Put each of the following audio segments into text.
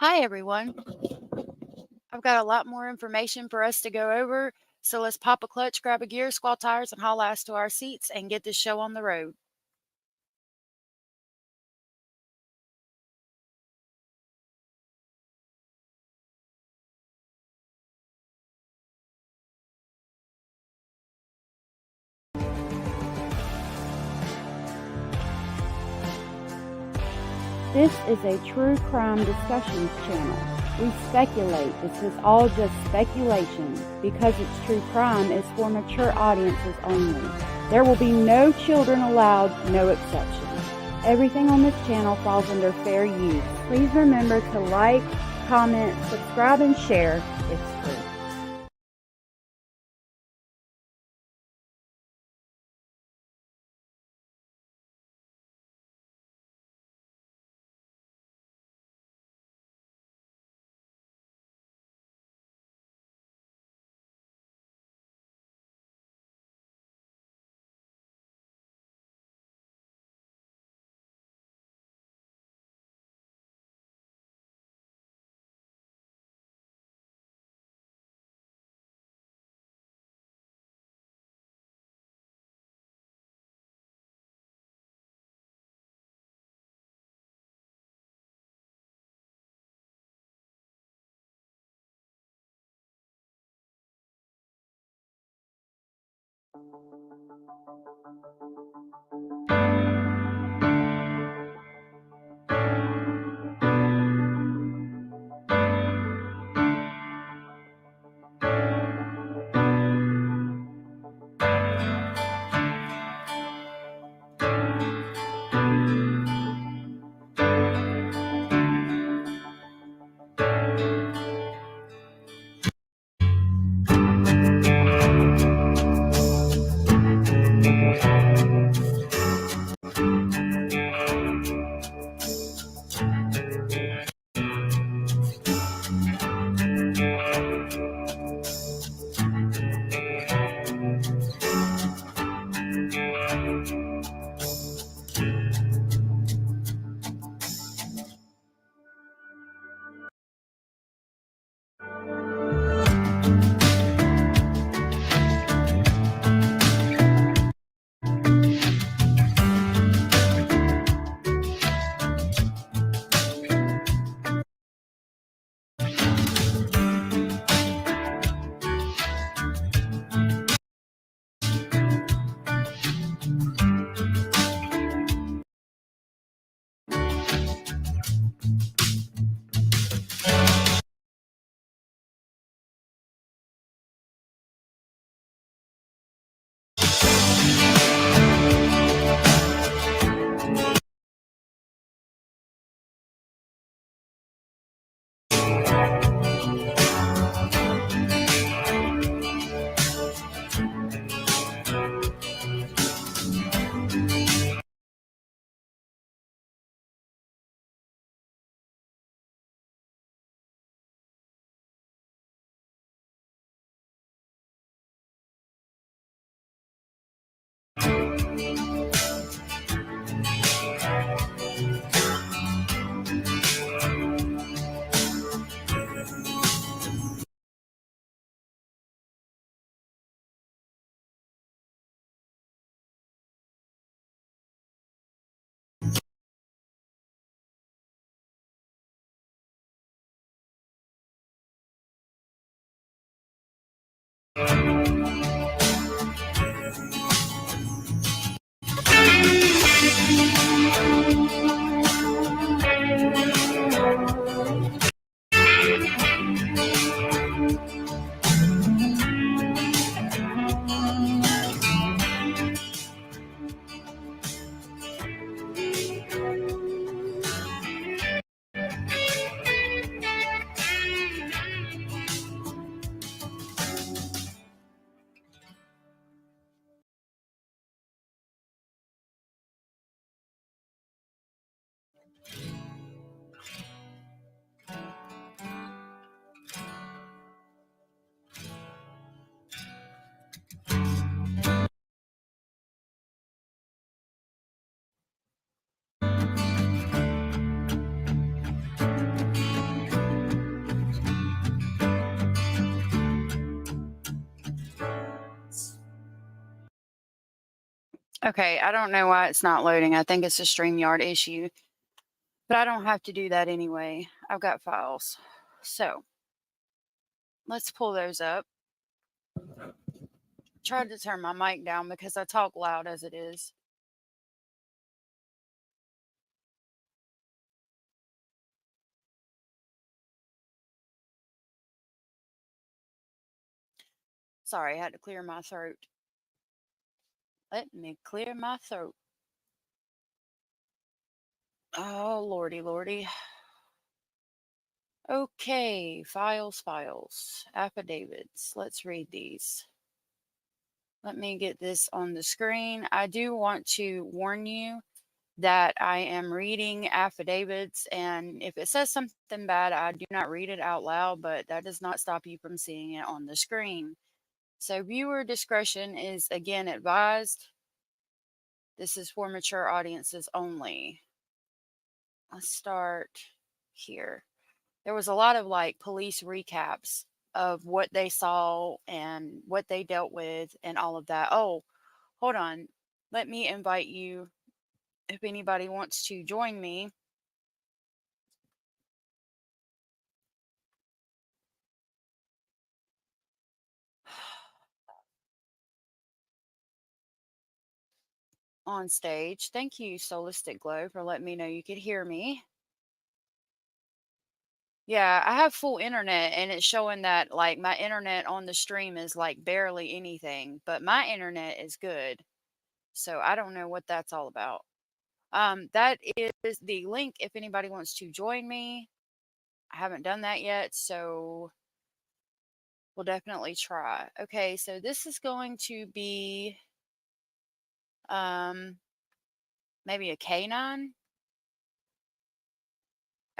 Hi, everyone. I've got a lot more information for us to go over, so let's pop a clutch, grab a gear, squall tires, and haul ass to our seats and get this show on the road. This is a true crime discussions channel. We speculate. This is all just speculation. Because it's true crime, it's for mature audiences only. There will be no children allowed, no exceptions. Everything on this channel falls under fair use. Please remember to like, comment, subscribe, and share. It's free. Okay, I don't know why it's not loading. I think it's a StreamYard issue, but I don't have to do that anyway. I've got files. So let's pull those up. Tried to turn my mic down because I talk loud as it is. Sorry, I had to clear my throat. Let me clear my throat. Oh, lordy, lordy. Okay, files, affidavits. Let's read these. Let me get this on the screen. I do want to warn you that I am reading affidavits, and if it says something bad, I do not read it out loud, but that does not stop you from seeing it on the screen. So viewer discretion is again advised. This is for mature audiences only. Let's start here. There was a lot of like police recaps of what they saw and what they dealt with and all of that. Oh, hold on. Let me invite you if anybody wants to join me. On stage. Thank you, Solistic Glow, for letting me know you could hear me. Yeah, I have full internet and it's showing that like my internet on the stream is like barely anything, but my internet is good. So I don't know what that's all about. That is the link if anybody wants to join me. I haven't done that yet, so we'll definitely try. Okay, so this is going to be maybe a canine.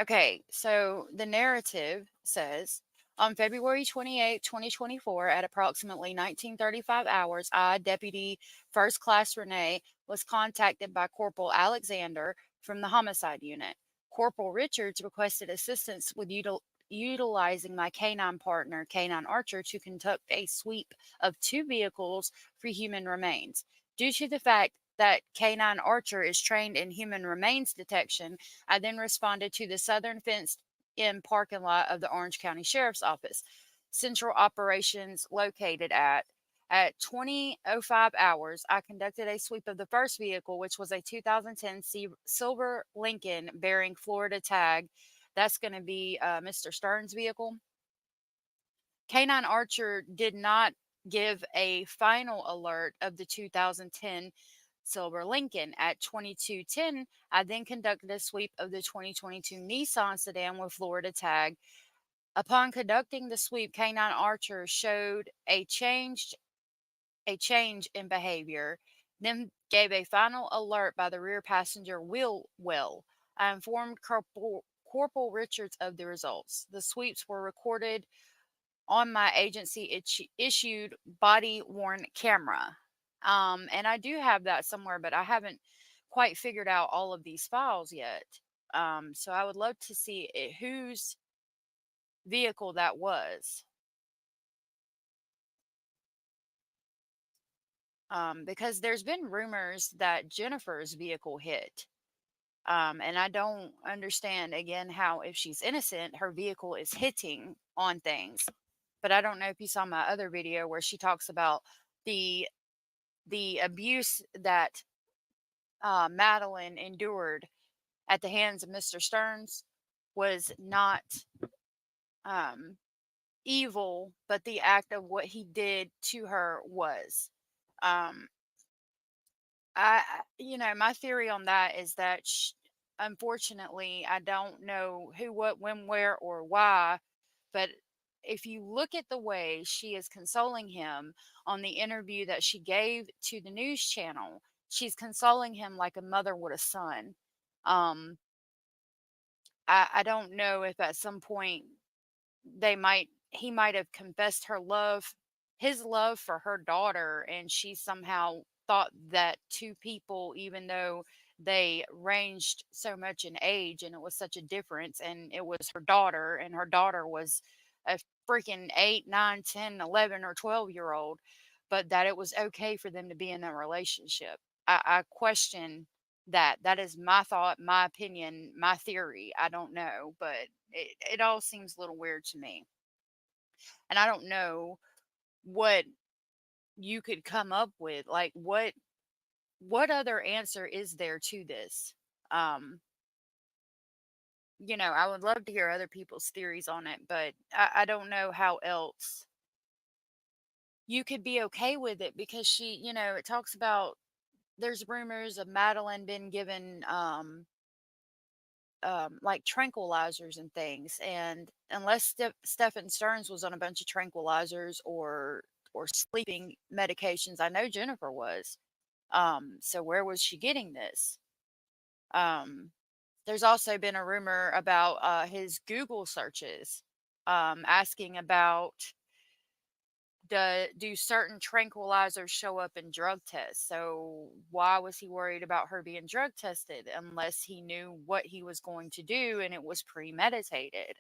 Okay, so the narrative says on February 28, 2024, at approximately 1935 hours, I, Deputy First Class Renee, was contacted by Corporal Alexander from the Homicide Unit. Corporal Richards requested assistance with utilizing my canine partner, Canine Archer, to conduct a sweep of 2 vehicles for human remains. Due to the fact that Canine Archer is trained in human remains detection, I then responded to the southern fenced-in parking lot of the Orange County Sheriff's Office. Central Operations located at 20:05 hours, I conducted a sweep of the first vehicle, which was a 2010 silver Lincoln bearing Florida tag. That's going to be Mr. Stern's vehicle. Canine Archer did not give a final alert of the 2010 silver Lincoln. At 22:10, I then conducted a sweep of the 2022 Nissan sedan with Florida tag. Upon conducting the sweep, Canine Archer showed a change in behavior, then gave a final alert by the rear passenger wheel well. I informed Corporal Richards of the results. The sweeps were recorded on my agency issued body worn camera. And I do have that somewhere, but I haven't quite figured out all of these files yet. So I would love to see whose vehicle that was. Because there's been rumors that Jennifer's vehicle hit. And I don't understand again how, if she's innocent, her vehicle is hitting on things. But I don't know if you saw my other video where she talks about the abuse that Madeline endured at the hands of Mr. Stearns was not evil, but the act of what he did to her was. Um, my theory on that is that, unfortunately, I don't know who, what, when, where, or why, but if you look at the way she is consoling him on the interview that she gave to the news channel, she's consoling him like a mother would a son. Um, I don't know if at some point he might have confessed his love for her daughter, and she somehow thought that two people, even though they ranged so much in age and it was such a difference, and it was her daughter, and her daughter was a freaking 8, 9, 10, 11, or 12-year-old, but that it was okay for them to be in a relationship. I question that. That is my thought, my opinion, my theory. I don't know, but it all seems a little weird to me. And I don't know what you could come up with. Like what other answer is there to this? Um, I would love to hear other people's theories on it, but I don't know how else you could be okay with it because it talks about there's rumors of Madeline been given like tranquilizers and things, and unless Stephen Stearns was on a bunch of tranquilizers or sleeping medications, I know Jennifer was. So where was she getting this? Um, there's also been a rumor about his Google searches, asking about do certain tranquilizers show up in drug tests? So why was he worried about her being drug tested unless he knew what he was going to do and it was premeditated?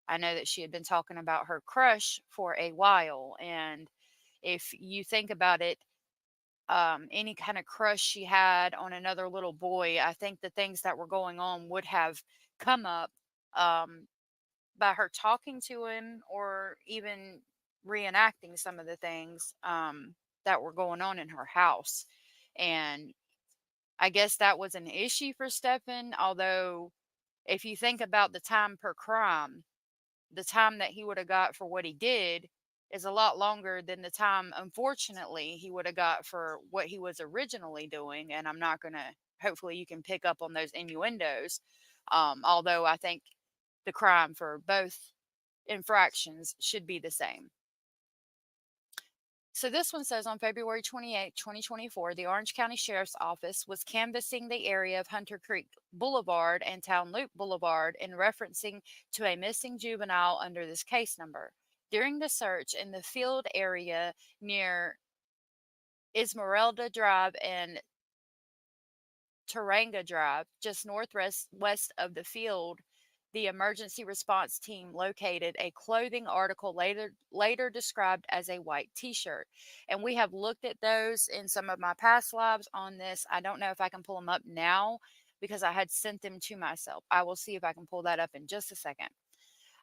I know that she had been talking about her crush for a while, and if you think about it, any kind of crush she had on another little boy, I think the things that were going on would have come up um, by her talking to him or even reenacting some of the things that were going on in her house. And I guess that was an issue for Stefan, although if you think about the time per crime, the time that he would have got for what he did is a lot longer than the time, unfortunately, he would have got for what he was originally doing. And I'm not going to, hopefully, you can pick up on those innuendos. Although I think the crime for both infractions should be the same. So this one says on February 28, 2024, the Orange County Sheriff's Office was canvassing the area of Hunter Creek Boulevard and Town Loop Boulevard in referencing to a missing juvenile under this case number. During the search in the field area near Esmeralda Drive and Taranga Drive, just northwest west of the field, the emergency response team located a clothing article later described as a white t-shirt. And we have looked at those in some of my past lives on this. I don't know if I can pull them up now because I had sent them to myself. I will see if I can pull that up in just a second.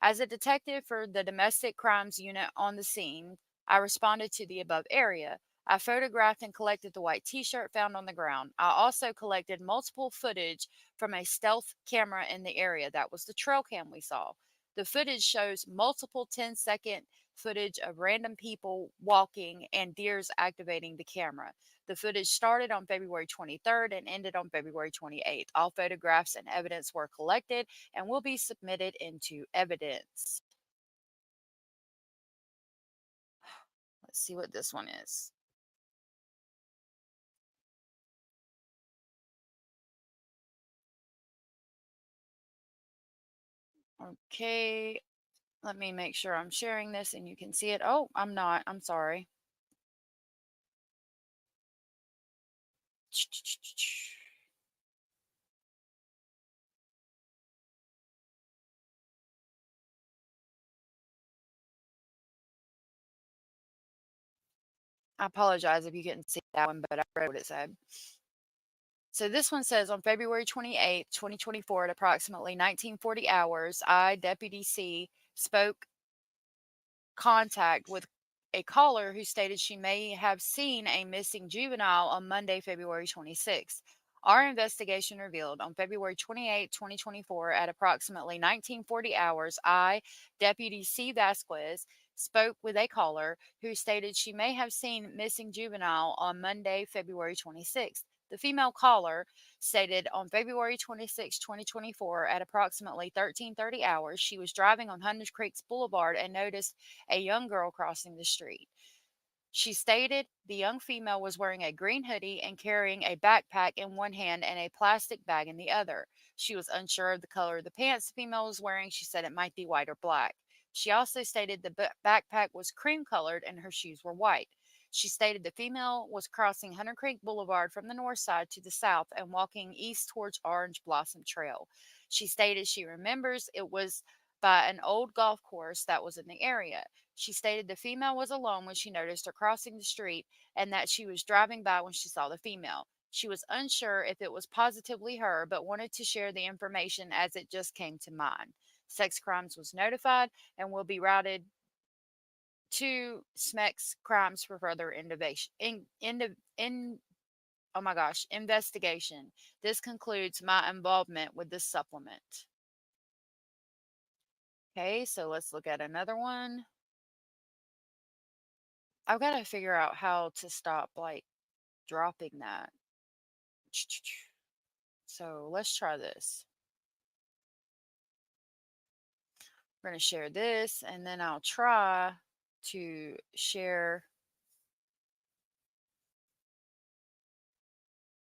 As a detective for the domestic crimes unit on the scene, I responded to the above area. I photographed and collected the white t shirt found on the ground. I also collected multiple footage from a stealth camera in the area. That was the trail cam we saw. The footage shows multiple 10-second footage of random people walking and deers activating the camera. The footage started on February 23rd and ended on February 28th. All photographs and evidence were collected and will be submitted into evidence. Let's see what this one is. Okay, let me make sure I'm sharing this and you can see it. Oh, I'm not. I'm sorry. I apologize if you couldn't see that one, but I wrote what it said. So this one says on February 28th, 2024, at approximately 1940 hours, I, Deputy C, spoke contact with a caller who stated she may have seen a missing juvenile on Monday, February 26th. Our investigation revealed on February 28, 2024, at approximately 1940 hours, I, Deputy C. Vasquez, spoke with a caller who stated she may have seen missing juvenile on Monday, February 26th. The female caller stated on February 26, 2024, at approximately 1330 hours, she was driving on Hunters Creek Boulevard and noticed a young girl crossing the street. She stated the young female was wearing a green hoodie and carrying a backpack in one hand and a plastic bag in the other. She was unsure of the color of the pants the female was wearing. She said it might be white or black. She also stated the backpack was cream colored and her shoes were white. She stated the female was crossing Hunter Creek Boulevard from the north side to the south and walking east towards Orange Blossom Trail. She stated she remembers it was by an old golf course that was in the area. She stated the female was alone when she noticed her crossing the street and that she was driving by when she saw the female. She was unsure if it was positively her, but wanted to share the information as it just came to mind. Sex Crimes was notified and will be routed to SMEX Crimes for further oh my gosh, investigation. This concludes my involvement with this supplement. Okay, so let's look at another one. I've got to figure out how to stop like dropping that. So let's try this. We're going to share this and then I'll try to share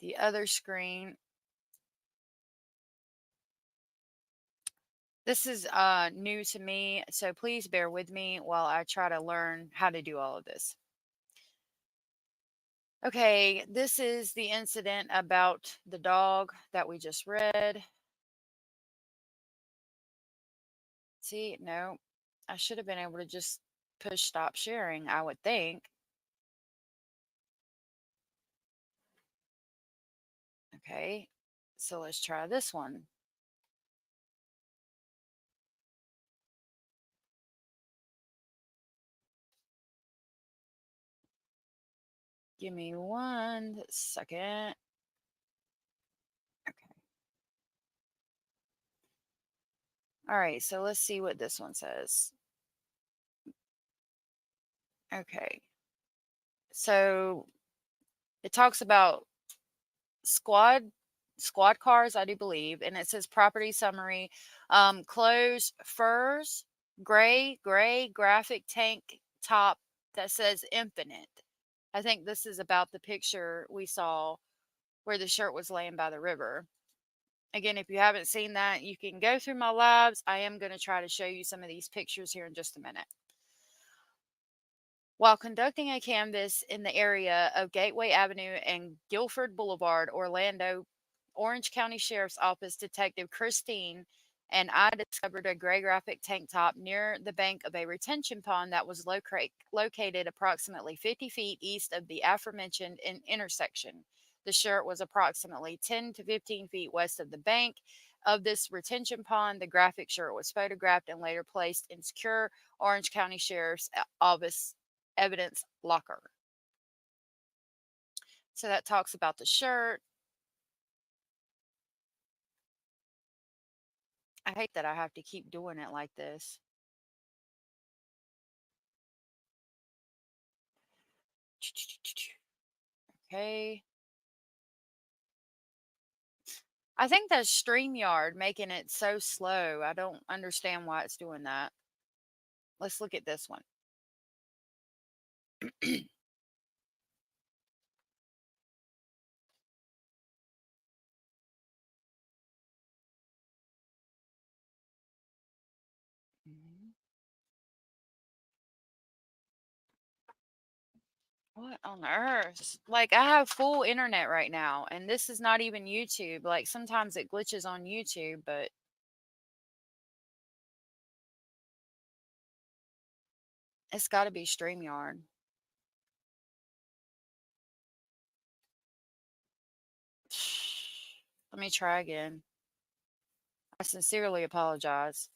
the other screen. This is new to me, so please bear with me while I try to learn how to do all of this. Okay, this is the incident about the dog that we just read. See, no, I should have been able to just push stop sharing, I would think. Okay, so let's try this one. Give me 1 second. Okay. All right, so let's see what this one says. Okay. So it talks about squad cars, I do believe, and it says property summary, clothes, furs, gray graphic tank top that says infinite. I think this is about the picture we saw where the shirt was laying by the river. Again, if you haven't seen that, you can go through my lives. I am going to try to show you some of these pictures here in just a minute. While conducting a canvass in the area of Gateway Avenue and Guilford Boulevard, Orlando, Orange County Sheriff's Office Detective Christine and I discovered a gray graphic tank top near the bank of a retention pond that was located approximately 50 feet east of the aforementioned intersection. The shirt was approximately 10 to 15 feet west of the bank of this retention pond. The graphic shirt was photographed and later placed in secure Orange County Sheriff's Office evidence locker. So that talks about the shirt. I hate that I have to keep doing it like this. Okay. I think that's StreamYard making it so slow. I don't understand why it's doing that. Let's look at this one. What on earth? Like, I have full internet right now, and this is not even YouTube. Like, sometimes it glitches on YouTube, but it's got to be StreamYard. Let me try again. I sincerely apologize.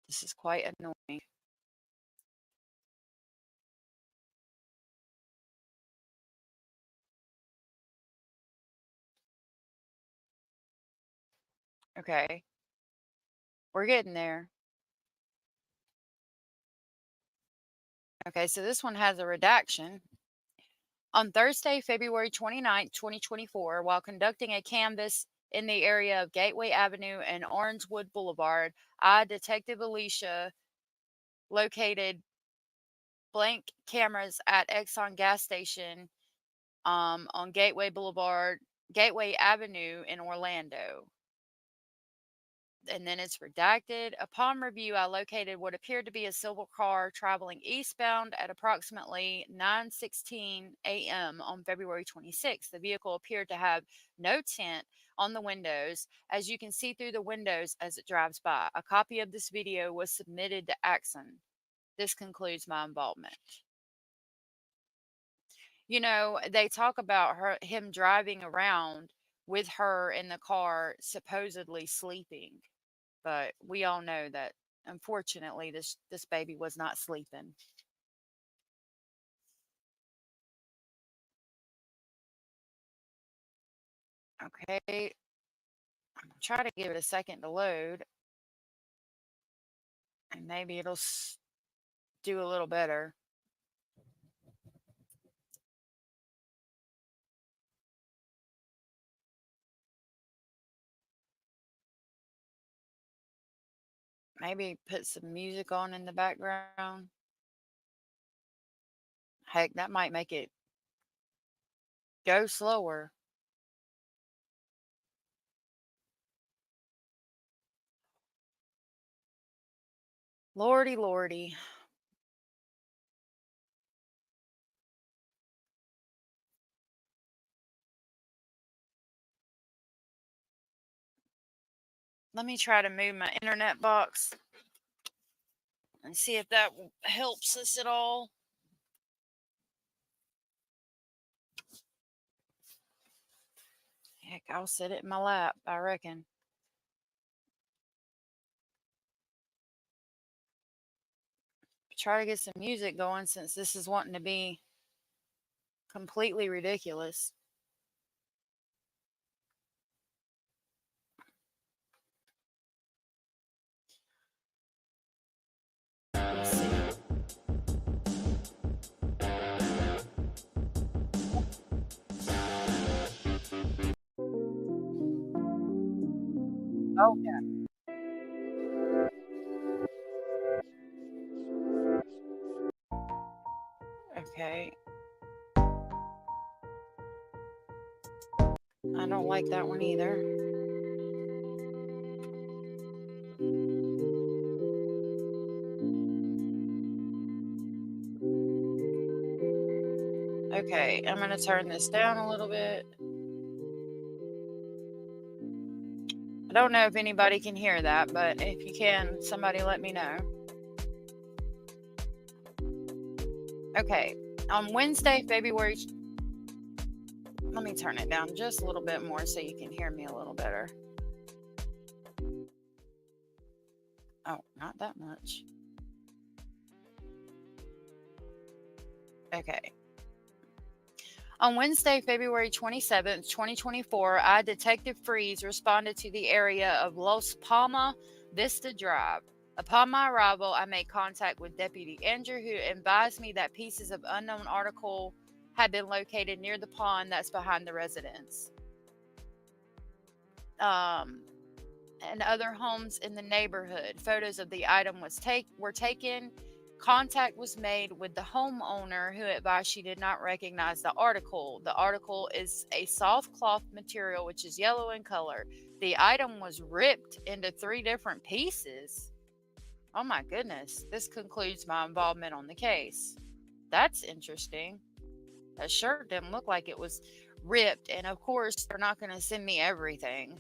This is quite annoying. Okay. We're getting there. Okay, so this one has a redaction. On Thursday, February 29th, 2024, while conducting a canvass in the area of Gateway Avenue and Orangewood Boulevard, I, Detective Alicia, located blank cameras at Exxon gas station on Gateway Boulevard, Gateway Avenue in Orlando. and then it's redacted. Upon review, I located what appeared to be a silver car traveling eastbound at approximately 9:16 a.m. on February 26th. The vehicle appeared to have no tint on the windows, as you can see through the windows as it drives by. A copy of this video was submitted to Axon. This concludes my involvement. You know, they talk about him driving around with her in the car, supposedly sleeping. But we all know that unfortunately this baby was not sleeping. Okay, I'm gonna try to give it a second to load, and maybe it'll do a little better. Maybe put some music on in the background. Heck, that might make it go slower. Lordy, lordy. Let me try to move my internet box and see if that helps us at all. Heck, I'll sit it in my lap, I reckon. Try to get some music going since this is wanting to be completely ridiculous. Let's see. Oh, yeah. Okay. I don't like that one either. Okay, I'm going to turn this down a little bit. I don't know if anybody can hear that, but if you can, somebody let me know. Okay, on Wednesday, February. Let me turn it down just a little bit more so you can hear me a little better. Oh, not that much. Okay. On Wednesday, February 27th, 2024, I, Detective Freeze, responded to the area of Los Palma Vista Drive. Upon my arrival, I made contact with Deputy Andrew, who advised me that pieces of unknown article had been located near the pond that's behind the residence. And other homes in the neighborhood. Photos of the item were taken. Contact was made with the homeowner, who advised she did not recognize the article. The article is a soft cloth material which is yellow in color. The item was ripped into 3 different pieces. Oh my goodness. This concludes my involvement on the case. That's interesting. That shirt didn't look like it was ripped, and of course they're not going to send me everything.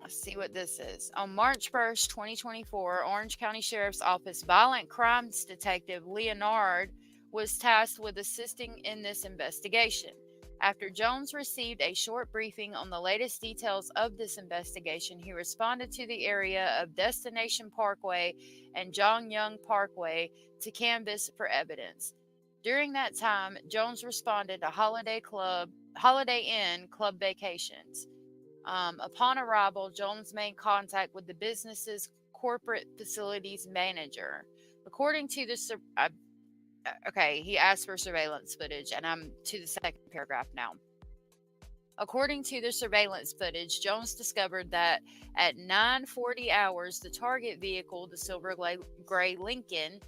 Let's see what this is. On March 1st, 2024, Orange County Sheriff's Office Violent Crimes Detective Leonard was tasked with assisting in this investigation. After Jones received a short briefing on the latest details of this investigation, he responded to the area of Destination Parkway and John Young Parkway to canvass for evidence. During that time, Jones responded to Holiday Inn Club Vacations. Upon arrival, Jones made contact with the business's corporate facilities manager. According to the okay, he asked for surveillance footage, and I'm to the second paragraph now. According to the surveillance footage, Jones discovered that at 9:40 hours, the target vehicle, the silver gray Lincoln,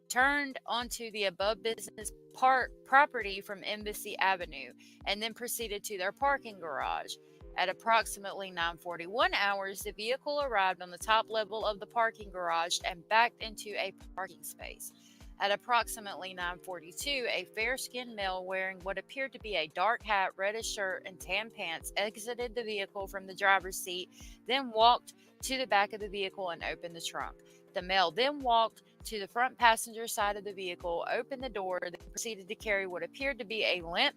turned onto the above business property from Embassy Avenue and then proceeded to their parking garage. At approximately 9:41 hours, the vehicle arrived on the top level of the parking garage and backed into a parking space. At approximately 9:42, a fair-skinned male wearing what appeared to be a dark hat, reddish shirt, and tan pants exited the vehicle from the driver's seat, then walked to the back of the vehicle and opened the trunk. The male then walked to the front passenger side of the vehicle, opened the door, then proceeded to carry what appeared to be a limp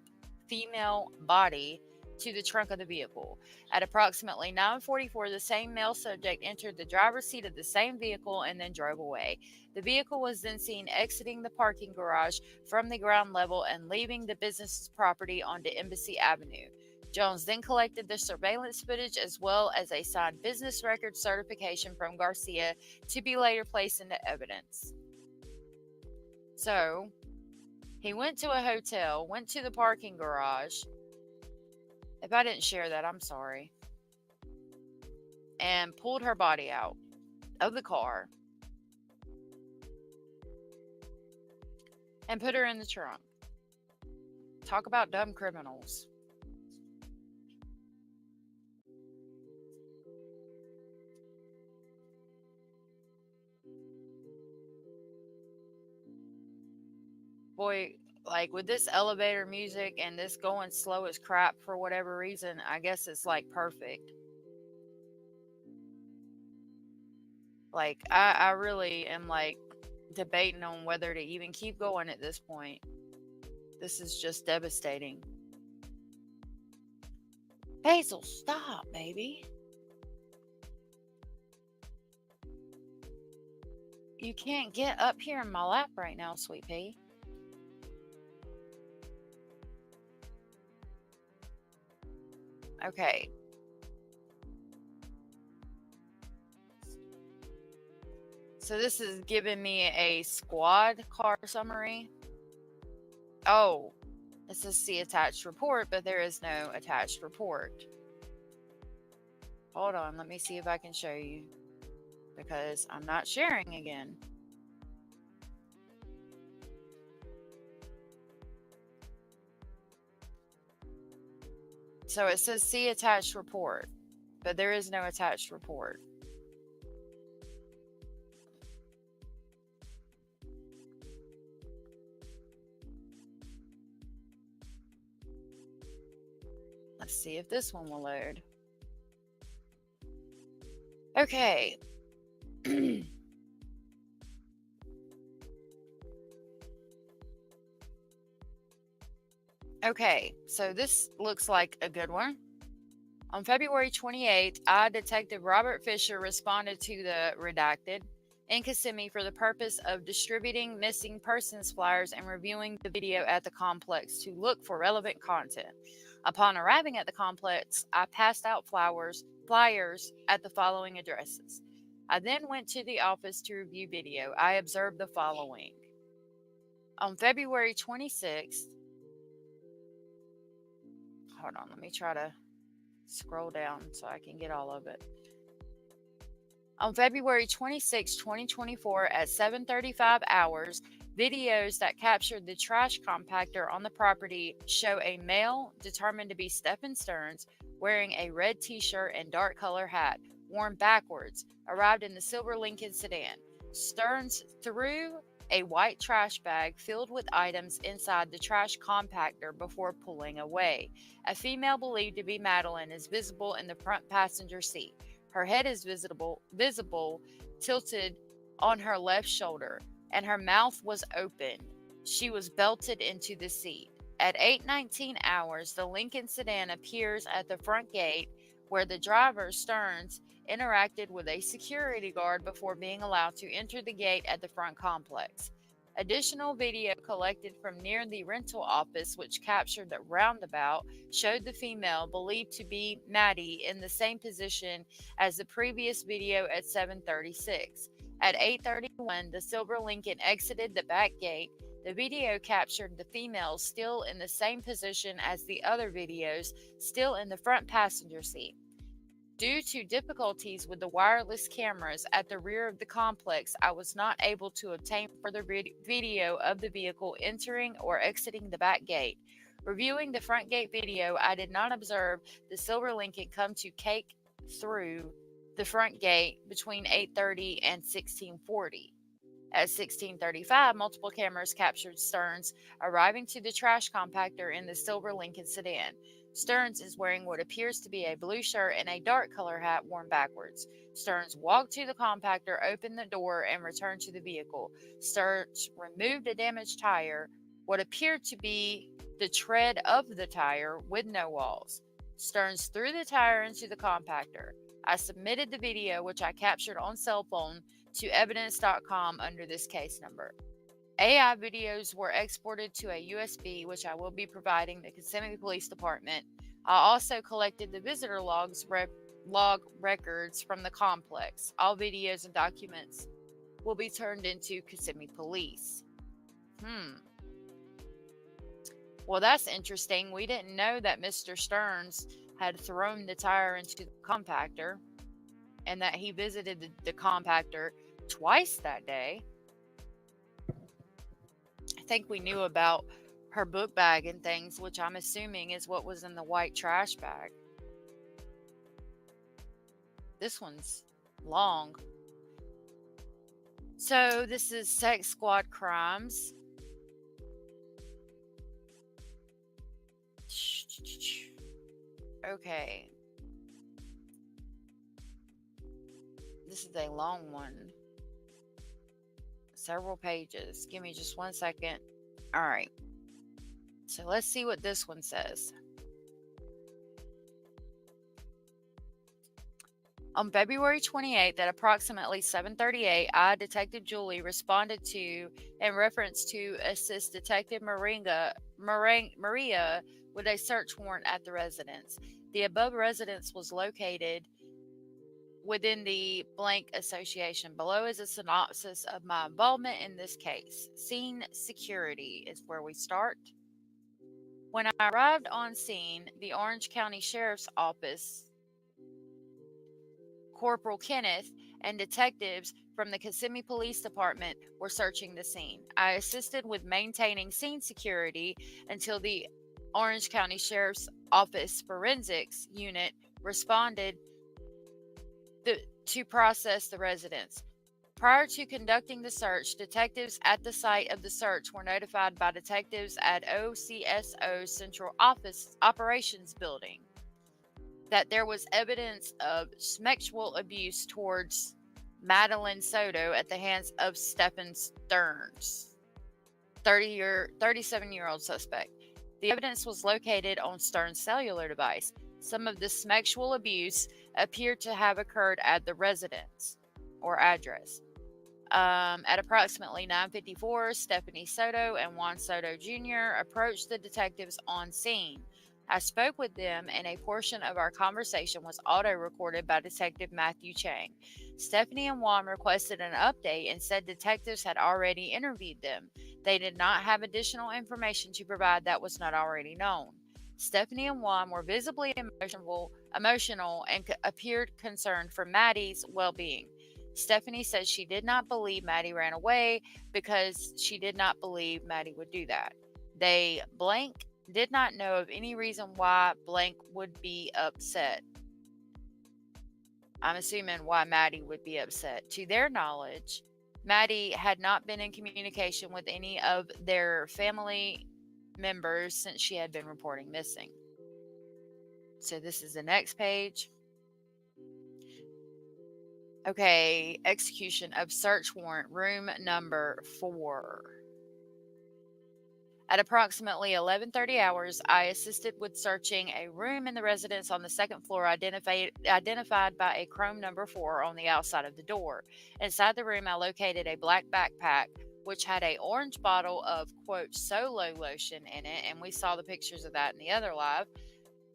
female body to the trunk of the vehicle. At approximately 9:44, the same male subject entered the driver's seat of the same vehicle and then drove away. The vehicle was then seen exiting the parking garage from the ground level and leaving the business's property onto Embassy Avenue. Jones then collected the surveillance footage as well as a signed business record certification from Garcia to be later placed into evidence. So, he went to a hotel, went to the parking garage. If I didn't share that, I'm sorry. And pulled her body out of the car and put her in the trunk. Talk about dumb criminals. Boy, like with this elevator music and this going slow as crap for whatever reason, I guess it's like perfect. Like, I really am like debating on whether to even keep going at this point. This is just devastating. Hazel, stop, baby. You can't get up here in my lap right now, sweet pea. Okay. So this is giving me a squad car summary. Oh, it says see attached report, but there is no attached report. Hold on, let me see if I can show you, because I'm not sharing again. So it says see attached report, but there is no attached report. Let's see if this one will load. Okay. Okay, so this looks like a good one. On February 28th, Detective Robert Fisher responded to the redacted in Kissimmee for the purpose of distributing missing persons flyers and reviewing the video at the complex to look for relevant content. Upon arriving at the complex, I passed out flyers at the following addresses. I then went to the office to review video. I observed the following. On February 26th, hold on, let me try to scroll down so I can get all of it. On February 26, 2024 at 7:35 hours, videos that captured the trash compactor on the property show a male determined to be Stephen Stearns wearing a red t-shirt and dark color hat, worn backwards, arrived in the silver Lincoln sedan. Stearns threw a white trash bag filled with items inside the trash compactor before pulling away. A female believed to be Madeline is visible in the front passenger seat. Her head is visible tilted on her left shoulder, and her mouth was open. She was belted into the seat. At 8:19 hours, the Lincoln sedan appears at the front gate where the driver, Stearns, interacted with a security guard before being allowed to enter the gate at the front complex. Additional video collected from near the rental office, which captured the roundabout, showed the female, believed to be Maddie, in the same position as the previous video at 7:36. At 8:31, the silver Lincoln exited the back gate. The video captured the female still in the same position as the other videos, still in the front passenger seat. Due to difficulties with the wireless cameras at the rear of the complex, I was not able to obtain further video of the vehicle entering or exiting the back gate. Reviewing the front gate video, I did not observe the silver Lincoln come to cake through the front gate between 8:30 and 16:40. At 16:35, multiple cameras captured Stearns arriving to the trash compactor in the silver Lincoln sedan. Stearns is wearing what appears to be a blue shirt and a dark color hat worn backwards. Stearns walked to the compactor, opened the door, and returned to the vehicle. Stearns removed a damaged tire, what appeared to be the tread of the tire with no walls. Stearns threw the tire into the compactor. I submitted the video, which I captured on cell phone, to evidence.com under this case number. AI videos were exported to a USB, which I will be providing the Kissimmee Police Department. I also collected the visitor log records from the complex. All videos and documents will be turned into Kissimmee Police. Well, that's interesting. We didn't know that Mr. Stearns had thrown the tire into the compactor and that he visited the compactor twice that day. I think we knew about her book bag and things, which I'm assuming is what was in the white trash bag. This one's long. So this is Sex Squad Crimes. Okay. This is a long one. Several pages. Give me just 1 second. All right. So let's see what this one says. On February 28th at approximately 7:38, I, Detective Julie, responded to in reference to assist Detective Maria with a search warrant at the residence. The above residence was located within the blank association. Below is a synopsis of my involvement in this case. Scene security is where we start. When I arrived on scene, the Orange County Sheriff's Office, Corporal Kenneth, and detectives from the Kissimmee Police Department were searching the scene. I assisted with maintaining scene security until the Orange County Sheriff's Office Forensics Unit responded to process the residence. Prior to conducting the search, detectives at the site of the search were notified by detectives at OCSO Central Office Operations Building that there was evidence of sexual abuse towards Madeline Soto at the hands of Stephen Stearns, 37-year-old suspect. The evidence was located on Stearns' cellular device. Some of the sexual abuse appeared to have occurred at the residence or address. At approximately 9:54, Stephanie Soto and Juan Soto Jr. approached the detectives on scene. I spoke with them, and a portion of our conversation was auto-recorded by Detective Matthew Chang. Stephanie and Juan requested an update and said detectives had already interviewed them. They did not have additional information to provide that was not already known. Stephanie and Juan were visibly emotional and appeared concerned for Maddie's well-being. Stephanie said she did not believe Maddie ran away because she did not believe Maddie would do that. They did not know of any reason why would be upset. I'm assuming why Maddie would be upset. To their knowledge, Maddie had not been in communication with any of their family members since she had been reporting missing. So this is the next page. Okay, execution of search warrant, room number 4. At approximately 11:30 hours, I assisted with searching a room in the residence on the second floor identified by a chrome number 4 on the outside of the door. Inside the room, I located a black backpack which had an orange bottle of, quote, solo lotion in it, and we saw the pictures of that in the other live.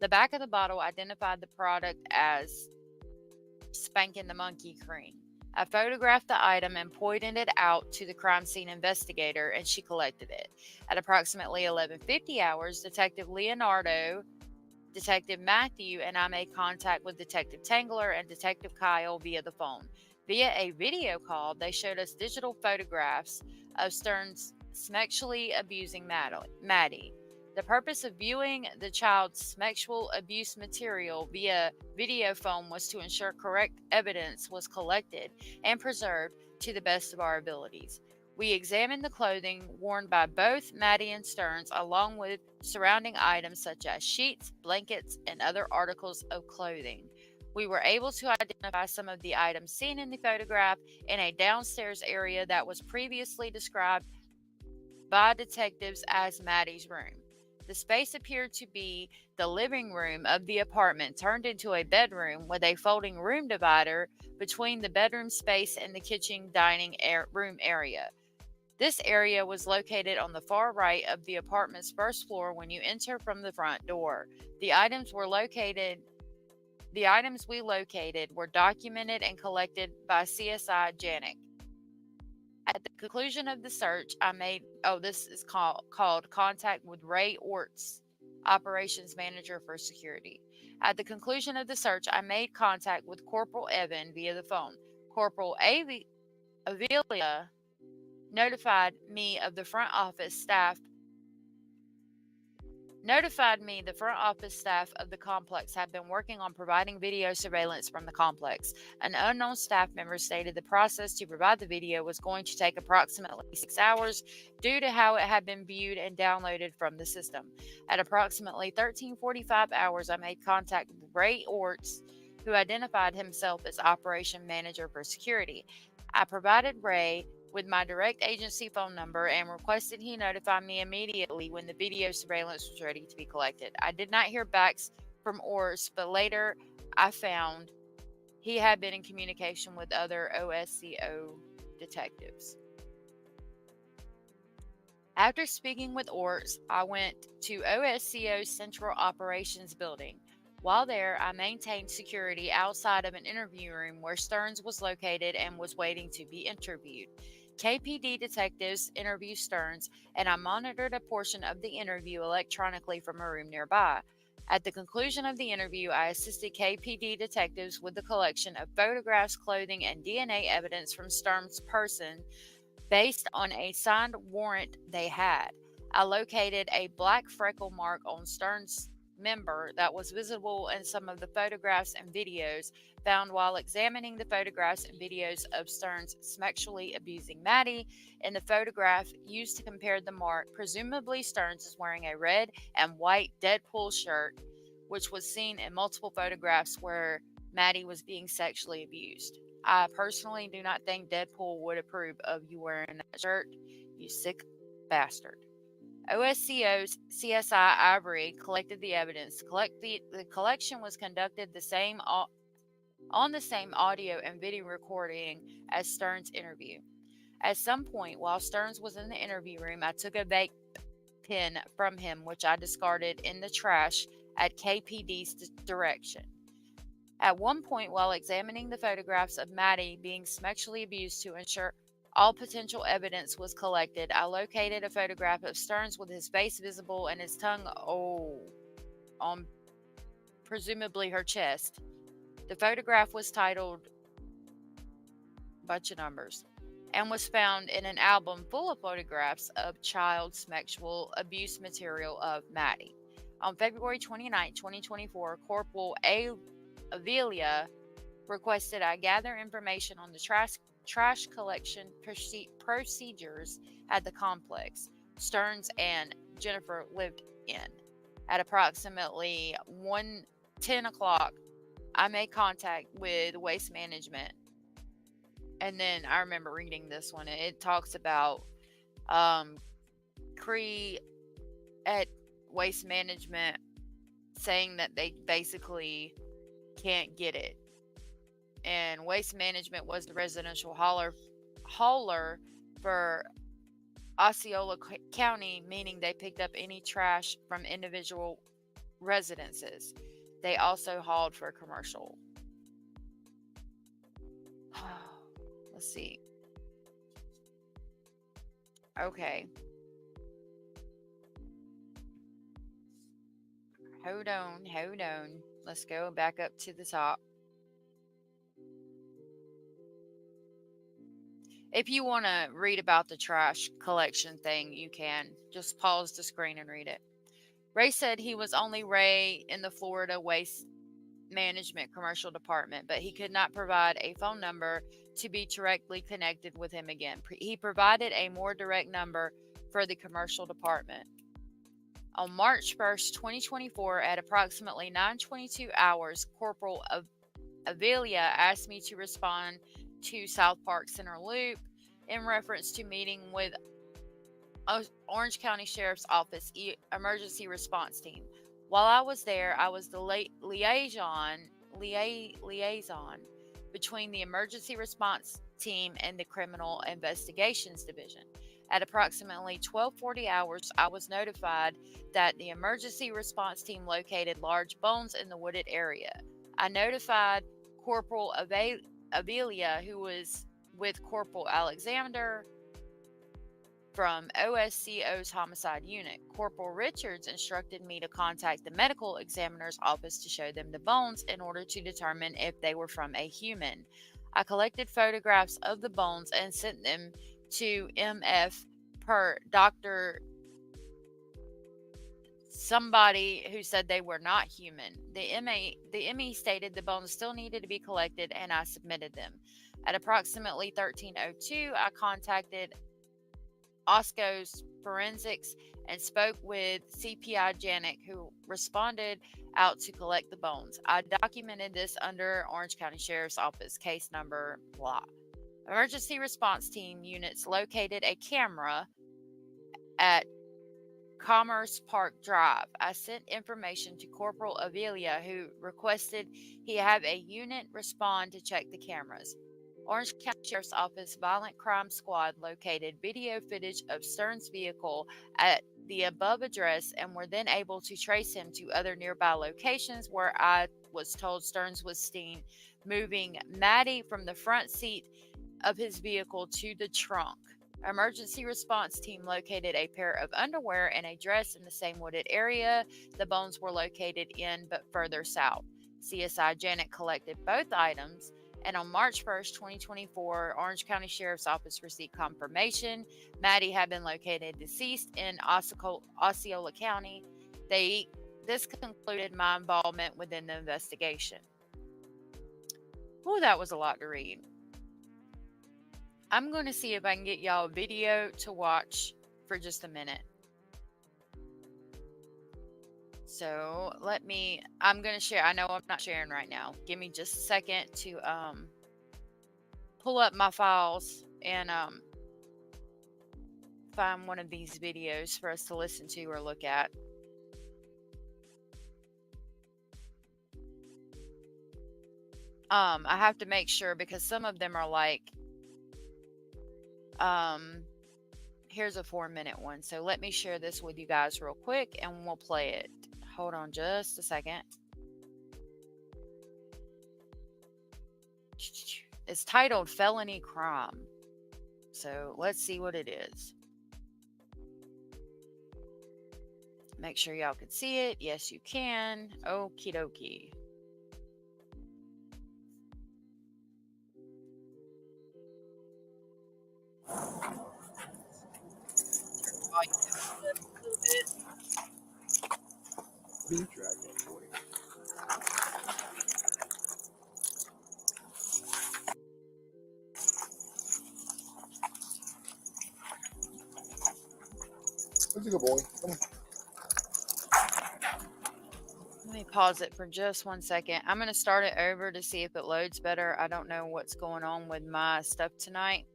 The back of the bottle identified the product as Spankin' the Monkey Cream. I photographed the item and pointed it out to the crime scene investigator, and she collected it. At approximately 11:50 hours, Detective Leonardo Detective Matthew and I made contact with Detective Tangler and Detective Kyle via the phone. Via a video call, they showed us digital photographs of Stearns sexually abusing Maddie. The purpose of viewing the child's sexual abuse material via video phone was to ensure correct evidence was collected and preserved to the best of our abilities. We examined the clothing worn by both Maddie and Stearns, along with surrounding items such as sheets, blankets, and other articles of clothing. We were able to identify some of the items seen in the photograph in a downstairs area that was previously described by detectives as Maddie's room. The space appeared to be the living room of the apartment turned into a bedroom with a folding room divider between the bedroom space and the kitchen dining room area. This area was located on the far right of the apartment's first floor when you enter from the front door. The items we located were documented and collected by CSI Janik. At the conclusion of the search, I made this is called contact with Ray Orts, operations manager for security. At the conclusion of the search, I made contact with Corporal Evan via the phone. Corporal Avilia notified me the front office staff of the complex had been working on providing video surveillance from the complex. An unknown staff member stated the process to provide the video was going to take approximately 6 hours due to how it had been viewed and downloaded from the system. At approximately 13:45 hours, I made contact with Ray Orts, who identified himself as operation manager for security. I provided Ray with my direct agency phone number and requested he notify me immediately when the video surveillance was ready to be collected. I did not hear back from Orts, but later I found he had been in communication with other OSCO detectives. After speaking with Orts, I went to OSCO's Central Operations Building. While there, I maintained security outside of an interview room where Stearns was located and was waiting to be interviewed. KPD detectives interviewed Stearns, and I monitored a portion of the interview electronically from a room nearby. At the conclusion of the interview, I assisted KPD detectives with the collection of photographs, clothing, and DNA evidence from Stearns' person based on a signed warrant they had. I located a black freckle mark on Stearns' member that was visible in some of the photographs and videos found while examining the photographs and videos of Stearns sexually abusing Maddie. In the photograph used to compare the mark, presumably Stearns is wearing a red and white Deadpool shirt, which was seen in multiple photographs where Maddie was being sexually abused. I personally do not think Deadpool would approve of you wearing that shirt, you sick bastard. OSCO's CSI Ivory collected the evidence. The collection was conducted on the same audio and video recording as Stearns' interview. At some point, while Stearns was in the interview room, I took a vape pen from him, which I discarded in the trash at KPD's direction. At one point, while examining the photographs of Maddie being sexually abused to ensure all potential evidence was collected, I located a photograph of Stearns with his face visible and his tongue on presumably her chest. The photograph was titled bunch of numbers and was found in an album full of photographs of child sexual abuse material of Maddie. On February 29, 2024, Corporal Avilia requested I gather information on the trash collection procedures at the complex Stearns and Jennifer lived in. At approximately 10 o'clock, I made contact with Waste Management. And then I remember reading this one. It talks about Cree at Waste Management saying that they basically can't get it. And Waste Management was the residential hauler for Osceola County, meaning they picked up any trash from individual residences. They also hauled for commercial. Let's see. Okay. Hold on, hold on. Let's go back up to the top. If you want to read about the trash collection thing, you can. Just pause the screen and read it. Ray said he was only Ray in the Florida Waste Management Commercial Department, but he could not provide a phone number to be directly connected with him again. He provided a more direct number for the commercial department. On March 1st, 2024, at approximately 9:22 hours, Corporal Avelia asked me to respond to South Park Center Loop in reference to meeting with Orange County Sheriff's Office Emergency Response Team. While I was there, I was the liaison between the Emergency Response Team and the Criminal Investigations Division. At approximately 12:40 hours, I was notified that the Emergency Response Team located large bones in the wooded area. I notified Corporal Avelia, who was with Corporal Alexander from OSCO's homicide unit. Corporal Richards instructed me to contact the medical examiner's office to show them the bones in order to determine if they were from a human. I collected photographs of the bones and sent them to MF per Dr. somebody who said they were not human. The ME stated the bones still needed to be collected, and I submitted them. At approximately 13:02, I contacted OSCO's forensics and spoke with CPI Janik, who responded out to collect the bones. I documented this under Orange County Sheriff's Office case number blah. Emergency response team units located a camera at Commerce Park Drive. I sent information to Corporal Avelia, who requested he have a unit respond to check the cameras. Orange County Sheriff's Office Violent Crime Squad located video footage of Stern's vehicle at the above address and were then able to trace him to other nearby locations where I was told Stearns was seen moving Maddie from the front seat of his vehicle to the trunk. Emergency response team located a pair of underwear and a dress in the same wooded area the bones were located in, but further south. CSI Janet collected both items, and on March 1st, 2024, Orange County Sheriff's Office received confirmation Maddie had been located deceased in Osceola County. This concluded my involvement within the investigation. Oh, that was a lot to read. I'm going to see if I can get y'all a video to watch for just a minute. So I'm going to share. I know I'm not sharing right now. Give me just a second to pull up my files and find one of these videos for us to listen to or look at. I have to make sure because some of them are like, here's a 4-minute one. So let me share this with you guys real quick and we'll play it. Hold on just a second. It's titled Felony Crime. So let's see what it is. Make sure y'all can see it. Yes, you can. Okie dokie. That's a good boy. Come on. Let me pause it for just 1 second. I'm going to start it over to see if it loads better. I don't know what's going on with my stuff tonight.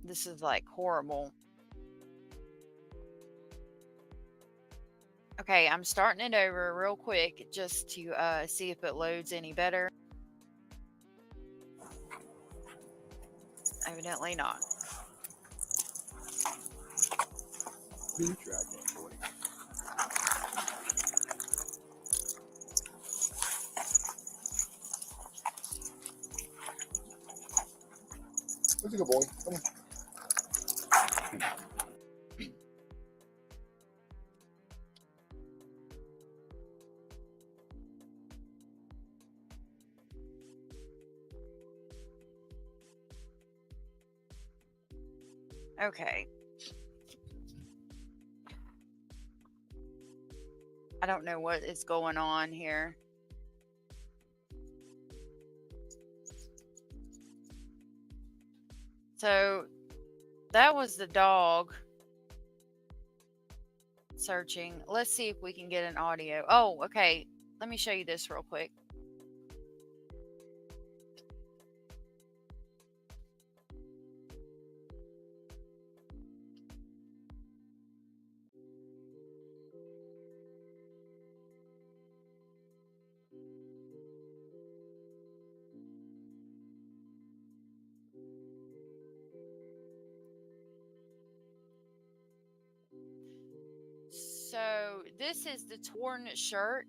This is like horrible. Okay, I'm starting it over real quick just to see if it loads any better. Evidently not. Speed track that boy. That's a good boy. Come on. Okay. I don't know what is going on here. So that was the dog searching. Let's see if we can get an audio. Oh, okay. Let me show you this real quick. So this is the torn shirt.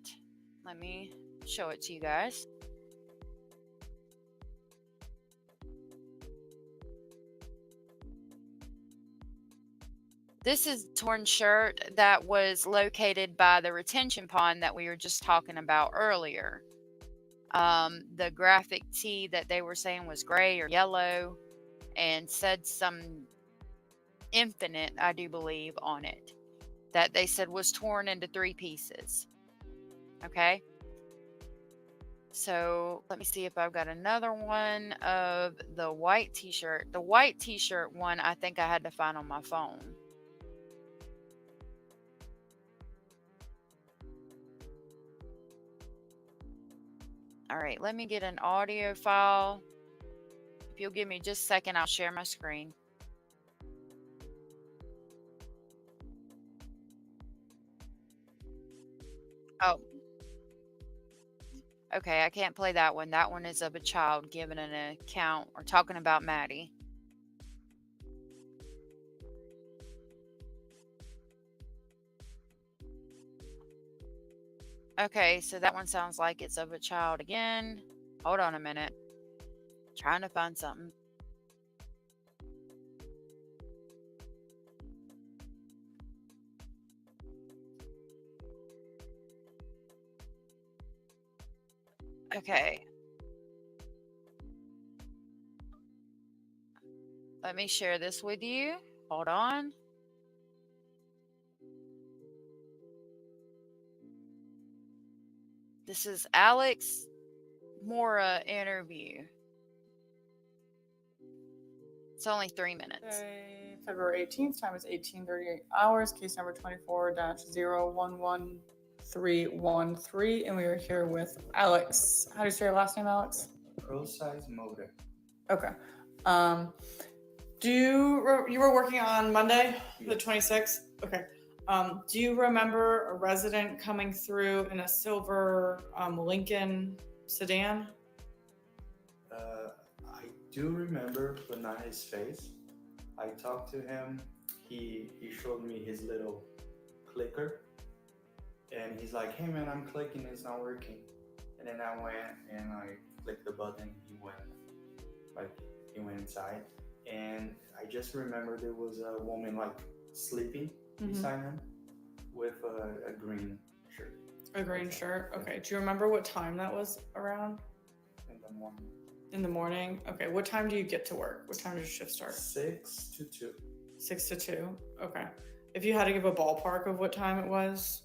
Let me show it to you guys. This is the torn shirt that was located by the retention pond that we were just talking about earlier. The graphic tee that they were saying was gray or yellow and said some infinite, I do believe, on it, that they said was torn into 3 pieces. Okay. So let me see if I've got another one of the white t-shirt. The white t-shirt one, I think I had to find on my phone. All right, let me get an audio file. If you'll give me just a second, I'll share my screen. Oh. Okay, I can't play that one. That one is of a child giving an account or talking about Maddie. Okay, so that one sounds like it's of a child again. Hold on a minute. Trying to find something. Okay. Let me share this with you. Hold on. This is Alex Mora interview. It's only 3 minutes. February 18th, time is 18:38 hours, case number 24-011313, and we are here with Alex. How do you say your last name, Alex? Pro size motor. Okay. You were working on Monday, the 26th? Okay. Do you remember a resident coming through in a silver Lincoln sedan? I do remember, but not his face. I talked to him. He showed me his little clicker, and he's like, "Hey man, I'm clicking, it's not working." And then I went and I clicked the button. He went inside, and I just remember there was a woman like sleeping beside him with a green shirt. A green shirt. Okay. Do you remember what time that was around? In the morning. In the morning? Okay. What time do you get to work? What time does your shift start? 6 to 2. 6 to 2. Okay. If you had to give a ballpark of what time it was?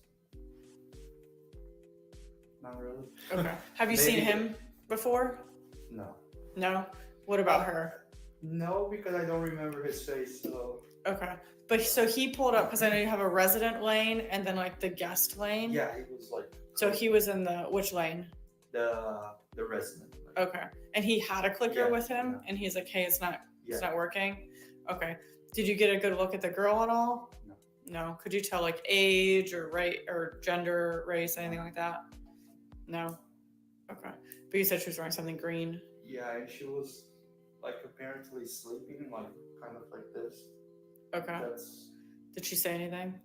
Not really. Okay. Have you seen him before? No. No? What about her? No, because I don't remember his face. So. Okay. But so he pulled up, because I know you have a resident lane and then like the guest lane. Yeah, he was like. So he was in the, which lane? The resident. Okay. And he had a clicker with him, yeah. and he's like, "Hey, it's not Yeah. working." Okay. Did you get a good look at the girl at all? No. No. Could you tell like age or or gender, race, anything like that? No. Okay. But you said she was wearing something green. Yeah, and she was like apparently sleeping, like kind of like this. Okay. That's Did she say anything?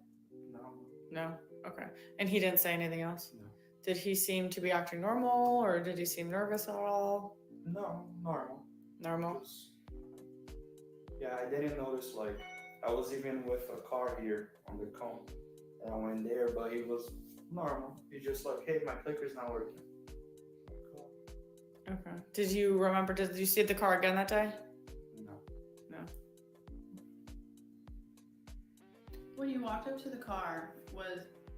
no. No. Okay. And he didn't say anything else? No. Did he seem to be acting normal, or did he seem nervous at all? No, normal. Normal. Yeah, I didn't notice, like, I was even with a car here on the cone, and I went there, but he was normal. He's just like, "Hey, my clicker's not working." Cool. Okay. Did you see the car again that day? No. No. When you walked up to the car,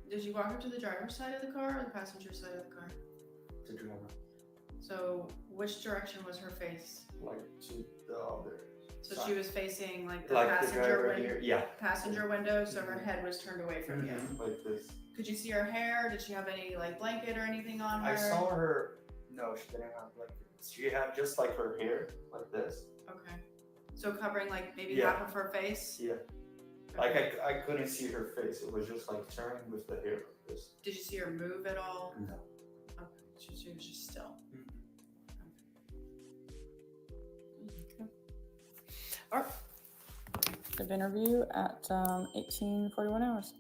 did you walk up to the driver's side of the car or the passenger side of the car? The driver. So which direction was her face? Like to the other. So side. she was facing like the Like the passenger driver window. here. Yeah. Passenger window, so her head was turned away from you. Like this. Could you see her hair? Did she have any like blanket or anything on her? I saw her. No, she didn't have like. She had just like her hair, like this. Okay. So covering like maybe Yeah. half of her face? Yeah. Okay. Like I couldn't see her face. It was just like turning with the hair like this. Did you see her move at all? No. Okay. She was just still. Okay. All right. Of interview at 18:41 hours.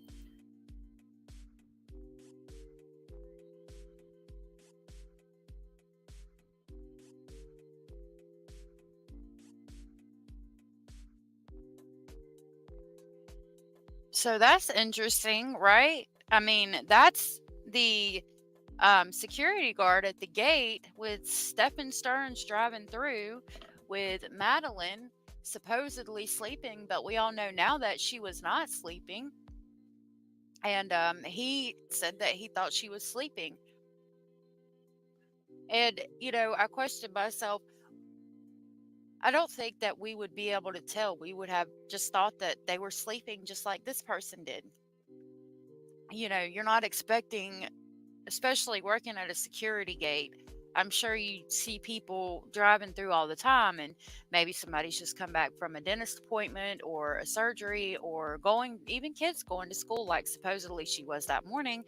So that's interesting, right? I mean, that's the security guard at the gate with Stephen Stearns driving through with Madeline supposedly sleeping, but we all know now that she was not sleeping. And he said that he thought she was sleeping. And, I questioned myself. I don't think that we would be able to tell. We would have just thought that they were sleeping just like this person did. You're not expecting, especially working at a security gate. I'm sure you see people driving through all the time, and maybe somebody's just come back from a dentist appointment or a surgery or even kids going to school, like supposedly she was that morning,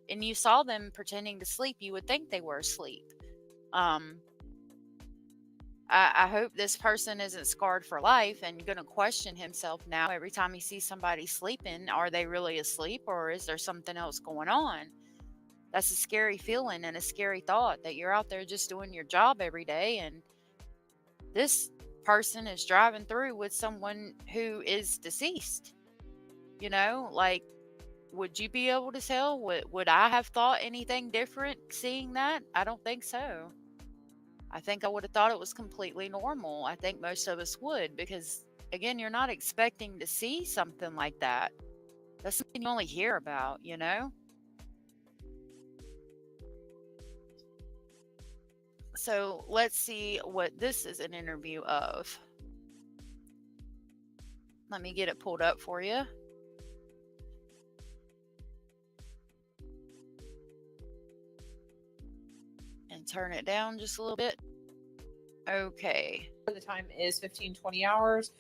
and you saw them pretending to sleep. You would think they were asleep. I hope this person isn't scarred for life and going to question himself now every time he sees somebody sleeping. Are they really asleep, or is there something else going on? That's a scary feeling and a scary thought that you're out there just doing your job every day, and this person is driving through with someone who is deceased. Like, would you be able to tell? Would I have thought anything different seeing that? I don't think so. I think I would have thought it was completely normal. I think most of us would, because again, you're not expecting to see something like that. That's something you only hear about, So let's see what this is an interview of. Let me get it pulled up for you. And turn it down just a little bit. Okay. The time is 15:20 hours.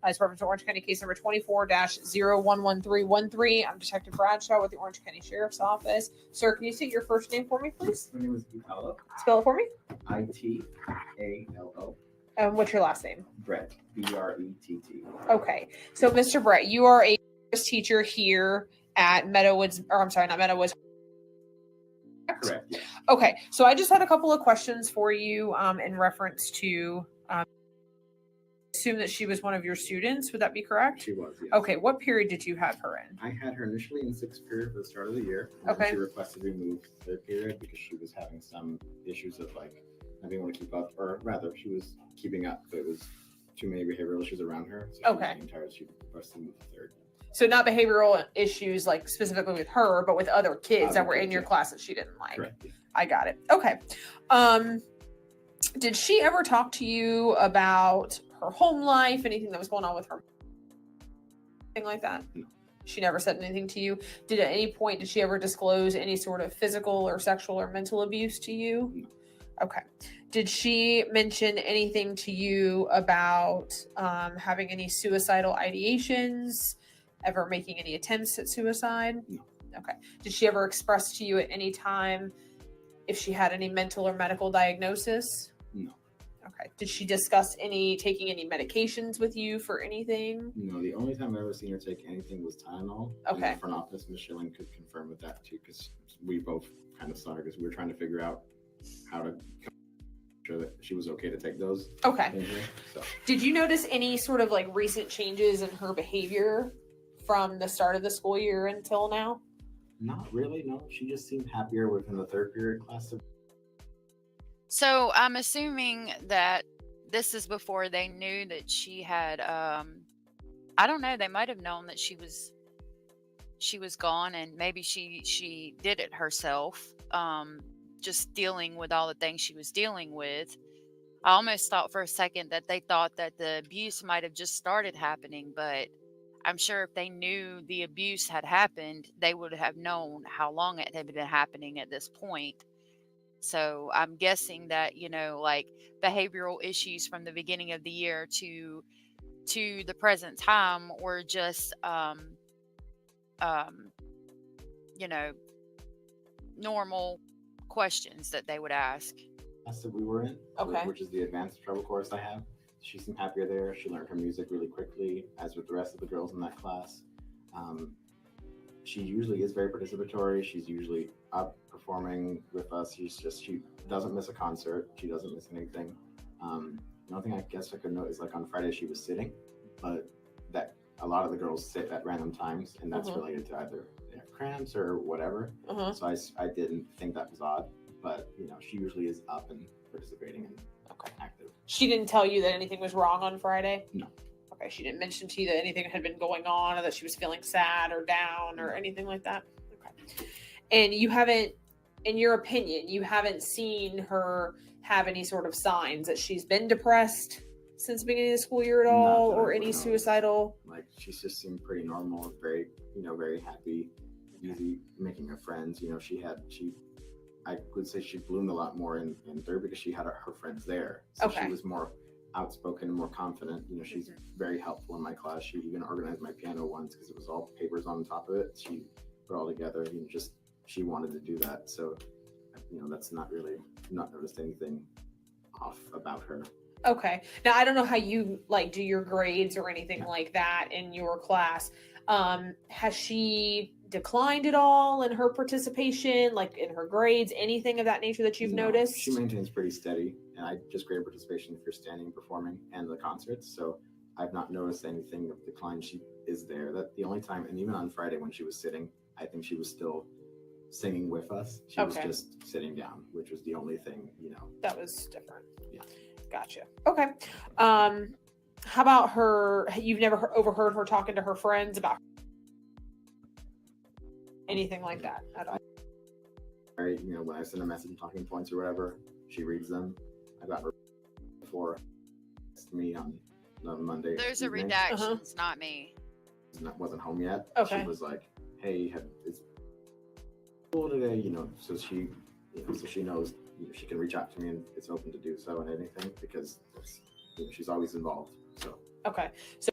It's reference to Orange County case number 24-011313. I'm Detective Bradshaw with the Orange County Sheriff's Office. Sir, can you state your first name for me, please? My name is Italo. Spell it for me. Italo. What's your last name? Brett. Brett. Okay. So, Mr. Brett, you are a teacher here at Meadowwoods, or I'm sorry, not Meadowwoods. Correct. Yeah. Okay. So I just had a couple of questions for you in reference to assume that she was one of your students. Would that be correct? She was. Yes. Okay. What period did you have her in? I had her initially in 6th period for the start of the year. And Okay. She requested we move to 3rd period because she was having some issues of like not being able to keep up, or rather, she was keeping up, but it was too many behavioral issues around her. So she Okay. was getting tired. She requested to move to 3rd. So not behavioral issues like specifically with her, but with other kids that were in your yeah. class that she didn't like. Correct. Yeah. I got it. Okay. Did she ever talk to you about her home life, anything that was going on with her? Anything like that? No. She never said anything to you. Did at any point did she ever disclose any sort of physical or sexual or mental abuse to you? No. Okay. Did she mention anything to you about having any suicidal ideations? Ever making any attempts at suicide? No. Okay. Did she ever express to you at any time if she had any mental or medical diagnosis? No. Okay. Did she discuss taking any medications with you for anything? No, the only time I've ever seen her take anything was Tylenol. Okay. In the front office, Ms. Schilling could confirm with that too, because we both kind of saw her because we were trying to figure out how to sure that she was okay to take those. Okay. So. Did you notice any sort of like recent changes in her behavior from the start of the school year until now? Not really, no. She just seemed happier within the 3rd period class. So I'm assuming that this is before they knew that she had, I don't know, they might have known that she was she was gone, and maybe she did it herself, just dealing with all the things she was dealing with. I almost thought for a second that they thought that the abuse might have just started happening, but I'm sure if they knew the abuse had happened, they would have known how long it had been happening at this point. So I'm guessing that, like behavioral issues from the beginning of the year to the present time were just um, you know, normal questions that they would ask. Class that we were in, Okay. which is the advanced treble course I have. She seemed happier there. She learned her music really quickly, as with the rest of the girls in that class. She usually is very participatory. She's usually up performing with us. She doesn't miss a concert. She doesn't miss anything. The only thing I guess I could note is like on Friday she was sitting, but that a lot of the girls sit at random times, and that's related to either they have cramps or whatever. So I didn't think that was odd, but she usually is up and participating and active. She didn't tell you that anything was wrong on Friday? No. Okay, she didn't mention to you that anything had been going on or that she was feeling sad or down or anything like that? Okay. And you haven't, in your opinion, you haven't seen her have any sort of signs that she's been depressed since the beginning of the school year at all, or any suicidal? Like, she just seemed pretty normal, very, very happy, easy making her friends. I would say she bloomed a lot more in third because she had her friends there. So she was more outspoken and more confident. She's very helpful in my class. She even organized my piano once because it was all papers on top of it. She put it all together. She wanted to do that. So, that's not noticed anything off about her. Okay. Now, I don't know how you do your grades or anything like that in your class. Has she declined at all in her participation, like in her grades, anything of that nature that you've noticed? She maintains pretty steady, and I just grade participation if you're standing and performing and the concerts. So I've not noticed anything of decline. She is there. That the only time, and even on Friday when she was sitting, I think she was still singing with us. She was just sitting down, which was the only thing, That was different. Yeah. Gotcha. Okay. How about her? You've never overheard her talking to her friends about anything like that at all? When I send a message talking points or whatever, she reads them. I got her before to me on Monday. Those evening. are redactions, not me. Wasn't home yet. Okay. She was like, "Hey, it's school today," so she, so she knows, she can reach out to me and it's open to do so and anything because she's always involved. So. Okay. So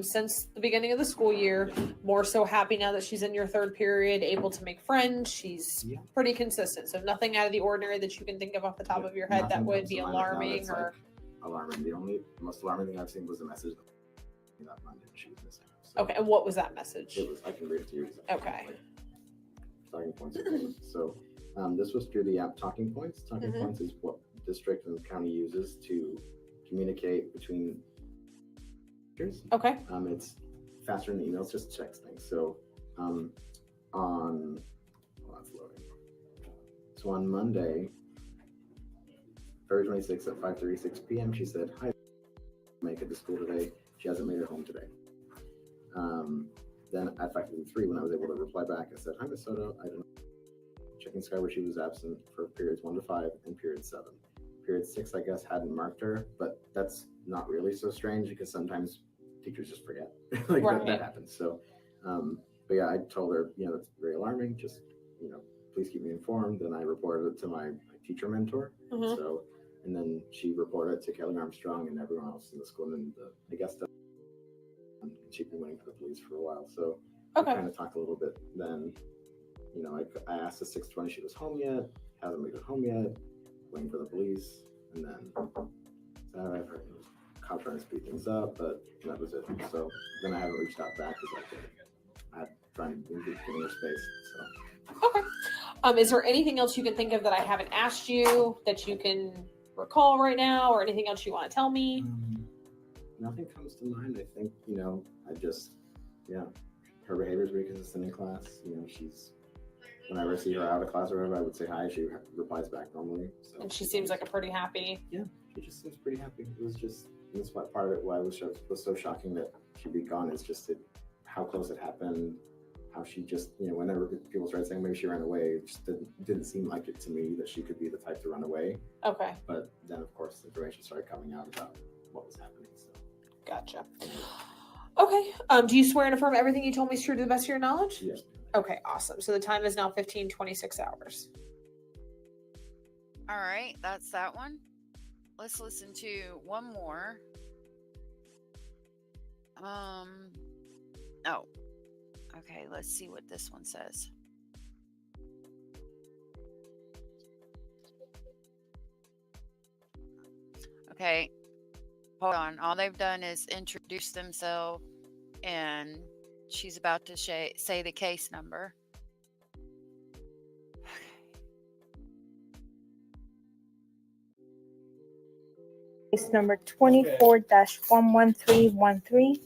since the beginning of the school year, more so happy now that she's in your third period, able to make friends. She's pretty consistent. So nothing out of the ordinary that you can think of off the top of your head that would be alarming or alarming. The most alarming thing I've seen was the message that Monday she was missing. So okay. And what was that message? I can read it to you. Okay. Talking points. So this was through the app Talking Points. Talking Points is what the district and the county uses to communicate between teachers. Okay. It's faster than emails, just texting. So that's loading. So on Monday, February 26th at 5:36 p.m., she said, "Hi, make it to school today. She hasn't made it home today." Then at 5:53, when I was able to reply back, I said, "Hi, Ms. Soto. I don't know. Checking Sky where she was absent for periods 1 to 5 and period 7. Period 6, I guess, hadn't marked her, but that's not really so strange because sometimes teachers just forget. That happens. So, but yeah, I told her, that's very alarming. Just, please keep me informed. Then I reported it to my teacher mentor. So, and then she reported it to Kelly Armstrong and everyone else in the school. And I guess she'd been waiting for the police for a while. So we kind of talked a little bit then. I asked at 6:20 she was home yet, hasn't made it home yet, waiting for the police, and then I've heard cop trying to speed things up, but that was it. So then I haven't reached out back because I'm trying to give her space. So okay. Is there anything else you can think of that I haven't asked you that you can recall right now, or anything else you want to tell me? Nothing comes to mind. I think her behavior is very consistent in class. She's, whenever I see her out of class or whatever, I would say hi. She replies back normally. So. And she seems like a pretty happy. Yeah, she just seems pretty happy. It was just, that's what part of it why it was so shocking that she'd be gone is just how close it happened, how she just, whenever people started saying maybe she ran away, it just didn't seem like it to me that she could be the type to run away. Okay, But then, of course, information started coming out about what was happening. So gotcha. Okay, do you swear and affirm everything you told me is true to the best of your knowledge? yes. Okay, awesome. So the time is now 15:26 hours. All right, that's that one. Let's listen to one more. Oh, okay, let's see what this one says. Okay, hold on. All they've done is introduce themselves, and she's about to say the case number. Case number 24-11313.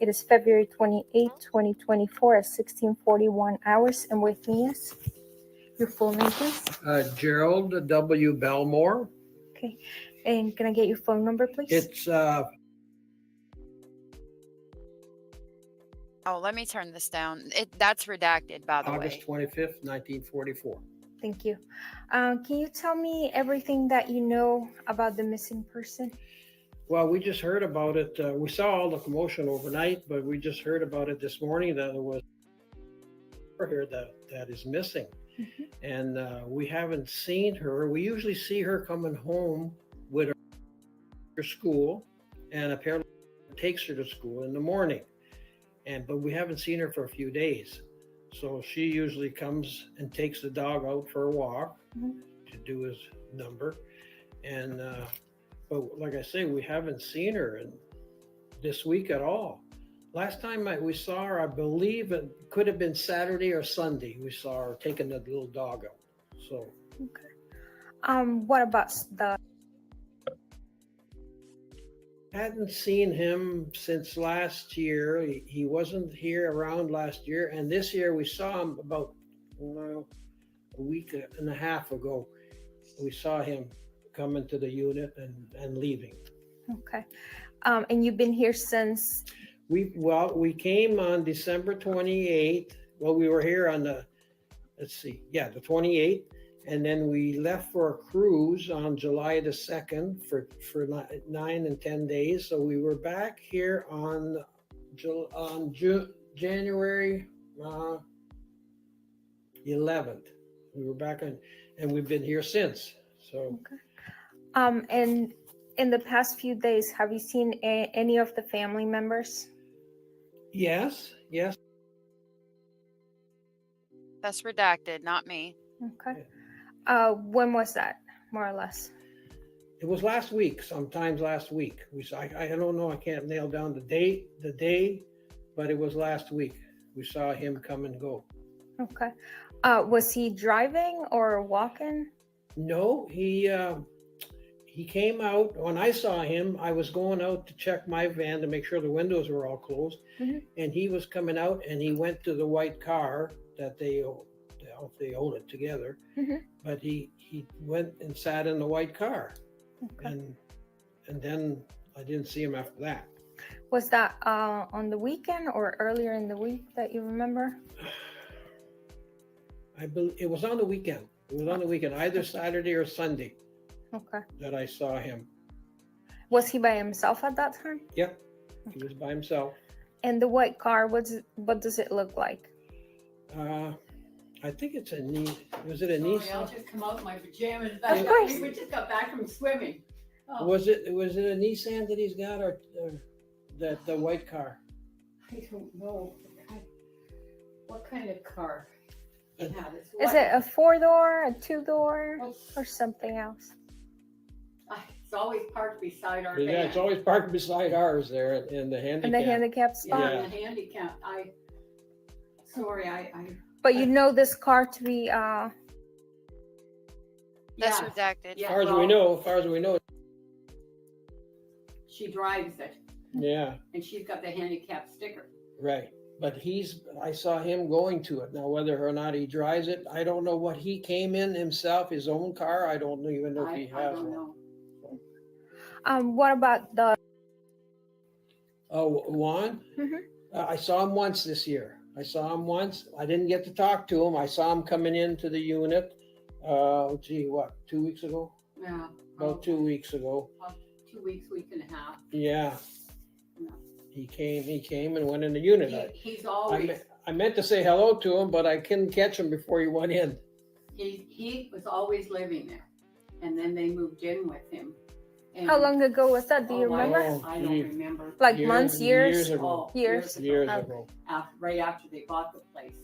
It is February 28, 2024 at 16:41 hours. And with me is your full name, please. Gerald W. Belmore. Okay. And can I get your phone number, please? It's Oh, let me turn this down. That's redacted, by the August way. 25th, 1944. Thank you. Can you tell me everything that you know about the missing person? Well, we just heard about it. We saw all the commotion overnight, but we just heard about it this morning that there was here that is missing. Mhm. And we haven't seen her. We usually see her coming home with her school, and apparently takes her to school in the morning. But we haven't seen her for a few days. So she usually comes and takes the dog out for a walk to do his number. And but like I say, we haven't seen her this week at all. Last time we saw her, I believe it could have been Saturday or Sunday. We saw her taking the little dog out. So Okay. What about the? Hadn't seen him since last year. He wasn't here around last year, and this year we saw him about a week and a half ago. We saw him coming to the unit and leaving. Okay. And you've been here since? We came on December 28th. Well, we were here on the 28th. And then we left for a cruise on July the 2nd for 9 and 10 days. So we were back here on January 11th. We were back and we've been here since. So. Okay. And in the past few days, have you seen any of the family members? Yes. That's redacted, not me. Okay. When was that, more or less? It was last week, sometimes last week. I don't know, I can't nail down the day, but it was last week. We saw him come and go. Okay. Was he driving or walking? No, he came out. When I saw him, I was going out to check my van to make sure the windows were all closed. And he was coming out and he went to the white car that they own it together. But he went and sat in the white car. Okay. And then I didn't see him after that. Was that on the weekend or earlier in the week that you remember? I believe it was on the weekend. It was on the weekend, either Saturday or Sunday. Okay. That I saw him. Was he by himself at that time? Yep. He was by himself. And the white car, what does it look like? I think it's a Nissan. Was it a Nissan? I'll just come out in my pajamas. Of course. We just got back from swimming. Oh. Was it a Nissan that he's got, or that the white car? I don't know. What kind of car? Is it a 4-door, a 2-door, or something else? It's always parked beside our van. Yeah, it's always parked beside ours there in the handicap. In the handicap spot? Yeah, in the handicap. Sorry. But you know this car to be That's redacted. As far as we know. She drives it. Yeah. And she's got the handicap sticker. Right. But I saw him going to it. Now, whether or not he drives it, I don't know what he came in himself, his own car. I don't even know if he has I don't one. Know. What about the? Oh, Juan? I saw him once this year. I saw him once. I didn't get to talk to him. I saw him coming into the unit. 2 weeks ago? Yeah. About 2 weeks ago. About 2 weeks, week and a half. Yeah. Yeah. He came and went in the unit. He's always, I meant to say hello to him, but I couldn't catch him before he went in. he was always living there. And then they moved in with him. And How long ago was that? Do you remember? I don't remember. Like months, years? Years ago. Oh, Years. Years Okay. ago. Right after they bought the place.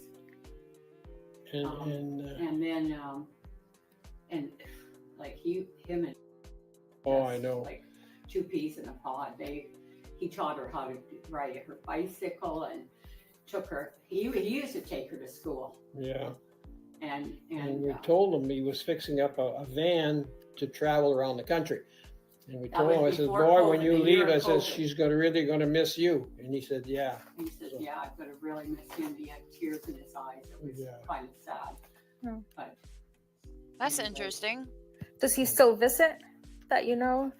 And then, and like him and I know. like two peas in a pod. He taught her how to ride her bicycle and took her. He used to take her to school. Yeah. And we told him he was fixing up a van to travel around the country. And we told him, I said, boy, when you leave, I said, she's really gonna miss you. And he said, yeah. He said, yeah, I'm gonna really miss him. He had tears in his eyes. It was kind of sad. Hmm. But That's interesting. Does he still visit that you know?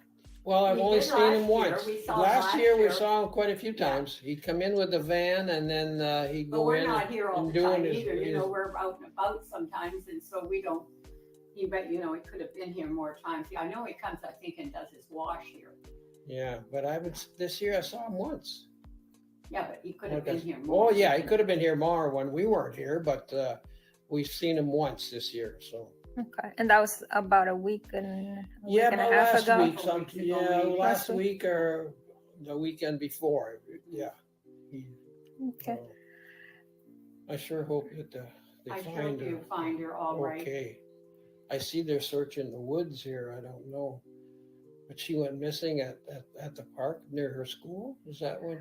Well, I've We only did seen him last year. once. We saw him Last last year we year. saw him quite a few times. He'd come in with the van and then he'd But go we're in not here all and the time doing either. You know, his we're out and about sometimes, and so we don't. He bet he could have been here more times. I know he comes, I think, and does his wash here. yeah, but this year I saw him once. Yeah, but he could have Okay. been here more. Oh yeah, he could have been here more when we weren't here, but we've seen him once this year. So Okay, and that was about a week and a about half last ago. week, last week or the weekend before. Yeah. Okay. I sure hope that they I sure find do her. find her all right. Okay. I see they're searching the woods here. I don't know. But she went missing at the park near her school? Is that what?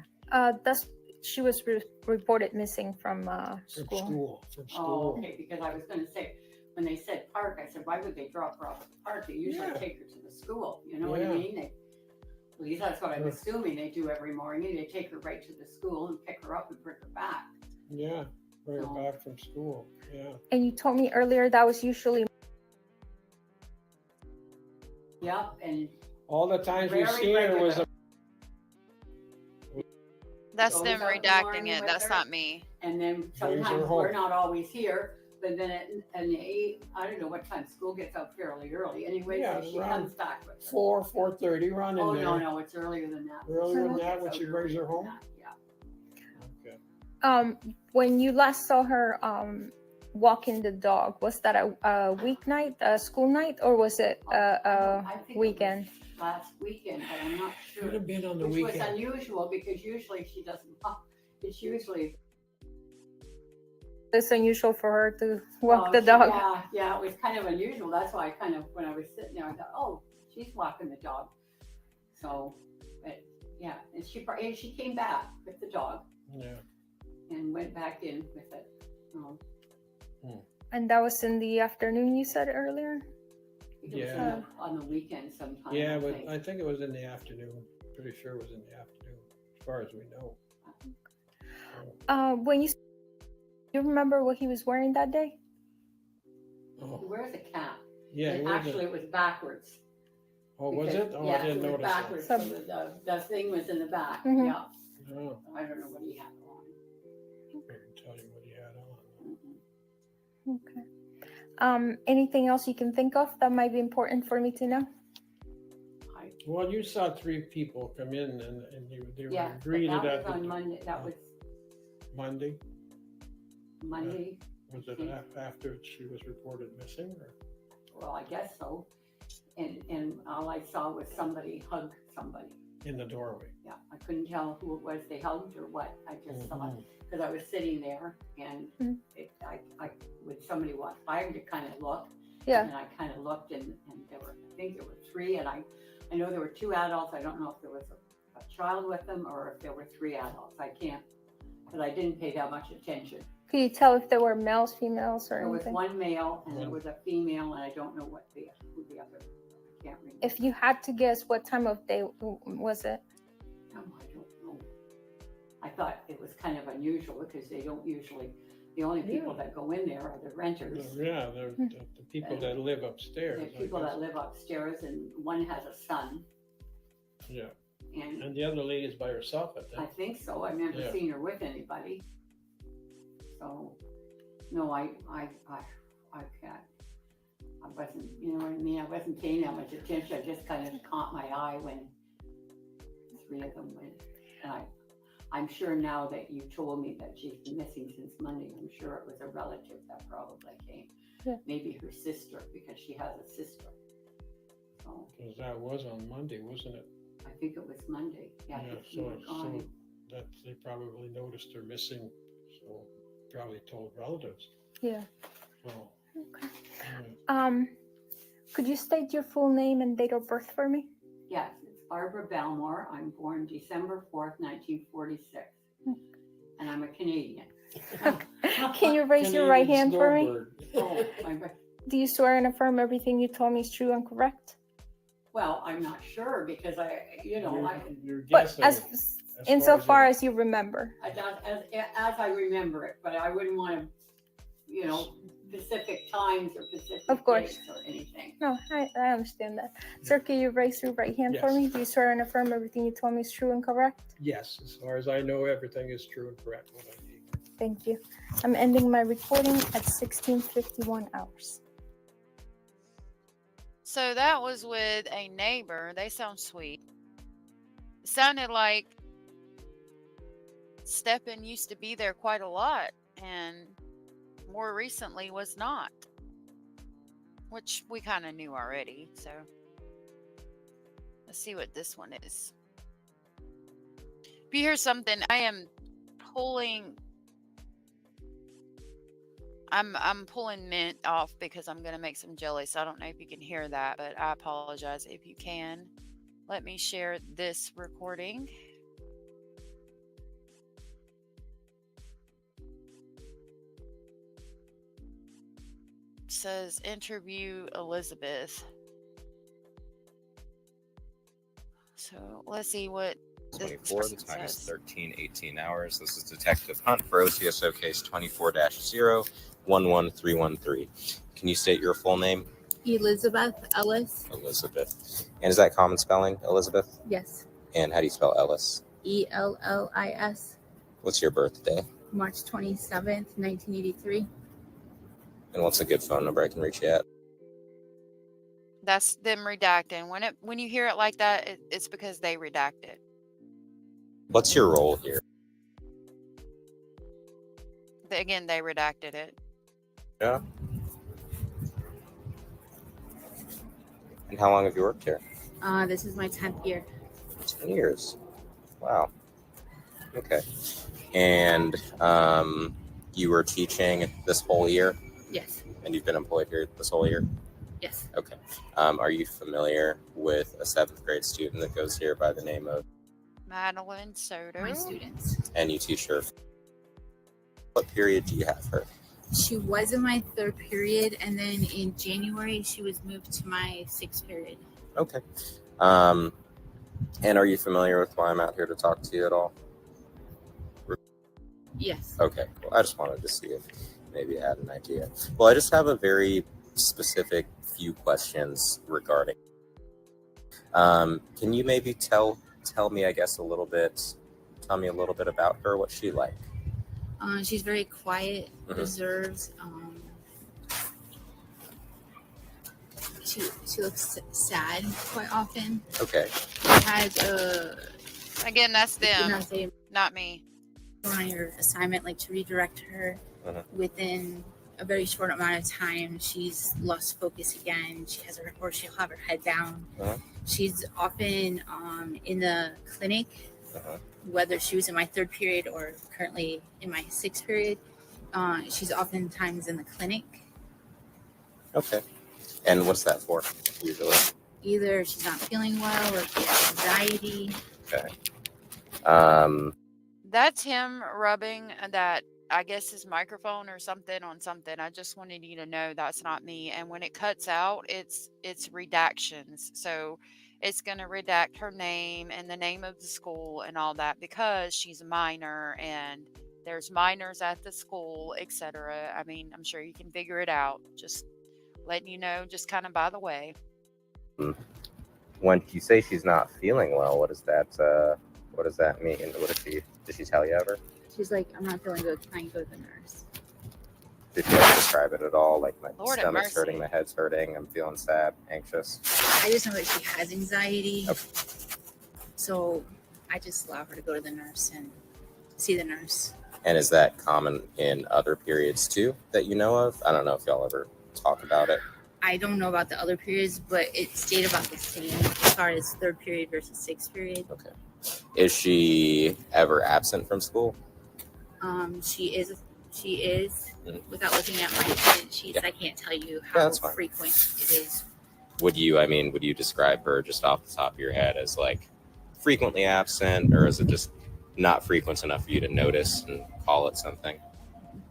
She was reported missing from From school. school. Oh, okay, because I was going to say, when they said park, I said, why would they drop her off at the park? They usually take her to the school. You know what I mean? At least that's what I'm assuming they do every morning. They take her right to the school and pick her up and bring her back. Yeah, bring her back from school. Yeah. And you told me earlier that was usually. Yep, and all the times we've very seen her was That's goes them out in the redacting morning it. with That's her. not me. And then Brings her sometimes home. we're not always here, but then at an 8, I don't know what time school gets out fairly early. Anyway, Yeah, so she around comes back with her. 4:30 running Oh, there. no, it's earlier than that. Earlier than School that gets when out she brings her earlier home? than that, Yeah. Okay. When you last saw her walking the dog, was that a weeknight, a school night, or was it a I think it was weekend? last weekend, but I'm not sure. Could have been on the Which was weekend. unusual because usually she doesn't walk. It's usually It's unusual for her to walk the she- dog. Yeah, it was kind of unusual. That's why I kind of, when I was sitting there, I thought, oh, she's walking the dog. So, but yeah, and she came back with the dog Yeah. and went back in with it. And that was in the afternoon, you said earlier? It was Yeah. on the weekend sometime. Yeah, I but think. I think it was in the afternoon. Pretty sure it was in the afternoon, as far as we know. When you remember what he was wearing that day? Oh. He wears a cap. Yeah, And he wears actually, a- it was backwards. Oh, was Because- it? Oh, yeah, I didn't it was notice that. backwards. So the thing was in the back. Mhm. Yeah. Oh, I don't know what he had on. I can tell you what he had on. Okay. Anything else you can think of that might be important for me to know? Well, you saw 3 people come in and they Yeah, were but greeted that at was on the Monday. That was Monday. Monday. Was it after she was reported missing? Or? Well, I guess so. And all I saw was somebody hug somebody. In the doorway. Yeah, I couldn't tell who it was they hugged or what. I just saw Mhm. it because I was sitting there and I when somebody walked by to kind of look. Yeah. And I kind of looked and there were, I think there were 3 and I know there were 2 adults. I don't know if there was a child with them or if there were 3 adults. I can't, because I didn't pay that much attention. Can you tell if there were males, females, or There was anything? 1 male and there was a female and I don't know who the other, I can't remember. If you had to guess, what time of day was it? I don't know. I thought it was kind of unusual because they don't usually, the only people that go in there are the renters. Yeah, they're the people that live upstairs. The people that live upstairs and one has a son Yeah. And the other lady's by herself, I I think. think so. I've never Yeah. seen her with anybody. So, no, I can't. I wasn't, you know what I mean? I wasn't paying that much attention. I just kind of caught my eye when 3 of them went. And I'm sure now that you told me that she's been missing since Monday, I'm sure it was a relative that probably came. Yeah. Maybe her sister, because she has a sister. So Because that was on Monday, wasn't it? I think it was Monday. Yeah, Yeah, 'cause you were so gone. that they probably noticed her missing, so probably told relatives. Yeah. So, Okay. yeah. Could you state your full name and date of birth for me? Yes, it's Barbara Belmore. I'm born December 4th, 1946. And I'm a Canadian. Can you raise your right hand for me? Oh, my, Do you swear and affirm everything you told me is true and correct? well, I'm not sure because You're But guessing. insofar as you remember. as I remember it, but I wouldn't want to, specific times or specific Of course. dates or anything. No, I understand that. Sir, can you raise your right hand for Yes. me? Do you swear and affirm everything you told me is true and correct? Yes, as far as I know, everything is true and correct. What I need. Thank you. I'm ending my recording at 16:51 hours. So that was with a neighbor. They sound sweet. It sounded like Steppen used to be there quite a lot and more recently was not, which we kind of knew already. So let's see what this one is. If you hear something, I am pulling. I'm pulling mint off because I'm gonna make some jelly. So I don't know if you can hear that, but I apologize if you can. Let me share this recording. It says interview Elizabeth. So let's see what 24. The time is 13:18 hours. This is Detective Hunt for OCSO case 24-0-11313. Can you state your full name? Elizabeth Ellis. Elizabeth. And is that common spelling, Elizabeth? Yes. And how do you spell Ellis? ELLIS. What's your birthday? March 27th, 1983. And what's a good phone number I can reach you at? That's them redacting. When you hear it like that, it's because they redact it. What's your role here? Again, they redacted it. Yeah. And how long have you worked here? This is my 10th year. 10 years. Wow. Okay. And you were teaching this whole year? Yes. And you've been employed here this whole year? Yes. Okay. Are you familiar with a 7th grade student that goes here by the name of Madeline Soto? My students. And you teach her? What period do you have her? She was in my 3rd period, and then in January she was moved to my 6th period. Okay. And are you familiar with why I'm out here to talk to you at all? Yes. Okay. Well, I just wanted to see if maybe I had an idea. Well, I just have a very specific few questions regarding. Can you maybe tell me, I guess, tell me a little bit about her, what she like? She's very quiet, reserved. She looks sad quite often. Okay. Has Again, that's them, not me. On your assignment, like to redirect her within a very short amount of time. She's lost focus again. She'll have her head down. She's often in the clinic, whether she was in my 3rd period or currently in my 6th period. She's oftentimes in the clinic. Okay. And what's that for, usually? Either she's not feeling well or she has anxiety. Okay. That's him rubbing that, I guess, his microphone or something on something. I just wanted you to know that's not me. And when it cuts out, it's redactions. So it's going to redact her name and the name of the school and all that because she's a minor and there's minors at the school, etc. I mean, I'm sure you can figure it out. Just letting you know, just kind of by the way. when you say she's not feeling well, what does that mean? Did she tell you ever? She's like, I'm not feeling good. Can I go to the nurse? Did she ever describe it at all? Like, my Lord have stomach's mercy. hurting, my head's hurting, I'm feeling sad, anxious. I just know that she has anxiety. Okay. So I just allow her to go to the nurse and see the nurse. And is that common in other periods too that you know of? I don't know if y'all ever talk about it. I don't know about the other periods, but it stayed about the same as far as third period versus sixth period. Okay. Is she ever absent from school? She is. Without looking at my attendance sheets, I can't tell you how frequent it is. Would you describe her just off the top of your head as like frequently absent, or is it just not frequent enough for you to notice and call it something?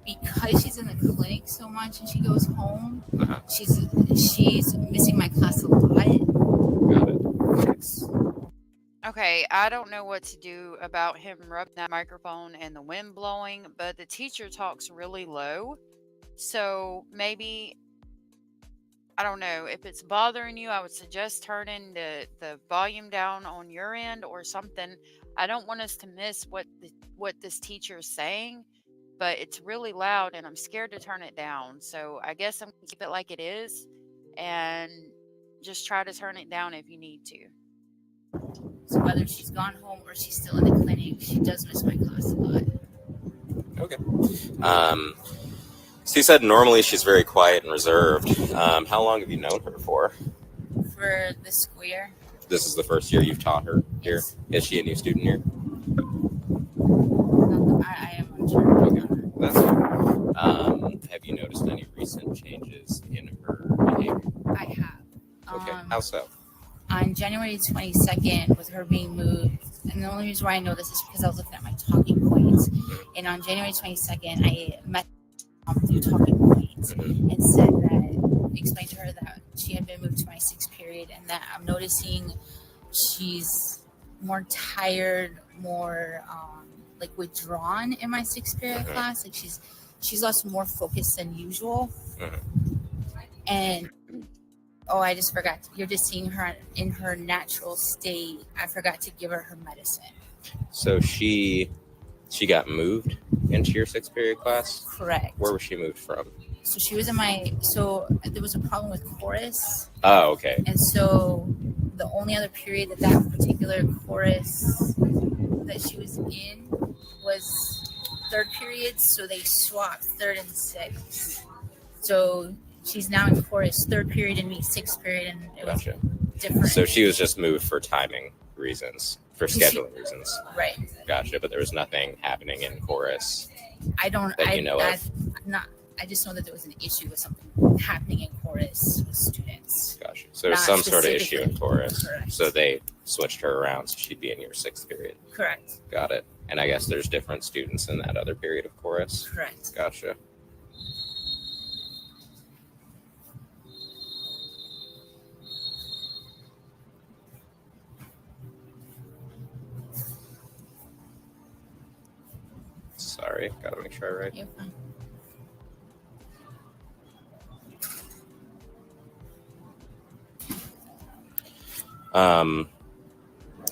Because she's in the clinic so much and she goes home, she's missing my class a lot. Got it. Okay, I don't know what to do about him rubbing that microphone and the wind blowing, but the teacher talks really low. So maybe, I don't know, if it's bothering you, I would suggest turning the volume down on your end or something. I don't want us to miss what this teacher is saying, but it's really loud and I'm scared to turn it down. So I guess I'm going to keep it like it is and just try to turn it down if you need to. So whether she's gone home or she's still in the clinic, she does miss my class a lot. Okay. So you said normally she's very quiet and reserved. How long have you known her for? For the school year. This is the first year you've taught her here? Is she a new student here? I am unsure. Okay, that's fine. Have you noticed any recent changes in her behavior? I have. Okay, how so? On January 22nd, with her being moved, and the only reason why I know this is because I was looking at my talking points. And on January 22nd, I met through talking points and said that, explained to her that she had been moved to my sixth period and that I'm noticing she's more tired, more like withdrawn in my sixth period class. Like she's lost more focus than usual. And I just forgot. You're just seeing her in her natural state. I forgot to give her medicine. So she got moved into your sixth period class? Correct. Where was she moved from? So she was there was a problem with chorus. Oh, okay. And so the only other period that particular chorus that she was in was third period. So they swapped third and sixth. So she's now in chorus third period and me sixth period, and it was different. So she was just moved for timing reasons, for scheduling reasons. Right. Gotcha. But there was nothing happening in chorus. I just know that there was an issue with something happening in chorus with students. Gotcha. So there's some sort of issue in chorus. Correct. So they switched her around so she'd be in your sixth period. Correct. Got it. And I guess there's different students in that other period of chorus. Correct. Gotcha. Sorry, gotta make sure I write. You're fine.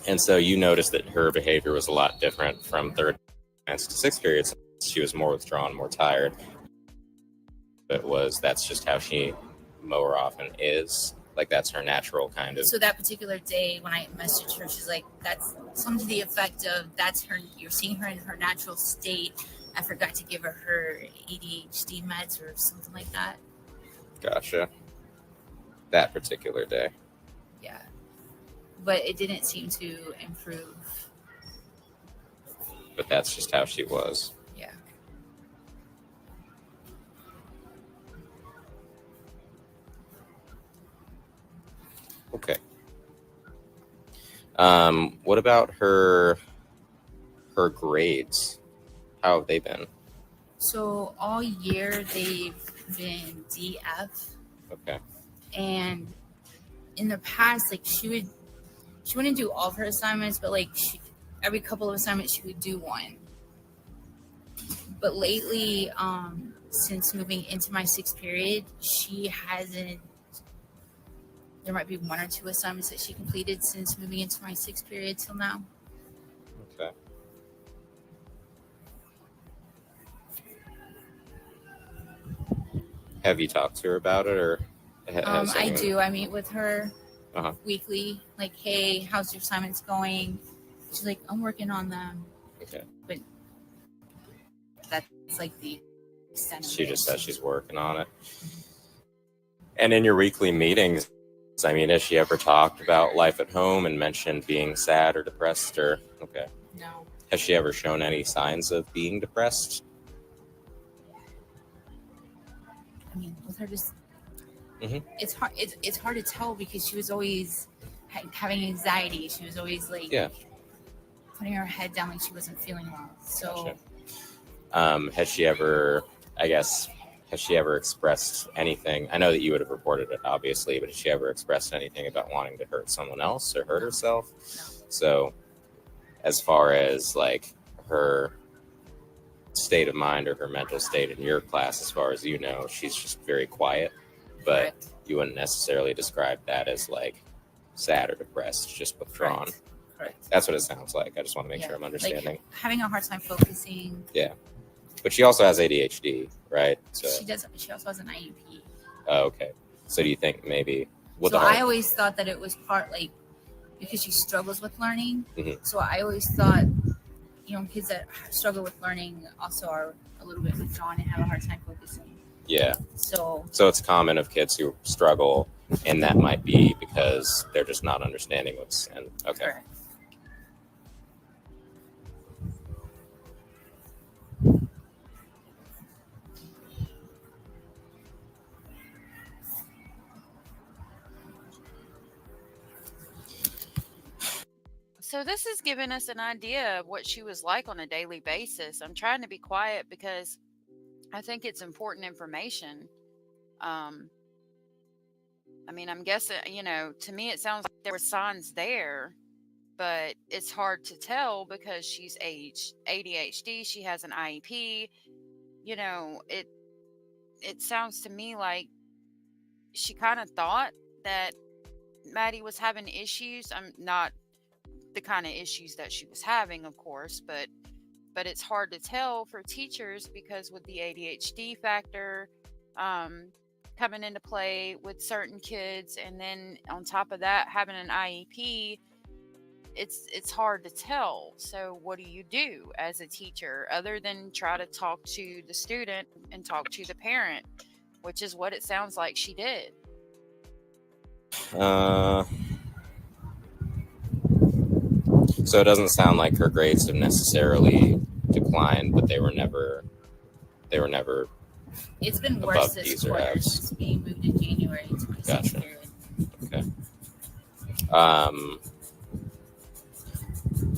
And so you noticed that her behavior was a lot different from third to sixth period. She was more withdrawn, more tired. That's just how she more often is. Like that's her natural kind of. So that particular day when I messaged her, she's like, that's something to the effect of, that's her, you're seeing her in her natural state. I forgot to give her ADHD meds or something like that. Gotcha. That particular day. Yeah. But it didn't seem to improve. But that's just how she was. Yeah. Okay. What about her grades? How have they been? So all year they've been DF. Okay. And in the past, like she wouldn't do all of her assignments, but like every couple of assignments she would do one. But lately, since moving into my sixth period, she hasn't there might be 1 or 2 assignments that she completed since moving into my 6th period till now. Okay. Have you talked to her about it, or has I anyone? do. I meet with her Uh-huh. weekly. Like, hey, how's your assignments going? She's like, I'm working on them. Okay. But that's like the extent of She it. just says she's working on it. And in your weekly meetings, I mean, has she ever talked about life at home and mentioned being sad or depressed, or okay? No. Has she ever shown any signs of being depressed? I mean, with her just, Mm-hmm. it's hard. It's hard to tell because she was always having anxiety. She was always like putting her head down like she wasn't feeling well. So, gotcha. Has she ever? I guess. Has she ever expressed anything? I know that you would have reported it, obviously, but has she ever expressed anything about wanting to hurt someone else or hurt herself? No. So, as far as like her state of mind or her mental state in your class, as far as you know, she's just very quiet, but Correct. you wouldn't necessarily describe that as like sad or depressed, just withdrawn. Correct. That's what it sounds like. I just want to make sure I'm understanding. Like having a hard time focusing. Yeah. But she also has ADHD, right? So she does. She also has an IEP. Oh, okay. So do you think maybe? So I always thought that it was part like because she struggles with learning. Mm-hmm. So I always thought, kids that struggle with learning also are a little bit withdrawn and have a hard time focusing. Yeah. So it's common of kids who struggle, and that might be because they're just not understanding what's and okay. Correct. So this has given us an idea of what she was like on a daily basis. I'm trying to be quiet because I think it's important information. I mean, I'm guessing, to me it sounds like there were signs there, but it's hard to tell because she's ADHD, she has an IEP. It sounds to me like she kind of thought that Maddie was having issues. I'm not the kind of issues that she was having, of course, but it's hard to tell for teachers because with the ADHD factor coming into play with certain kids, and then on top of that having an IEP, it's hard to tell. So what do you do as a teacher other than try to talk to the student and talk to the parent, which is what it sounds like she did. So it doesn't sound like her grades have necessarily declined, but they were never. It's been worse this quarter since being moved in January to my 6th period. Okay.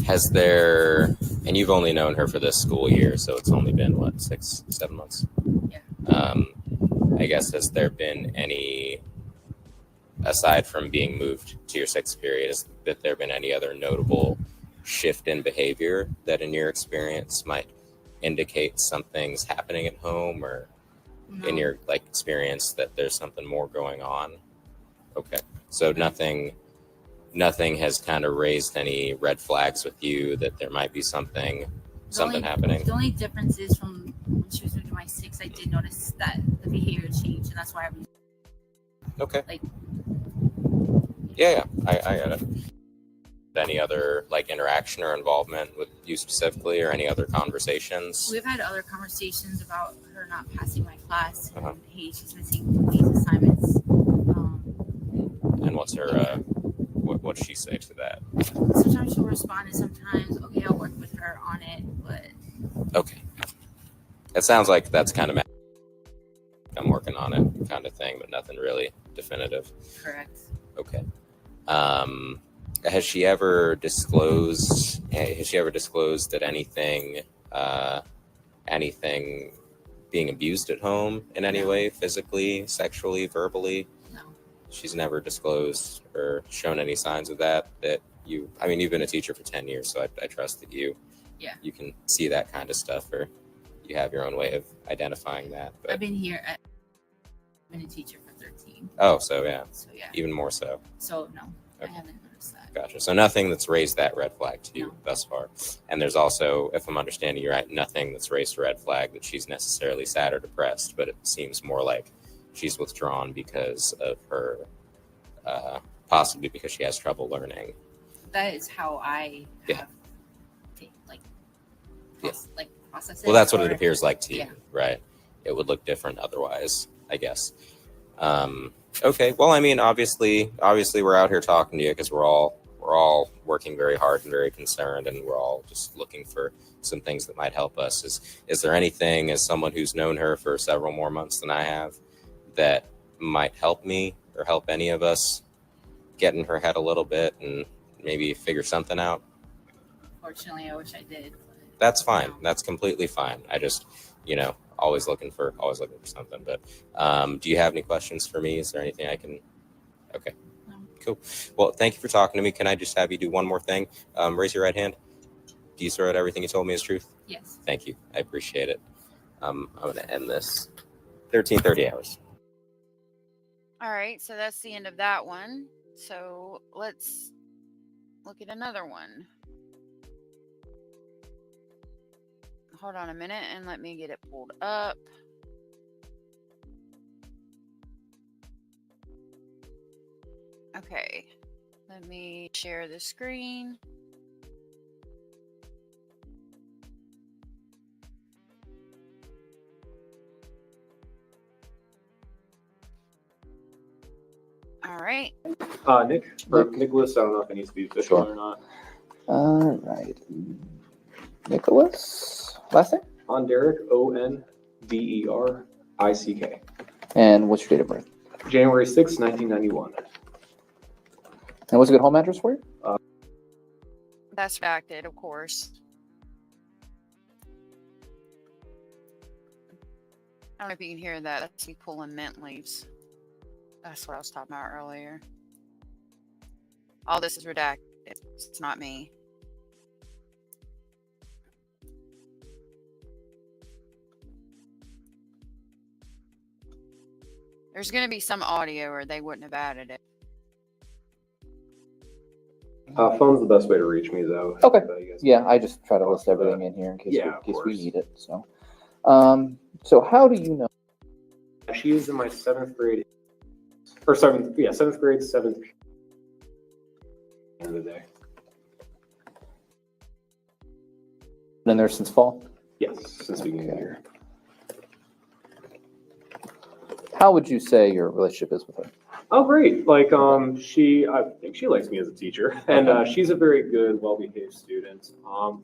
Has there, and you've only known her for this school year, so it's only been what, 6-7 months? Yeah. I guess, has there been any, aside from being moved to your 6th period, has there been any other notable shift in behavior that in your experience might indicate something's happening at home, or in your experience that there's something more going on? Okay. So nothing has kind of raised any red flags with you that there might be something happening? The only difference is from when she was moved to my 6th, I did notice that the behavior changed, and that's why I was okay. Yeah, I get it. Any other interaction or involvement with you specifically, or any other conversations? We've had other conversations about her not passing my class, and hey, she's missing these assignments. And what's her what'd she say to that? Sometimes she'll respond, and sometimes I'll work with her on it, but okay. It sounds like that's kind of I'm working on it kind of thing, but nothing really definitive. Correct. Okay. Has she ever disclosed that anything being abused at home in any way, physically, sexually, verbally? No. She's never disclosed or shown any signs of that you've been a teacher for 10 years, so I trust that you can see that kind of stuff, or you have your own way of identifying that. But I've been a teacher for 13. Oh, so yeah. So yeah. Even more so. So no, Okay. I haven't noticed that. Gotcha. So nothing that's raised that red flag to you No. thus far. And there's also, if I'm understanding you right, nothing that's raised a red flag that she's necessarily sad or depressed, but it seems more like she's withdrawn because of her, possibly because she has trouble learning. That is how I have Yeah. process it. Well, that's what it or- appears like to you, Yeah. right? It would look different otherwise, I guess. Okay. Well, I mean, obviously we're out here talking to you because we're all working very hard and very concerned, and we're all just looking for some things that might help us. Is there anything, as someone who's known her for several more months than I have, that might help me or help any of us get in her head a little bit and maybe figure something out? Fortunately, I wish I did. That's fine. That's completely fine. I just, always looking for something. But do you have any questions for me? Is there anything I can? Okay. No. Cool. Well, thank you for talking to me. Can I just have you do one more thing? Raise your right hand. Do you swear that everything you told me is truth? Yes. Thank you. I appreciate it. I'm going to end this 13:30 hours. All right, so that's the end of that one. So let's look at another one. Hold on a minute and let me get it pulled up. Okay, let me share the screen. All right. Nick, or Nicholas, I don't know if it needs to be official or not. All right. Nicholas, last name? Onderick, Onderick. And what's your date of birth? January 6th, 1991. And what's a good home address for you? That's redacted, of course. I don't know if you can hear that. That's me pulling mint leaves. That's what I was talking about earlier. All this is redacted. It's not me. There's going to be some audio or they wouldn't have added it. Phone's the best way to reach me, though. Okay. Yeah, I just try to list everything in here in case, we need it. So, so how do you know? She is in my seventh grade. Or seventh grade, seventh. End of the day. Been there since fall? Yes, since the beginning of the year. How would you say your relationship is with her? Oh, great. I think she likes me as a teacher, and she's a very good, well-behaved student. On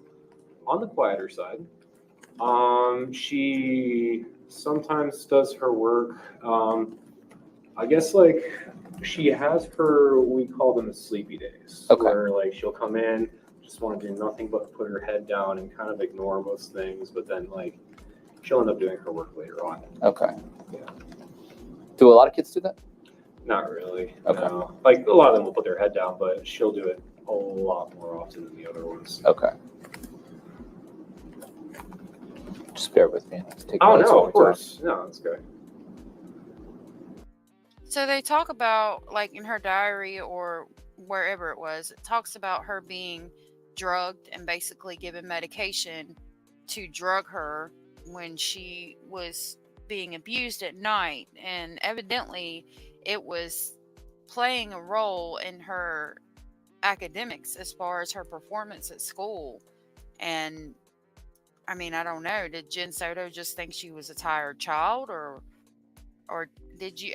the quieter side, she sometimes does her work. I guess she has we call them the sleepy days, where she'll come in, just want to do nothing but put her head down and kind of ignore most things, but then she'll end up doing her work later on. Okay. Yeah. Do a lot of kids do that? Not really. Okay. No. A lot of them will put their head down, but she'll do it a lot more often than the other ones. Okay. Just bear with me. Oh, no, of course. No, it's good. So they talk about, in her diary or wherever it was, it talks about her being drugged and basically given medication to drug her when she was being abused at night. And evidently it was playing a role in her academics as far as her performance at school. And I mean, I don't know. Did Jen Soto just think she was a tired child or did you,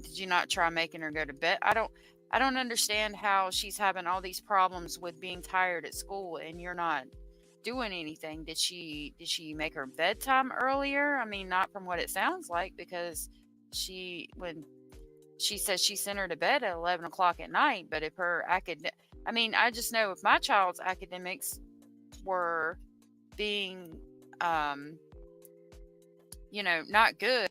did you not try making her go to bed? I don't understand how she's having all these problems with being tired at school and you're not doing anything. Did she make her bedtime earlier? Not from what it sounds like, because when she says she sent her to bed at 11 o'clock at night, but if her I just know if my child's academics were being, not good,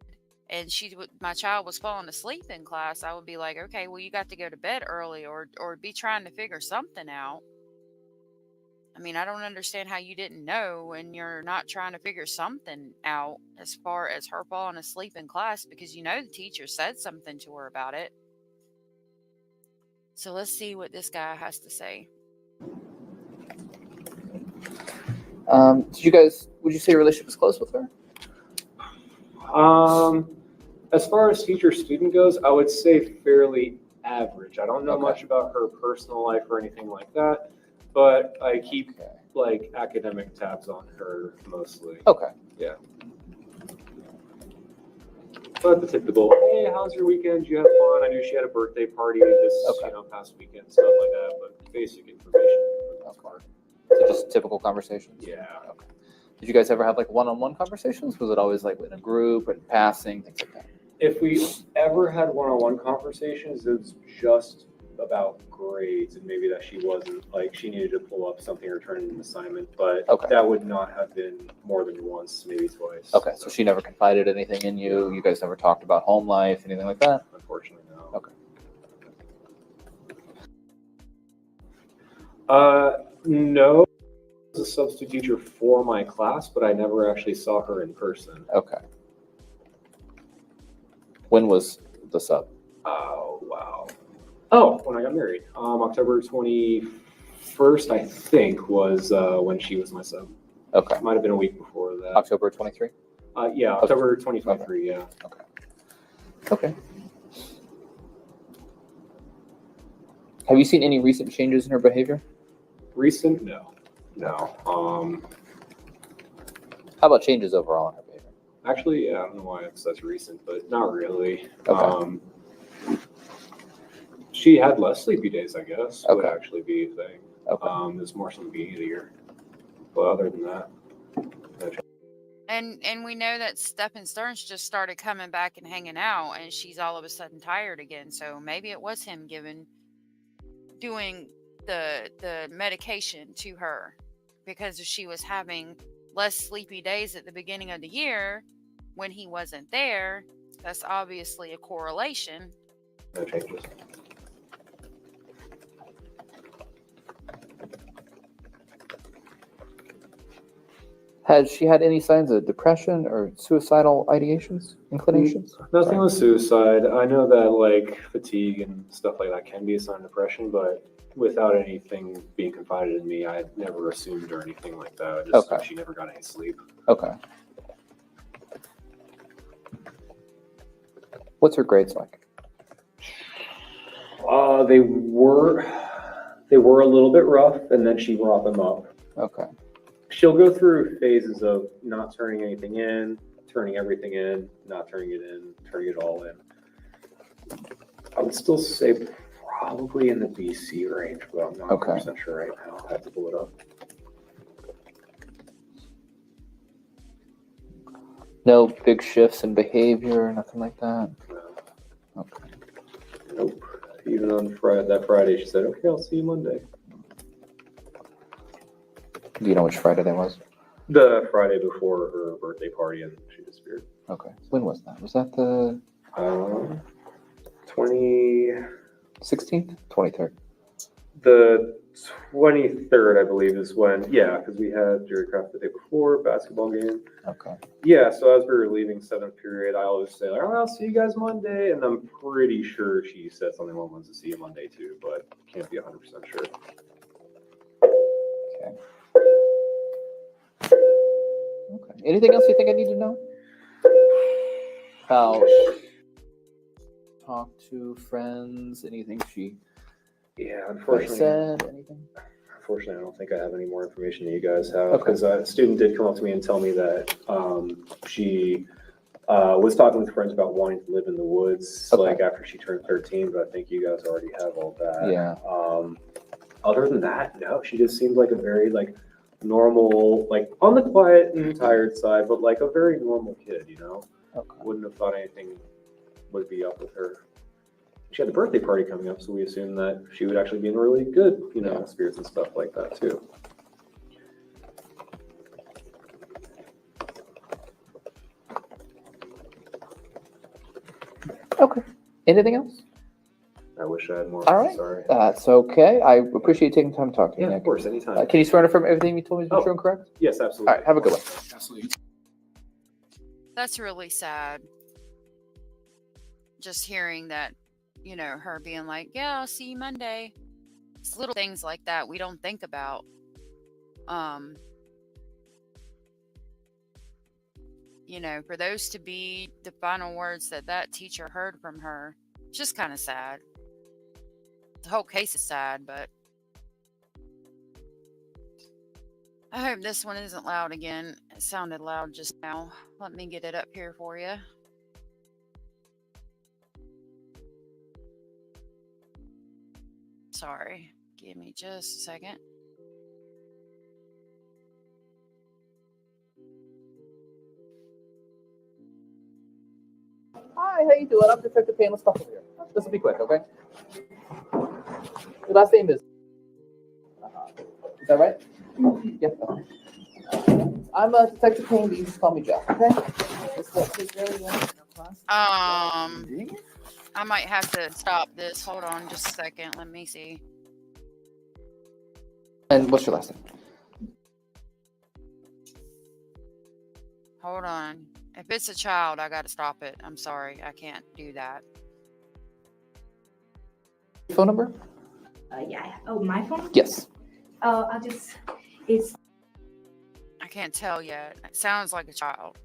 and my child was falling asleep in class, I would be like, okay, well, you got to go to bed early or be trying to figure something out. I mean, I don't understand how you didn't know and you're not trying to figure something out as far as her falling asleep in class because you know the teacher said something to her about it. So let's see what this guy has to say. Would you say your relationship is close with her? As far as teacher-student goes, I would say fairly average. I don't know much about her personal life or anything like that, but I keep like academic tabs on her mostly. Okay. Yeah. But the typical, hey, how's your weekend? Did you have fun? I knew she had a birthday party this past weekend, stuff like that, but basic information for the most part. So just typical conversations? Yeah. Okay. Did you guys ever have like one-on-one conversations? Was it always like in a group and passing, things like that? If we ever had one-on-one conversations, it was just about grades and maybe that she wasn't, like, she needed to pull up something or turn in an assignment, but that would not have been more than once, maybe twice. Okay, so she never confided anything in you? You guys never talked about home life, anything like that? Unfortunately, no. Okay. No, I was a substitute teacher for my class, but I never actually saw her in person. Okay. When was the sub? Oh, wow. Oh, when I got married. October 21st, I think, was when she was my sub. Okay. Might have been a week before that. October 23? Yeah, October 2023, yeah. Okay. Okay. Have you seen any recent changes in her behavior? Recent? No. No. How about changes overall in her behavior? Actually, yeah, I don't know why it's such recent, but not really. Okay. She had less sleepy days, I guess, would Okay. actually be a thing. Okay. It was more so in the beginning of the year. But other than that, no change. And we know that Stephen Stearns just started coming back and hanging out, and she's all of a sudden tired again. So maybe it was him doing the medication to her because she was having less sleepy days at the beginning of the year when he wasn't there. That's obviously a correlation. No changes. Has she had any signs of depression or suicidal ideations, inclinations? Nothing with suicide. I know that like fatigue and stuff like that can be a sign of depression, but without anything being confided in me, I never assumed or anything like that. I just Okay. she never got any sleep. Okay. What's her grades like? They were a little bit rough, and then she brought them up. Okay. She'll go through phases of not turning anything in, turning everything in, not turning it in, turning it all in. I would still say probably in the BC range, but I'm not 100% sure right now. I have to pull it up. No big shifts in behavior, nothing like that? No. Okay. Nope. Even on that Friday, she said, okay, I'll see you Monday. Do you know which Friday that was? The Friday before her birthday party, and she disappeared. Okay. When was that? Was that the 16th? 23rd? The 23rd, I believe, is when, yeah, because we had Jerry Craft the day before, basketball game. Okay. Yeah, so as we were leaving 7th period, I always say, like, oh, I'll see you guys Monday. And I'm pretty sure she said something along the lines of see you Monday too, but can't be 100% sure. Okay. Okay. Anything else you think I need to know? How talk to friends? Anything she Unfortunately, said? Anything? Unfortunately, I don't think I have any more information that you guys have because a student did come up to me and tell me that she was talking with friends about wanting to live in the woods, like after she turned 13. But I think you guys already have all that. Yeah. Other than that, no. She just seemed like a very normal, on the quiet and tired side, but like a very normal kid. You know. Okay. Wouldn't have thought anything would be up with her. She had the birthday party coming up, so we assumed that she would actually be in really good, spirits and stuff like that too. Okay. Anything else? I wish I had more. All right. Sorry. That's okay. I appreciate you taking the time to talk to me, Yeah, Nick. of course, anytime. Can you swear to affirm everything you told me to be true and correct? Yes, absolutely. All right. Have a good one. Absolutely. That's really sad. Just hearing that, you know, her being like, yeah, I'll see you Monday. It's little things like that we don't think about. You know, for those to be the final words that that teacher heard from her, it's just kind of sad. The whole case is sad, but I hope this one isn't loud again. It sounded loud just now. Let me get it up here for you. Sorry. Give me just a second. Hi, how you doing? I'm Detective Payne. Let's talk over here. This will be quick, okay? Your last name is... Is that right? Yeah. I'm Detective Payne, but you just call me Jeff, okay? I might have to stop this. Hold on just a second. Let me see. And what's your last name? Hold on. If it's a child, I gotta stop it. I'm sorry. I can't do that. Phone number? Yeah. Oh, my phone? Yes. It's. I can't tell yet. It sounds like a child.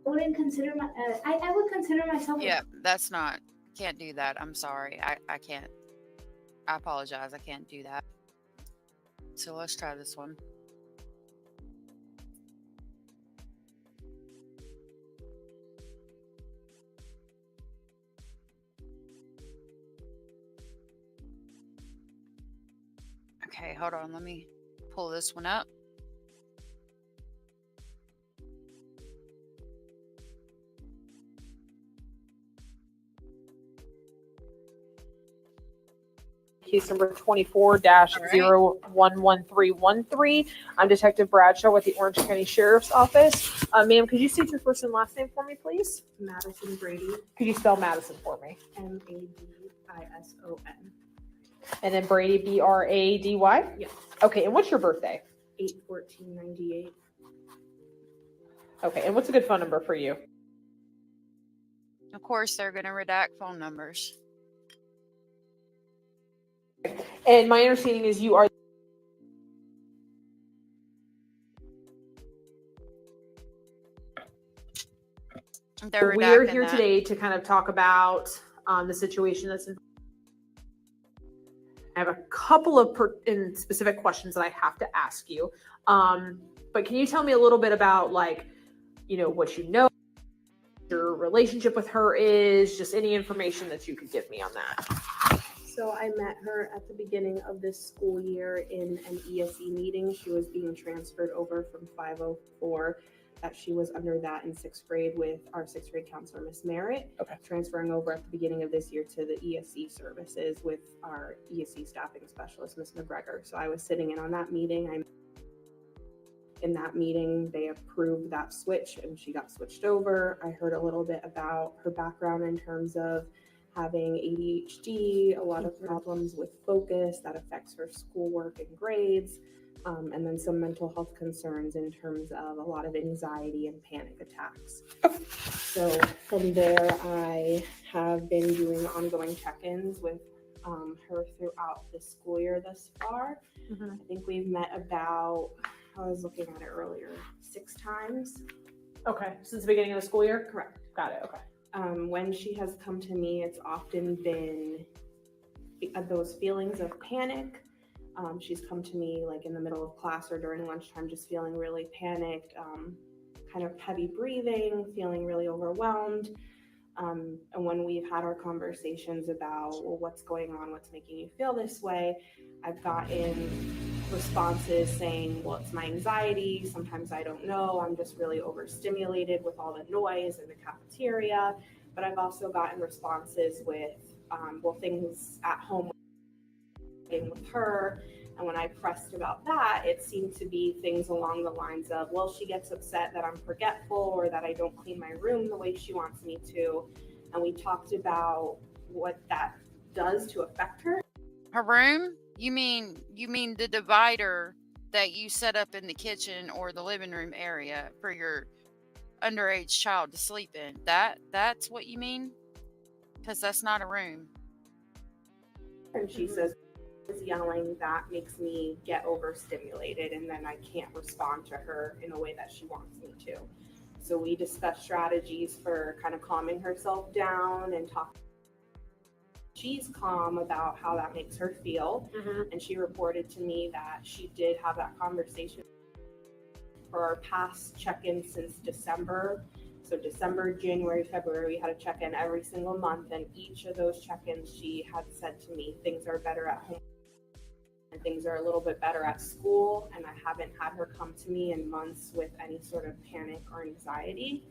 I wouldn't consider I would consider myself. Yeah, that's not. Can't do that. I'm sorry. I can't. I apologize. I can't do that. So let's try this one. Okay, hold on. Let me pull this one up. Case number 24-011313. I'm Detective Bradshaw with the Orange County Sheriff's Office. Ma'am, could you state your first and last name for me, please? Madison Brady. Could you spell Madison for me? Madison. And then Brady, Brady? Yes. Okay, and what's your birthday? 8/14/98. Okay, and what's a good phone number for you? Of course, they're going to redact phone numbers. And my understanding is you are. We are here today to kind of talk about the situation that's in. I have a couple of specific questions that I have to ask you. But can you tell me a little bit about, like, you know, what you know, your relationship with her is, just any information that you could give me on that? So I met her at the beginning of this school year in an ESE meeting. She was being transferred over from 504. That she was under that in 6th grade with our 6th grade counselor, Miss Merritt. Okay. Transferring over at the beginning of this year to the ESE services with our ESE staffing specialist, Miss McGregor. So I was sitting in on that meeting. In that meeting, they approved that switch and she got switched over. I heard a little bit about her background in terms of having ADHD, a lot of problems with focus that affects her schoolwork and grades. And then some mental health concerns in terms of a lot of anxiety and panic attacks. So from there, I have been doing ongoing check-ins with her throughout the school year thus far. I think we've met about, I was looking at it earlier, 6 times. Okay, since the beginning of the school year? Correct. Got it, okay. When she has come to me, it's often been those feelings of panic. She's come to me like in the middle of class or during lunchtime, just feeling really panicked, kind of heavy breathing, feeling really overwhelmed. And when we've had our conversations about, well, what's going on, what's making you feel this way, I've gotten responses saying, well, it's my anxiety. Sometimes I don't know. I'm just really overstimulated with all the noise in the cafeteria. But I've also gotten responses with, well, things at home with her, And when I pressed about that, it seemed to be things along the lines of, well, she gets upset that I'm forgetful or that I don't clean my room the way she wants me to. And we talked about what that does to affect her. Her room? You mean the divider that you set up in the kitchen or the living room area for your underage child to sleep in? That's what you mean? Because that's not a room. And she says, yelling, that makes me get overstimulated, and then I can't respond to her in a way that she wants me to. So we discussed strategies for kind of calming herself down and talk. She's calm about how that makes her feel. And she reported to me that she did have that conversation for our past check-in since December. So December, January, February, we had a check-in every single month, and each of those check-ins she had said to me, things are better at home and things are a little bit better at school, and I haven't had her come to me in months with any sort of panic or anxiety.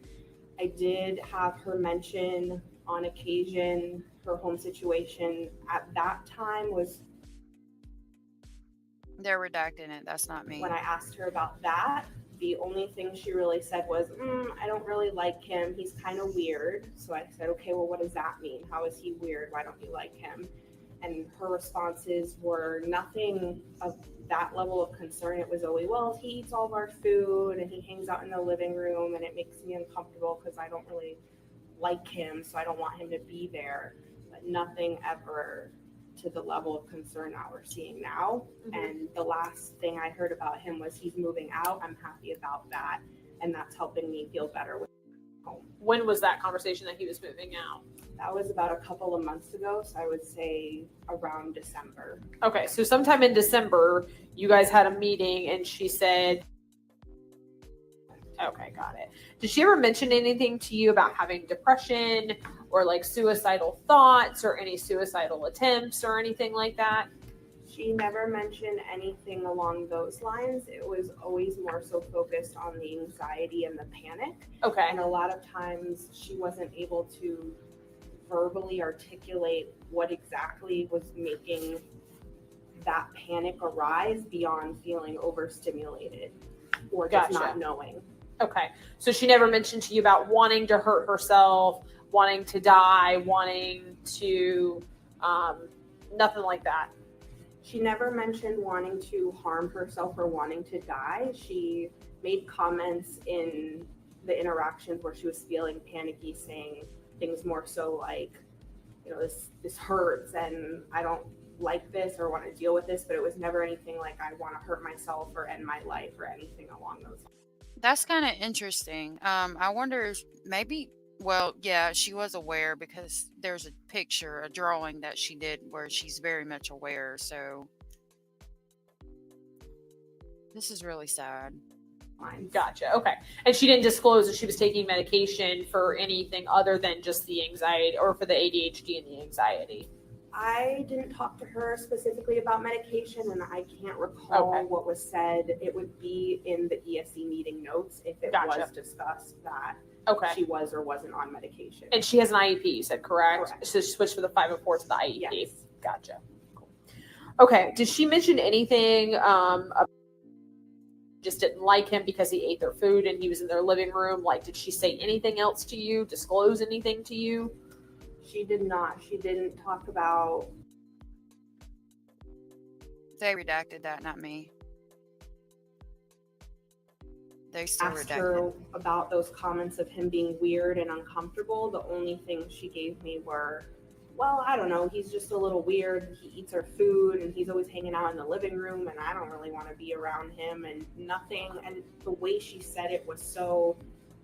I did have her mention on occasion her home situation at that time was... They're redacting it. That's not me. When I asked her about that, the only thing she really said was, I don't really like him. He's kind of weird. So I said, okay, well, what does that mean? How is he weird? Why don't you like him? And her responses were nothing of that level of concern. It was always, well, he eats all of our food and he hangs out in the living room and it makes me uncomfortable because I don't really like him, so I don't want him to be there. But nothing ever to the level of concern that we're seeing now. And the last thing I heard about him was he's moving out. I'm happy about that, and that's helping me feel better with home. When was that conversation that he was moving out? That was about a couple of months ago, so I would say around December. Okay, so sometime in December, you guys had a meeting and she said, okay, got it. Did she ever mention anything to you about having depression or like suicidal thoughts or any suicidal attempts or anything like that? She never mentioned anything along those lines. It was always more so focused on the anxiety and the panic. Okay. And a lot of times she wasn't able to verbally articulate what exactly was making that panic arise beyond feeling overstimulated or just not knowing. Okay. So she never mentioned to you about wanting to hurt herself, wanting to die, wanting to, nothing like that. She never mentioned wanting to harm herself or wanting to die. She made comments in the interactions where she was feeling panicky, saying things more so like, you know, this hurts and I don't like this or want to deal with this, but it was never anything like I want to hurt myself or end my life or anything along those lines. That's kind of interesting. I wonder if maybe, well, yeah, she was aware because there's a picture, a drawing that she did where she's very much aware. So this is really sad. Gotcha. Okay. And she didn't disclose that she was taking medication for anything other than just the anxiety or for the ADHD and the anxiety. I didn't talk to her specifically about medication, and I can't recall what was said. It would be in the ESC meeting notes if it was discussed that she was or wasn't on medication. And she has an IEP, you said, correct? So she switched from the 504 to the IEP. Yes. Gotcha. Cool. Okay. Did she mention anything just didn't like him because he ate their food and he was in their living room? Like, did she say anything else to you, disclose anything to you? She did not. She didn't talk about... They redacted that, not me. They still asked redacted her about those comments of him being weird and uncomfortable. The only things she gave me were, well, I don't know, he's just a little weird. He eats our food and he's always hanging out in the living room and I don't really want to be around him and nothing. And the way she said it was so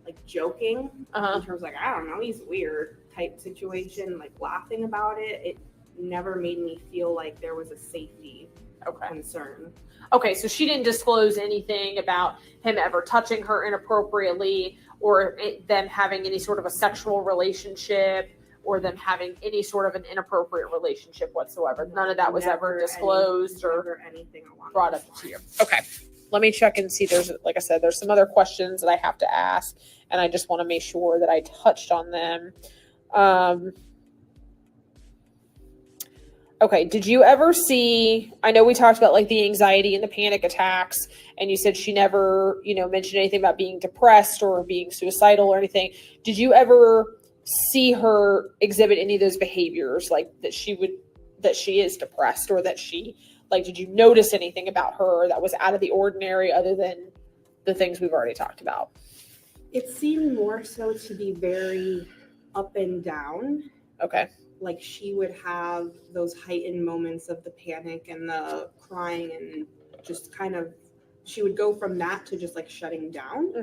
like joking in terms of like, I don't know, he's weird type situation, like laughing about it. It never made me feel like there was a safety concern. Okay, so she didn't disclose anything about him ever touching her inappropriately or them having any sort of a sexual relationship or them having any sort of an inappropriate relationship whatsoever. None of that was ever disclosed or anything brought up to you. Okay. Let me check and see. There's, like I said, there's some other questions that I have to ask, and I just want to make sure that I touched on them. Okay. Did you ever see, I know we talked about like the anxiety and the panic attacks, and you said she never, mentioned anything about being depressed or being suicidal or anything. Did you ever see her exhibit any of those behaviors, like that she is depressed, or that did you notice anything about her that was out of the ordinary other than the things we've already talked about? It seemed more so to be very up and down. Okay. Like she would have those heightened moments of the panic and the crying, and just kind of, she would go from that to just like shutting down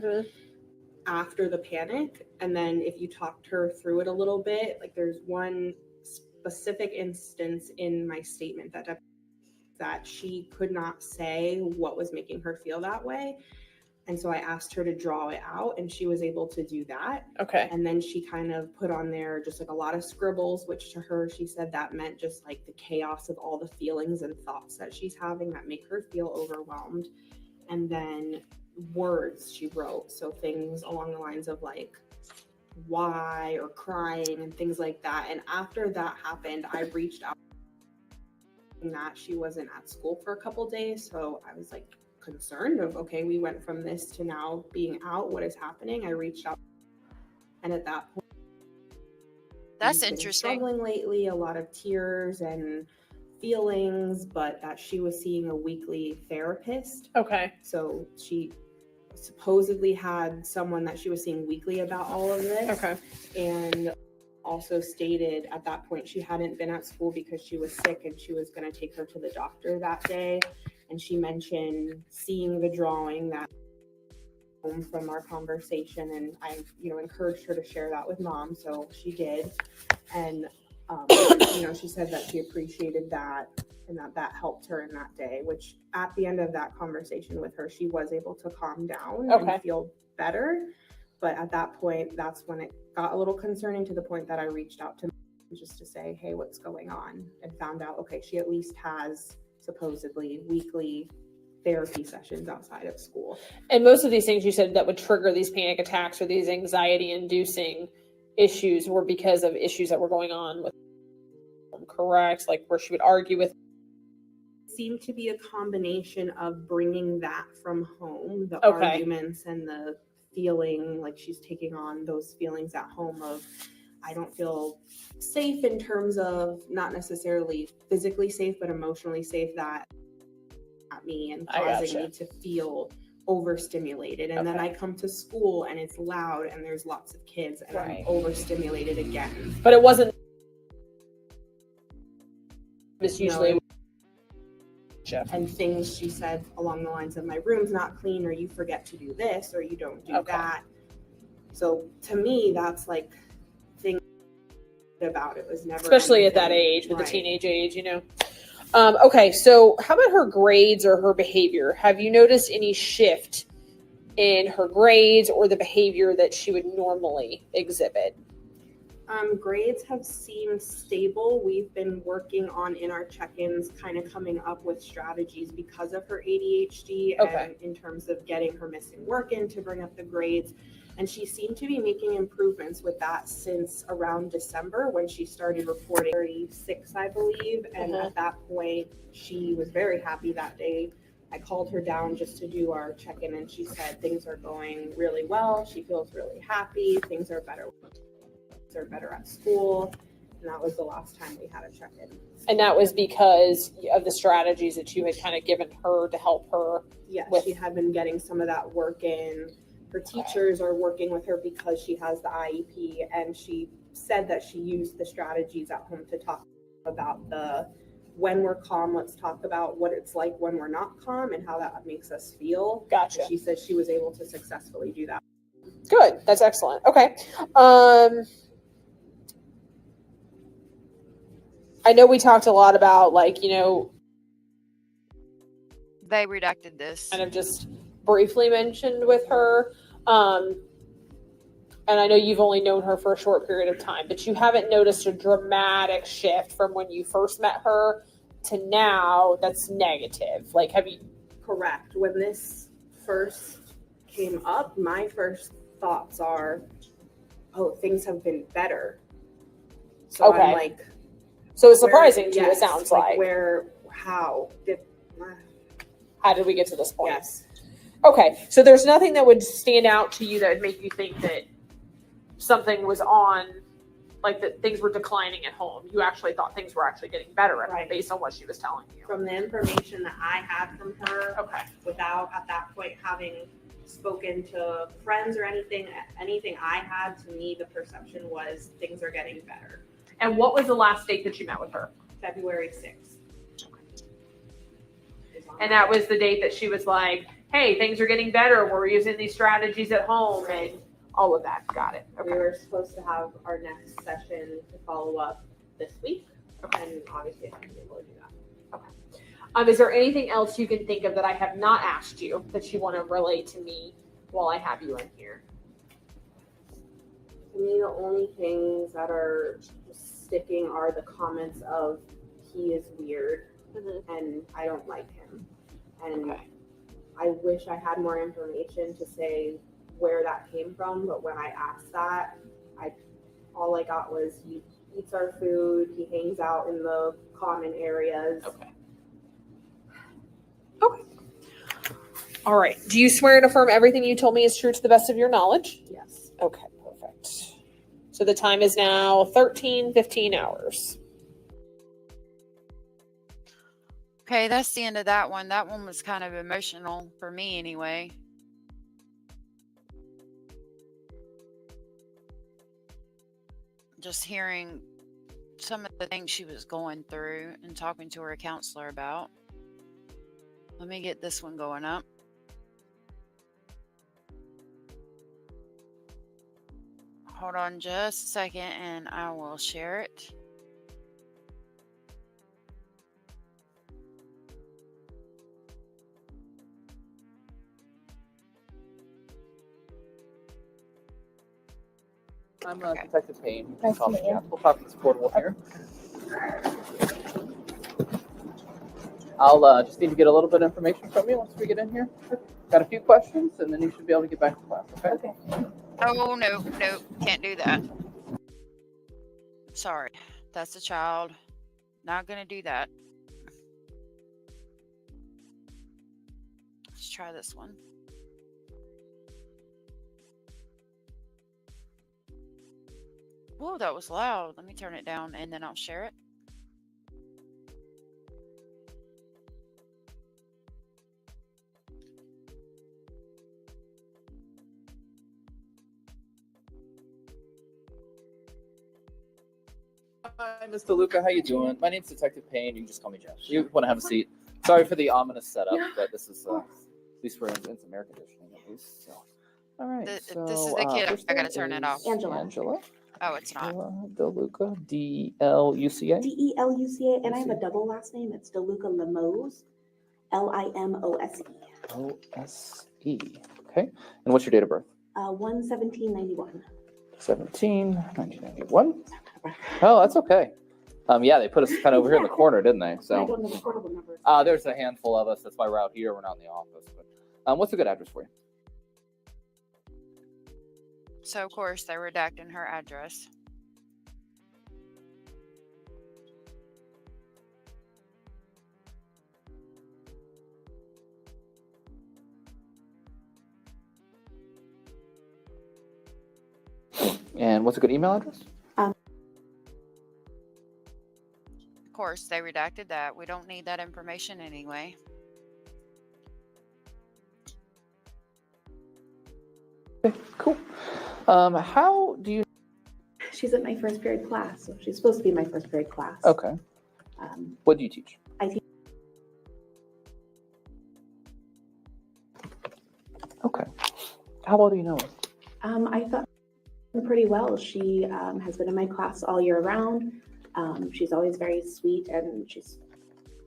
after the panic. And then if you talked her through it a little bit, like there's one specific instance in my statement that she could not say what was making her feel that way. And so I asked her to draw it out, and she was able to do that. Okay. And then she kind of put on there just like a lot of scribbles, which to her, she said that meant just like the chaos of all the feelings and thoughts that she's having that make her feel overwhelmed. And then words she wrote. So things along the lines of like, why, or crying and things like that. And after that happened, I reached out that she wasn't at school for a couple days. So I was like, concerned of, okay, we went from this to now being out, what is happening? I reached out, and at that point, That's been interesting. struggling lately, a lot of tears and feelings, but that she was seeing a weekly therapist. Okay. So she supposedly had someone that she was seeing weekly about all of this. Okay. And also stated at that point she hadn't been at school because she was sick, and she was going to take her to the doctor that day. And she mentioned seeing the drawing that from our conversation, and I, encouraged her to share that with mom, so she did. And she said that she appreciated that, and that helped her in that day. Which at the end of that conversation with her, she was able to calm down and feel better. But at that point, that's when it got a little concerning, to the point that I reached out to just to say, hey, what's going on? And found out, okay, she at least has supposedly weekly therapy sessions outside of school. And most of these things you said that would trigger these panic attacks or these anxiety inducing issues were because of issues that were going on with them, correct? Like where she would argue with. Seemed to be a combination of bringing that from home, the arguments and the feeling like she's taking on those feelings at home of, I don't feel safe, in terms of not necessarily physically safe, but emotionally safe, that at me and causing me to feel overstimulated. And then I come to school and it's loud and there's lots of kids, and I'm overstimulated again. But it wasn't. It's usually. And things she said along the lines of, my room's not clean, or you forget to do this, or you don't do that. So to me, that's like things about it was never, especially at that age, with the teenage age, Okay, so how about her grades or her behavior? Have you noticed any shift in her grades or the behavior that she would normally exhibit? Grades have seemed stable. We've been working on, in our check-ins, kind of coming up with strategies because of her ADHD, and in terms of getting her missing work in to bring up the grades. And she seemed to be making improvements with that since around December, when she started reporting 36, I believe. And at that point, she was very happy that day. I called her down just to do our check-in, and she said things are going really well. She feels really happy. Things are better at school. And that was the last time we had a check-in. And that was because of the strategies that you had kind of given her to help her? Yes, she had been getting some of that work in. Her teachers are working with her because she has the IEP, and she said that she used the strategies at home to talk about the, when we're calm, let's talk about what it's like when we're not calm and how that makes us feel. Gotcha. And she said she was able to successfully do that. Good. That's excellent. Okay. I know we talked a lot about, they redacted this. Kind of just briefly mentioned with her. And I know you've only known her for a short period of time, but you haven't noticed a dramatic shift from when you first met her to now that's negative. Like, have you? Correct. When this first came up, my first thoughts are, oh, things have been better. So I'm like, So it's surprising to you, it sounds like. How did we get to this point? Yes. Okay, so there's nothing that would stand out to you that would make you think that something was on, like that things were declining at home. You actually thought things were actually getting better at home based on what she was telling you. From the information that I had from her, Okay. without at that point having spoken to friends or anything I had, to me, the perception was things are getting better. And what was the last date that you met with her? February 6th. And that was the date that she was like, hey, things are getting better. We're using these strategies at home and all of that. Got it. Okay. We were supposed to have our next session to follow up this week. Okay. And obviously I haven't been able to do that. Okay. Is there anything else you can think of that I have not asked you that you want to relate to me while I have you in here? To me, the only things that are sticking are the comments of he is weird and I don't like him. And I wish I had more information to say where that came from, but when I asked that, all I got was he eats our food, he hangs out in the common areas. Okay. All right. Do you swear and affirm everything you told me is true to the best of your knowledge? Yes. Okay, perfect. So the time is now 13:15 hours. Okay, that's the end of that one. That one was kind of emotional for me anyway. Just hearing some of the things she was going through and talking to her counselor about. Let me get this one going up. Hold on just a second and I will share it. I'm Detective Payne. You can call me Jeff. We'll talk to this portable here. I'll just need to get a little bit of information from you once we get in here. Got a few questions, and then you should be able to get back to class, okay? Oh, no, can't do that. Sorry, that's a child. Not gonna do that. Let's try this one. Oh, that was loud. Let me turn it down and then I'll share it. Hi, Ms. DeLuca. How you doing? My name's Detective Payne. You can just call me Jeff. You want to have a seat? Sorry for the ominous setup, but this is at least we're in some air conditioning at least. So, all right. This is the kid. I gotta turn it off. Angela. Oh, it's not. DeLuca. D-E-L-U-C-A. DELUCA, and I have a double last name. It's DeLuca Limose, Limose. O-S-E. Okay. And what's your date of birth? 1/17/91. 1991. Oh, that's okay. Yeah, they put us kind of over here in the corner, didn't they? I So, don't know the portable number. there's a handful of us. That's why we're out here. We're not in the office. But what's a good address for you? So, of course, they're redacting her address. And what's a good email address? Of course, they redacted that. We don't need that information anyway. Okay, cool. How do you? She's at my first period class, so she's supposed to be my first period class. Okay. What do you teach? I teach. Okay. How well do you know her? I thought pretty well. She has been in my class all year round. She's always very sweet, and she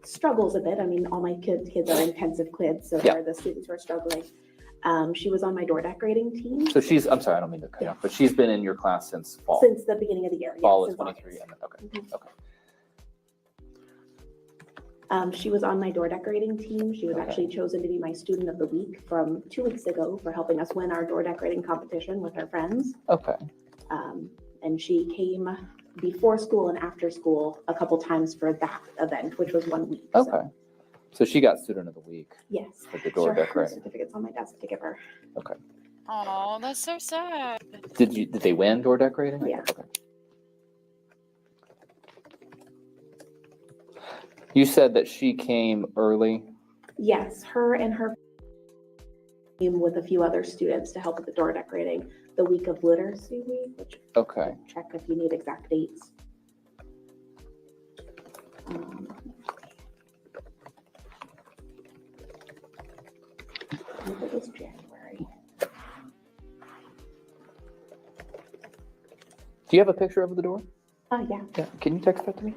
struggles a bit. I mean, all my kids are intensive kids, so they're the students who are struggling. She was on my door decorating team. So I'm sorry, I don't mean to cut you off, but she's been in your class since fall. Since the beginning of the year. Fall yes, of 23. And then, okay. She was on my door decorating team. She was actually chosen to be my student of the week from 2 weeks ago for helping us win our door decorating competition with her friends. Okay. And she came before school and after school a couple times for that event, which was 1 week. So, Okay. So she got student of the week. yes. With the door Sure, her decorating. certificate's on my desk to give her. Okay. Oh, that's so sad. Did they win door decorating? Oh, yeah. Okay. You said that she came early. Yes, her and her came with a few other students to help with the door decorating the week of Literacy Week, which Okay. check if you need exact dates. I think it was January. Do you have a picture of the door? Yeah. Yeah. Can you text that to me?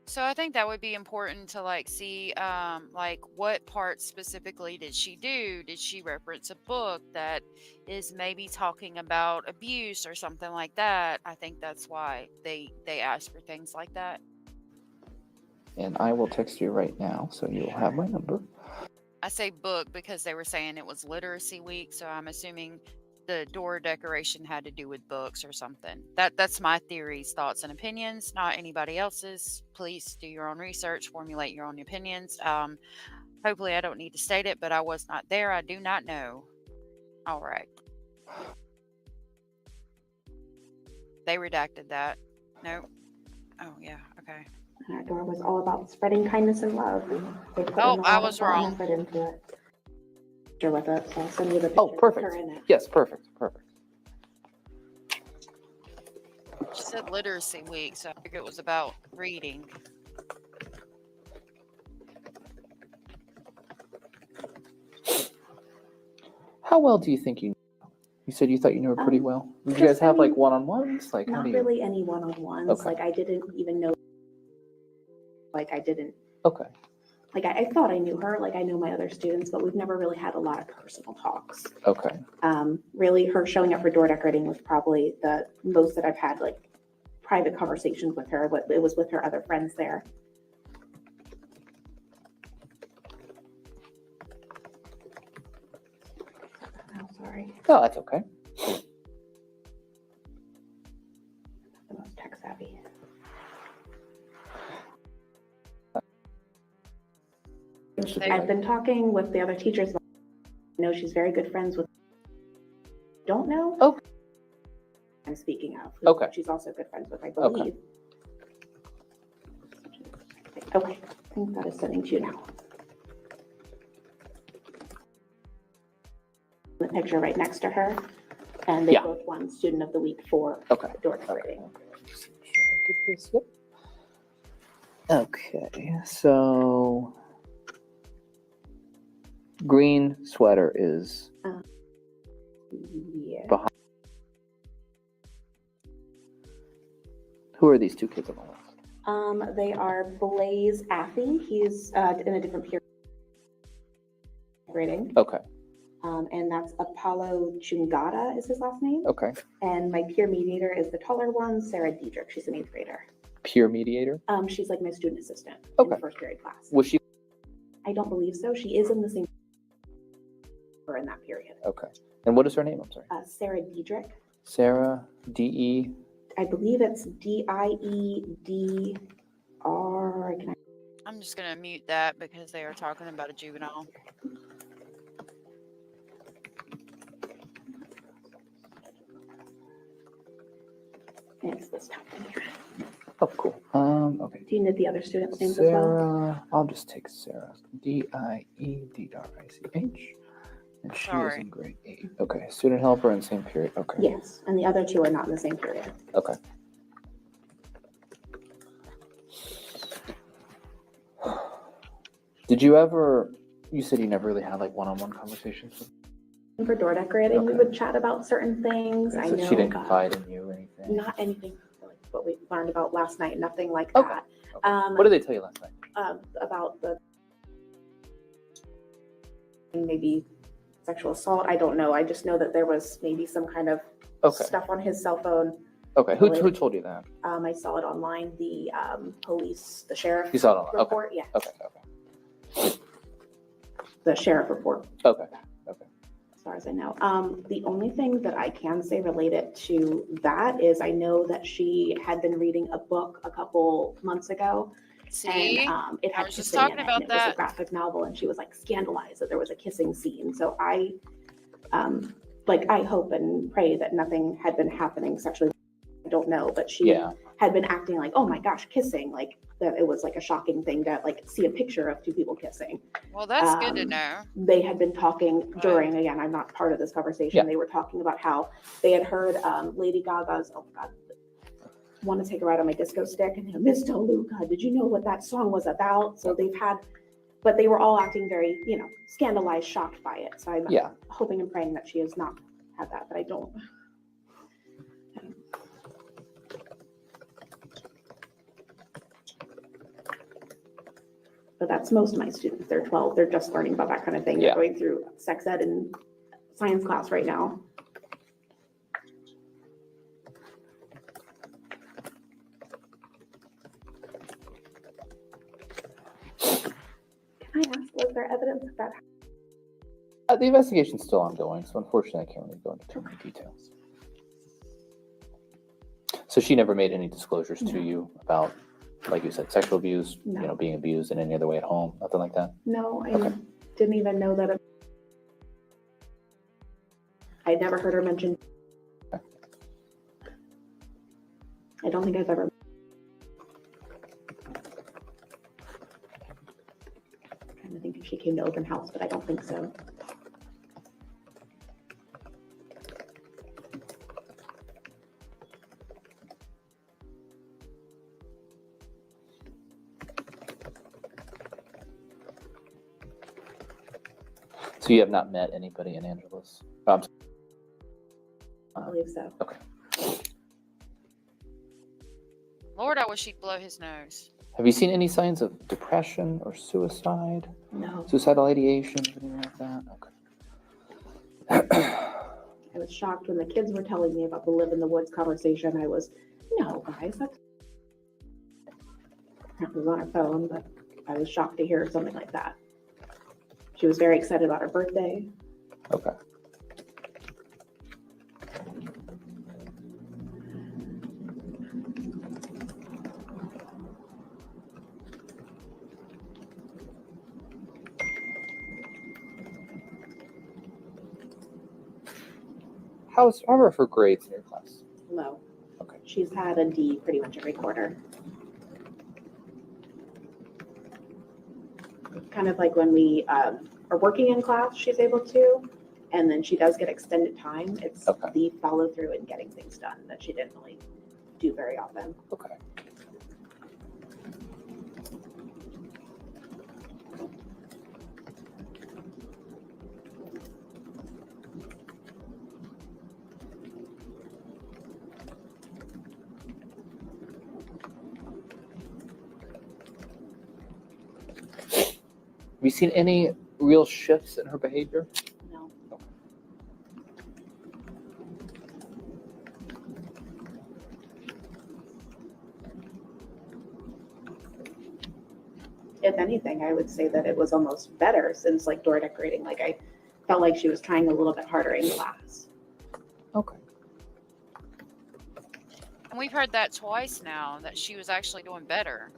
So I think that would be important to like see like what parts specifically did she do? Did she reference a book that is maybe talking about abuse or something like that? I think that's why they ask for things like that. And I will text you right now, so you'll have my number. I say book because they were saying it was Literacy Week, so I'm assuming the door decoration had to do with books or something. That's my theories, thoughts, and opinions, not anybody else's. Please do your own research, formulate your own opinions. Hopefully I don't need to state it, but I was not there. I do not know. All right. They redacted that. Nope. Oh, yeah. Okay. That door was all about spreading kindness and love. And they put Oh, in a I lot was of thought and wrong. effort into it. With it, so I'll send you the picture Oh, perfect. of her in it. Yes, perfect. Perfect. She said Literacy Week, so I figured it was about reading. How well do you think you? You said you thought you knew her pretty well. Did you guys have like one-on-ones? Like how Not do you? really any one-on-ones. Okay. Like I didn't even know. Like I didn't. Okay. Like I thought I knew her. Like I know my other students, but we've never really had a lot of personal talks. Okay. Really, her showing up for door decorating was probably the most that I've had like private conversations with her. But it was with her other friends there. Oh, sorry. No, that's okay. The most tech savvy. I've been talking with the other teachers. I know she's very good friends with. Don't know. Okay. I'm speaking of. Who Okay. She's also good friends with, I believe. Okay. I think that is sending to you now. The picture right next to her, and they Yeah. both won Student of the Week for door decorating. Get this. Yep. Okay, so green sweater is Yeah. behind. Who are these two kids on the list? They are Blaze Affy. He's in a different period grading. Okay. And that's Apollo Chungada is his last name. Okay. And my peer mediator is the taller one, Sarah Diedrich. She's an 8th grader. Peer mediator. She's like my student assistant in Okay. the first period class. Was she? I don't believe so. She is in the same or in that period. Okay. And what is her name? I'm sorry. Sarah Diedrich. Sarah D-E. I believe it's D-I-E-D-R. I'm just going to mute that because they are talking about a juvenile. It's this top in here. Oh, cool. Okay. Do you need the other students' names as well? Sarah. I'll just take Sarah. D-I-E-D-R-I-C-H. And she is Sorry. in grade 8. Okay. Student helper in same period. Okay. Yes, and the other two are not in the same period. Okay. Did you ever? You said you never really had like one-on-one conversations with. For door decorating, we Okay. would chat about certain things. I So know she didn't confide in you or anything. not anything like what we learned about last night. Nothing like Okay. that. What did they tell you last night? About the maybe sexual assault. I don't know. I just know that there was maybe some kind of Okay. stuff on his cell phone. Okay. Who told you that? I saw it online. The police, the sheriff. You saw it online. Okay. report. Yeah, Okay. Okay. the sheriff report. Okay. Okay. far as I know. The only thing that I can say related to that is I know that she had been reading a book a couple months ago. See, And it I had was just kissing talking in it, about and it was a that. graphic novel, and she was like scandalized that there was a kissing scene. So I, I hope and pray that nothing had been happening sexually. I don't know, but she had been acting like, oh my gosh, kissing, like that it was like a shocking thing to like see a picture of two people kissing. Well, that's good to know. They had been talking during, again, I'm not part of this conversation. They were talking about how they had heard Lady Gaga's, oh God, Want to Take a Ride on My Disco Stick, and Miss DeLuca, did you know what that song was about? So they've had, but they were all acting very, scandalized, shocked by it. So I'm hoping and praying that she has not had that, but I don't. But that's most of my students. They're 12. They're just learning about that kind of thing. They're going through sex ed and science class right now. Can I ask, was there evidence of that? The investigation's still ongoing, so unfortunately I can't really go into too many details. So she never made any disclosures to you about, like you said, sexual abuse, being abused in any other way at home, nothing like that? No, I didn't even know that. I'd never heard her mention. I don't think I've ever. I'm trying to think if she came to open house, but I don't think so. So you have not met anybody in Angeles? I believe so. Okay. Lord, I wish he'd blow his nose. Have you seen any signs of depression or suicide? No. Suicidal ideation, anything like that? Okay. I was shocked when the kids were telling me about the live in the woods conversation. I was, no, guys, that's. It was on her phone, but I was shocked to hear something like that. She was very excited about her birthday. Okay. How are her grades in your class? Low. Okay. She's had a D pretty much every quarter. Kind of like when we are working in class, she's able to, and then she does get extended time. It's the follow through and getting things done that she didn't really do very often. Okay. Have you seen any real shifts in her behavior? No. Okay. If anything, I would say that it was almost better since like door decorating. Like I felt like she was trying a little bit harder in class. Okay. And we've heard that twice now, that she was actually doing better.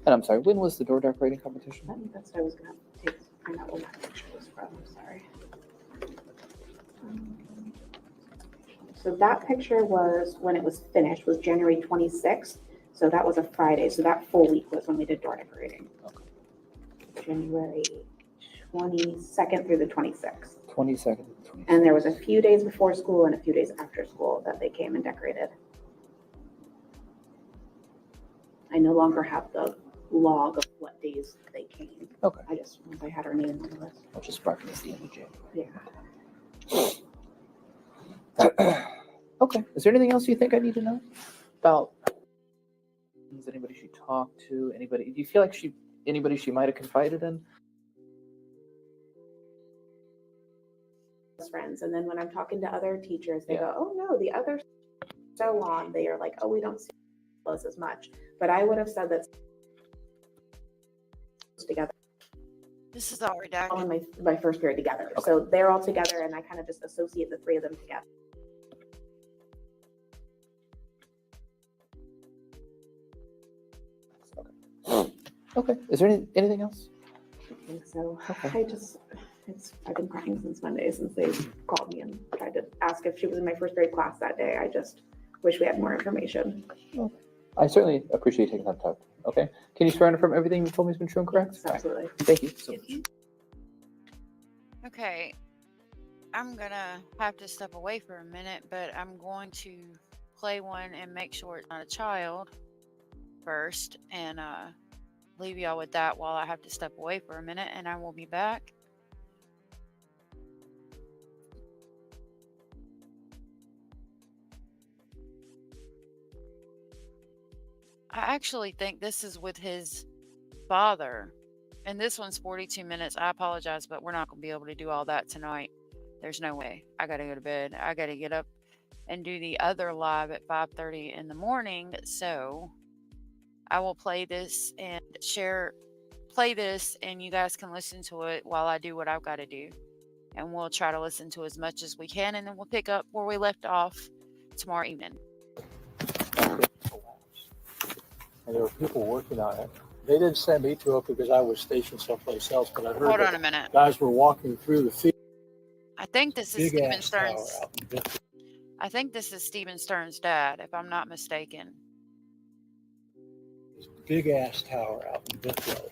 And I'm sorry, when was the door decorating competition? I think that's what I was going to find out when that picture was from. I'm sorry. So that picture was when it was finished, was January 26th. So that was a Friday. So that full week was when we did door decorating. Okay. January 22nd through the 26th. 22nd. And there was a few days before school and a few days after school that they came and decorated. I no longer have the log of what days they came. Okay. I just, once I had her name on the list. I'll just mark it as the end of January. Yeah. Okay. Is there anything else you think I need to know about? Is anybody she talked to? Anybody? Do you feel like anybody she might have confided in? Friends, and then when I'm talking to other teachers, they go, "Oh no, the others so on." They are like, "Oh, we don't see us as much." But I would have said that together. This is all All redacted. in my first period together. So they're all together, and I kind of just associate the three of them together. Okay. Is there anything else? I think so. I've been crying since Monday, since they called me and tried to ask if she was in my first grade class that day. I just wish we had more information. Okay. I certainly appreciate taking time to talk. Okay. Can you swear from everything you told me has been true and correct? Yes, absolutely. Right. Thank you so much. Okay. I'm gonna have to step away for a minute, but I'm going to play one and make sure it's not a child first, and leave y'all with that while I have to step away for a minute, and I will be back. I actually think this is with his father, and this one's 42 minutes. I apologize, but we're not going to be able to do all that tonight. There's no way. I got to go to bed. I got to get up and do the other live at 5:30 in the morning. So I will play this and play this, and you guys can listen to it while I do what I've got to do. And we'll try to listen to as much as we can, and then we'll pick up where we left off tomorrow evening. And there were people working on it. They didn't send me to it because I was stationed someplace else, but I heard Hold that on a minute. guys were walking through the field. I think this is Big Stephen ass tower Stern's. out in Bethel. I think this is Stephen Stern's dad, if I'm not mistaken. Big ass tower out in Bethel.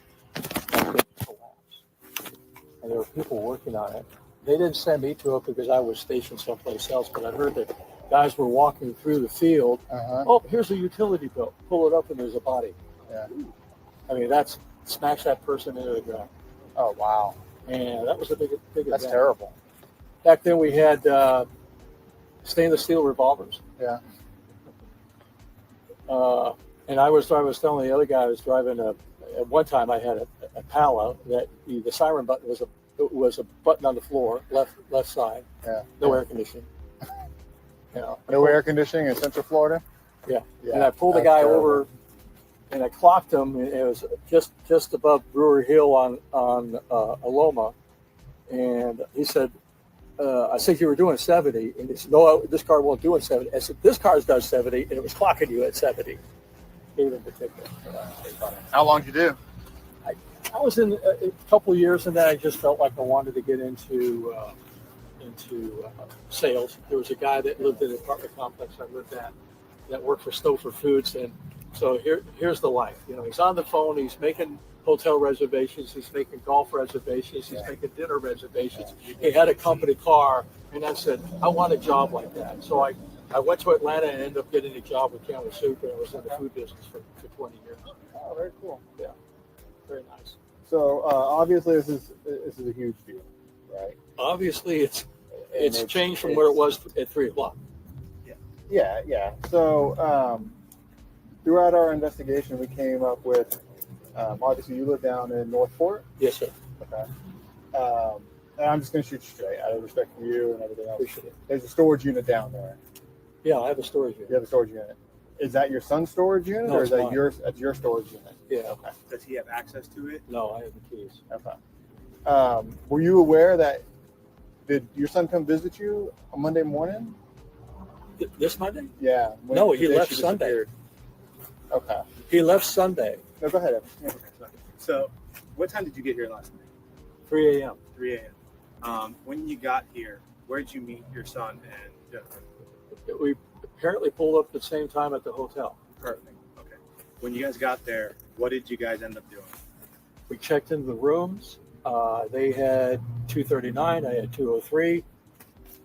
And there were people working on it. They didn't send me to it because I was stationed someplace else, but I heard that guys were walking through the field. Oh, here's a utility bill. Pull it up and there's a body. Yeah. I mean, smacks that person into the ground. Oh, wow. And that was a big That's event. Terrible. Back then we had stainless steel revolvers. Yeah. And I was telling the other guy I was driving at one time I had a Pala that the siren button was a button on the floor, left side. Yeah. No air conditioning. No air conditioning in Central Florida? Yeah. And I pulled the guy over and I clocked him, and it was just above Brewer Hill on Aloma. And he said, I said, you were doing 70. And he said, no, this car won't do it 70. I said, this car does 70, and it was clocking you at 70. Gave him the ticket. How long did you do? I was in a couple of years, and then I just felt like I wanted to get into sales. There was a guy that lived in the apartment complex I lived at that worked for Stouffer Foods, and so here's the life. He's on the phone, he's making hotel reservations, he's making golf reservations, he's making dinner reservations. He had a company car, and I said, I want a job like that. So I went to Atlanta and ended up getting a job with Campbell Soup, and I was in the food business for 20 years. Oh, very cool. Yeah, very nice. So obviously this is a huge deal, right? Obviously it's changed from where it was at 3 o'clock. Yeah. So throughout our investigation, we came up with, obviously you live down in North Fort? Yes, sir. Okay. And I'm just going to shoot you straight out of respect for you and everything else. Appreciate it. There's a storage unit down there. Yeah, I have a storage unit. You have a storage unit. Is that your son's storage unit, No, or is it's that mine. your storage unit? Yeah. Okay. Does he have access to it? No, I have the keys. Okay. Were you aware that, did your son come visit you on Monday morning? This Monday? Yeah. No, he the day left she Sunday. disappeared. Okay. He left Sunday. No, go ahead. Yeah. So, what time did you get here last night? 3 a.m. 3 a.m. When you got here, where did you meet your son and Jennifer? We apparently pulled up at the same time at the hotel. Perfect. Okay. When you guys got there, what did you guys end up doing? We checked into the rooms. They had 239. I had 203.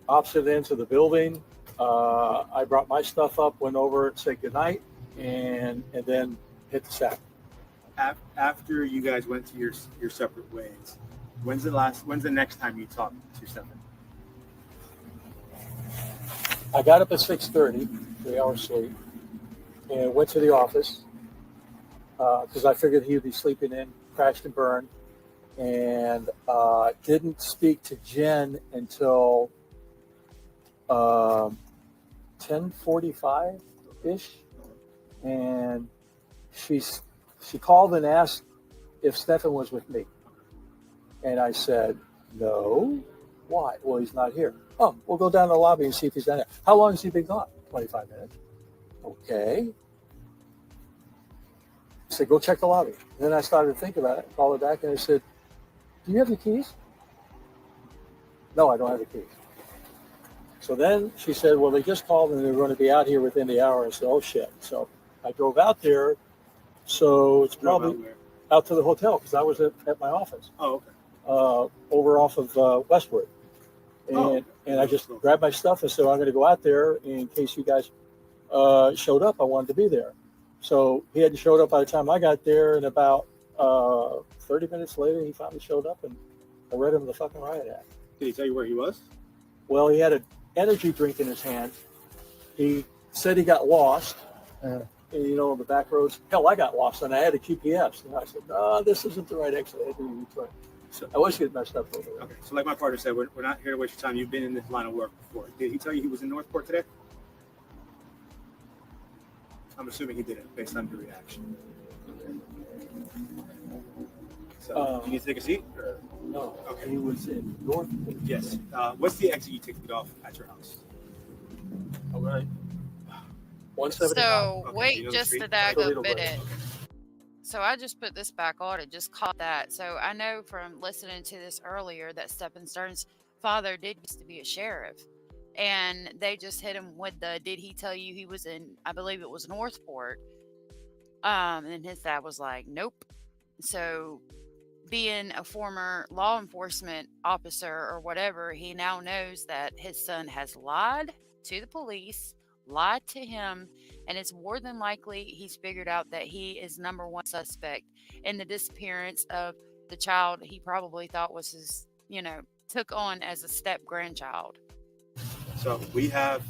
Opposite ends of the building. I brought my stuff up, went over and said goodnight, and then hit the sack. After you guys went to your separate ways, when's the next time you talked to Stefan? I got up at 6:30, 3 hours sleep, and went to the office because I figured he would be sleeping in, crashed and burned, and didn't speak to Jen until 10:45-ish, and she called and asked if Stefan was with me. And I said, no. Why? Well, he's not here. Oh, we'll go down to the lobby and see if he's down there. How long has he been gone? 25 minutes. Okay. I said, go check the lobby. And then I started to think about it, called her back, and I said, do you have the keys? No, I don't have the keys. So then she said, well, they just called and they're going to be out here within the hour. I said, oh, shit. So I drove out there. So it's probably out to the hotel because I was at my office. Oh, okay. Over off of Westwood. And I just grabbed my stuff and said, I'm going to go out there in case you guys showed up. I wanted to be there. So he hadn't showed up by the time I got there, and about 30 minutes later, he finally showed up, and I read him the fucking riot act. Did he tell you where he was? Well, he had an energy drink in his hand. He said he got lost. And, you know, the back roads. Hell, I got lost, and I had a GPS. And I said, no, this isn't the right exit. I had to return. So I was getting messed up over there. Okay, so like my partner said, we're not here to waste your time. You've been in this line of work before. Did he tell you he was in Northport today? I'm assuming he didn't, based on your reaction. So, you need to take a seat? Or? No. Okay. He was in Northport. Yes. What's the exit you take to get off at your house? All right. 179. So Okay, wait you know the just street? a dag Toledo a minute. Bridge. So I just put this back on and just caught that. So I know from listening to this earlier that Stephen Stern's father did used to be a sheriff. And they just hit him with the, did he tell you he was in, I believe it was Northport. And his dad was like, nope. So being a former law enforcement officer or whatever, he now knows that his son has lied to the police, lied to him, and it's more than likely he's figured out that he is number one suspect in the disappearance of the child he probably thought was his, took on as a step grandchild. So we have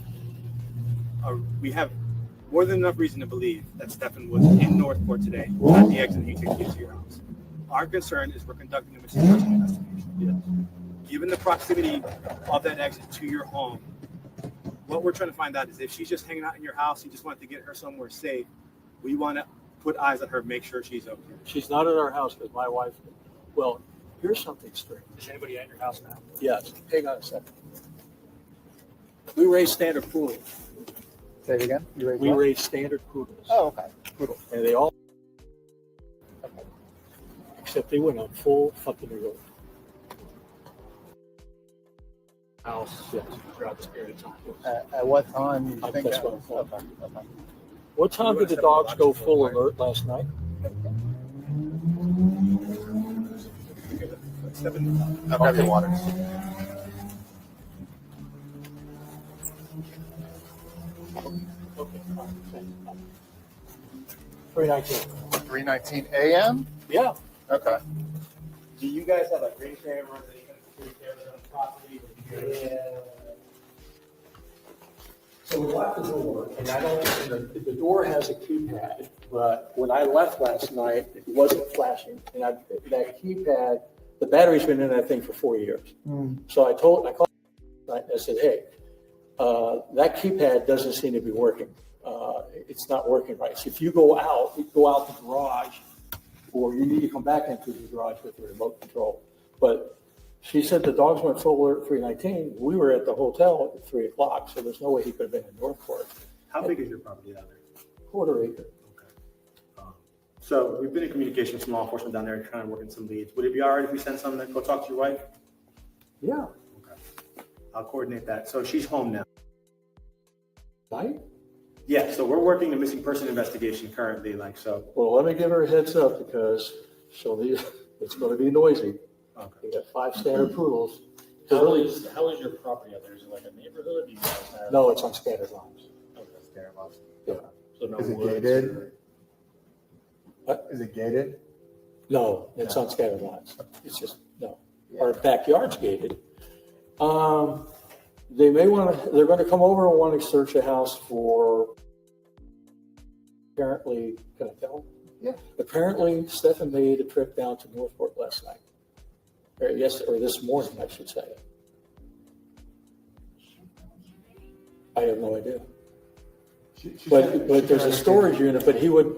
more than enough reason to believe that Stefan was in Northport today at the exit you take to your house. Our concern is we're conducting a missing person investigation. Yes. Given the proximity of that exit to your home, what we're trying to find out is if she's just hanging out in your house, you just want to get her somewhere safe, we want to put eyes on her, make sure she's okay. She's not at our house because my wife, well, here's something strange. Is anybody at your house now? Yes. Hang on a second. We raise standard poodles. Say it again? We raise standard poodles. Oh, okay. Poodle. And they all, except they went on full fucking road. House, yes, throughout this period of time. At what time do you think That's that what was? I'm Okay. Okay. What time did the dogs go full alert last night? 7. I'll have your water. Okay. 319. 3:19 a.m. Yeah. Okay. Do you guys have like ring cameras that you can security cameras on the property? Yeah. So we locked the door, and I don't, and the door has a keypad, but when I left last night, it wasn't flashing. And that keypad, the battery's been in that thing for 4 years. So I called, I said, hey, that keypad doesn't seem to be working. It's not working right. So if you go out the garage, or you need to come back into the garage with the remote control. But she said the dogs went full alert at 3:19. We were at the hotel at 3 o'clock, so there's no way he could have been in Northport. How big is your property down there? Quarter acre. So we've been in communication with some law enforcement down there trying to work in some leads. Would it be all right if we send someone to go talk to your wife? Yeah. Okay. I'll coordinate that. So she's home now. Right? Yeah, so we're working the missing person investigation currently, Well, let me give her a heads up because it's going to be noisy. Okay. We got 5 standard poodles. How is your property out there? Is it like a neighborhood? Do you guys have? No, it's on standard lines. Okay, standard lines. Yeah. So no Is it woods gated? or- Is it gated? No, it's on standard lines. It's just, no. Our backyard's gated. They're going to come over and want to search a house for, apparently, can I tell them? Yeah. Apparently, Stephen made a trip down to Northport last night. Or this morning, I should say. I have no idea. But there's a storage unit, but he would,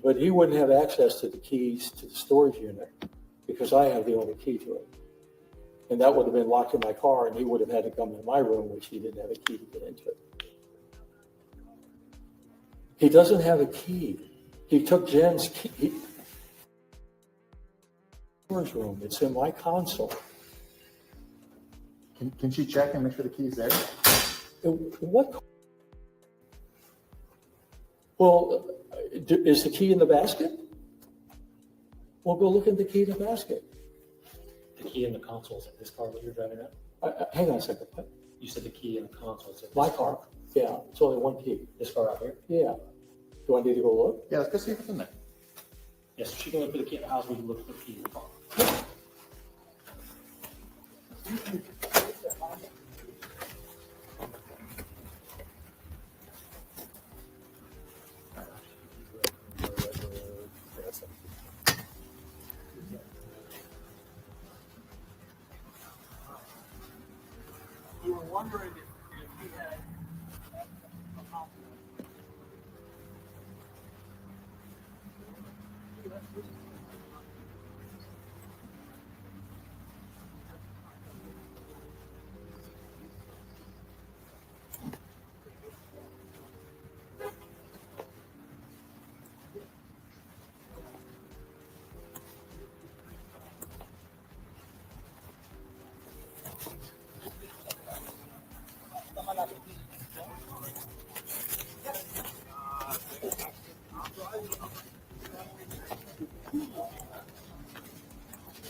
But he wouldn't have access to the keys to the storage unit because I have the only key to it. And that would have been locked in my car, and he would have had to come in my room, which he didn't have a key to get into it. He doesn't have a key. He took Jen's key. Storage room. It's in my console. Can she check and make sure the key's there? What? Well, is the key in the basket? Well, go look in the key in the basket. The key in the console is in this car that you're driving at? Hang on a second. You said the key in the console is in My car. Yeah, it's only one key. This car out here? Yeah. Do I need to go look? Yeah, let's go see what's in there. Yes, she can look for the key in the house. We can look for the key in the car. We were wondering if he had a copy.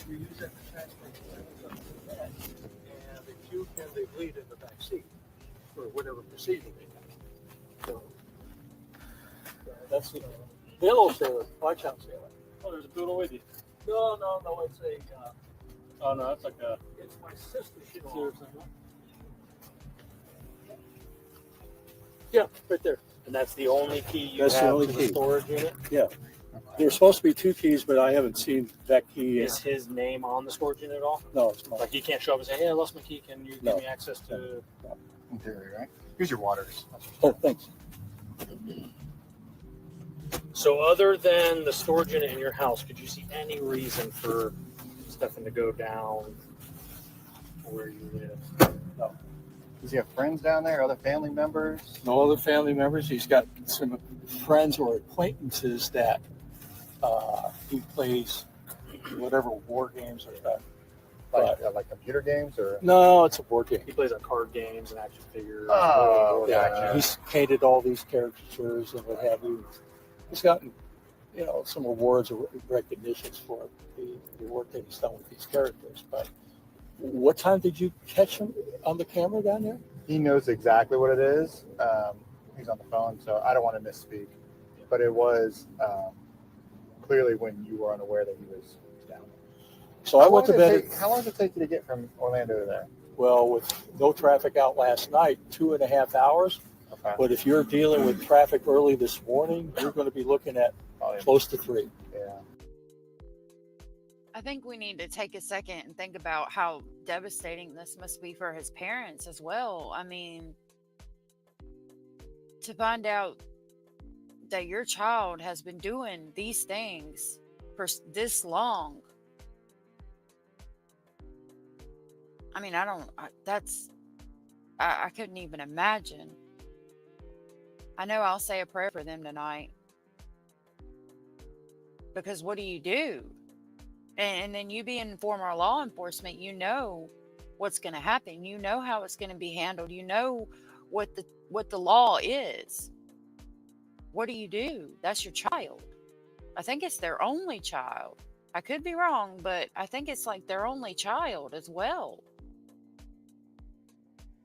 We use that to transfer and they puke and they bleed in the back seat for whatever procedure they have. So that's Bill sailor, watch out sailor. Oh, there's a poodle with you. No, it's a. Oh no, that's like a. It's my sister's dog. Seriously? Yeah, right there. And that's the only key you That's the have only to key. the storage unit? Yeah. There's supposed to be two keys, but I haven't seen that key. Is his name on the storage unit at all? No, it's not. Like he can't show up and say, "Hey, I lost my key. Can you give me access to?" In theory, right? Here's your waters. Oh, thanks. So, other than the storage unit in your house, could you see any reason for Stefan to go down where you live? No. Does he have friends down there? Other family members? No other family members. He's got some friends or acquaintances that he plays whatever war games or that. Like computer games or? No, it's a board game. He plays on card games and action figures. Oh, Yeah, he's painted all these caricatures and what have you. He's gotten, some awards or recognitions for the work that he's done with these characters. But what time did you catch him on the camera down there? He knows exactly what it is. He's on the phone, so I don't want to misspeak. But it was clearly when you were unaware that he was down. So I went to bed. How long did it take you to get from Orlando to there? Well, with no traffic out last night, 2.5 hours. Okay. But if you're dealing with traffic early this morning, you're going to be looking at close to 3. Yeah. I think we need to take a second and think about how devastating this must be for his parents as well. I mean, to find out that your child has been doing these things for this long. I mean, I couldn't even imagine. I know I'll say a prayer for them tonight. Because what do you do? And then you being former law enforcement, you know what's going to happen. You know how it's going to be handled. You know what the law is. What do you do? That's your child. I think it's their only child. I could be wrong, but I think it's like their only child as well.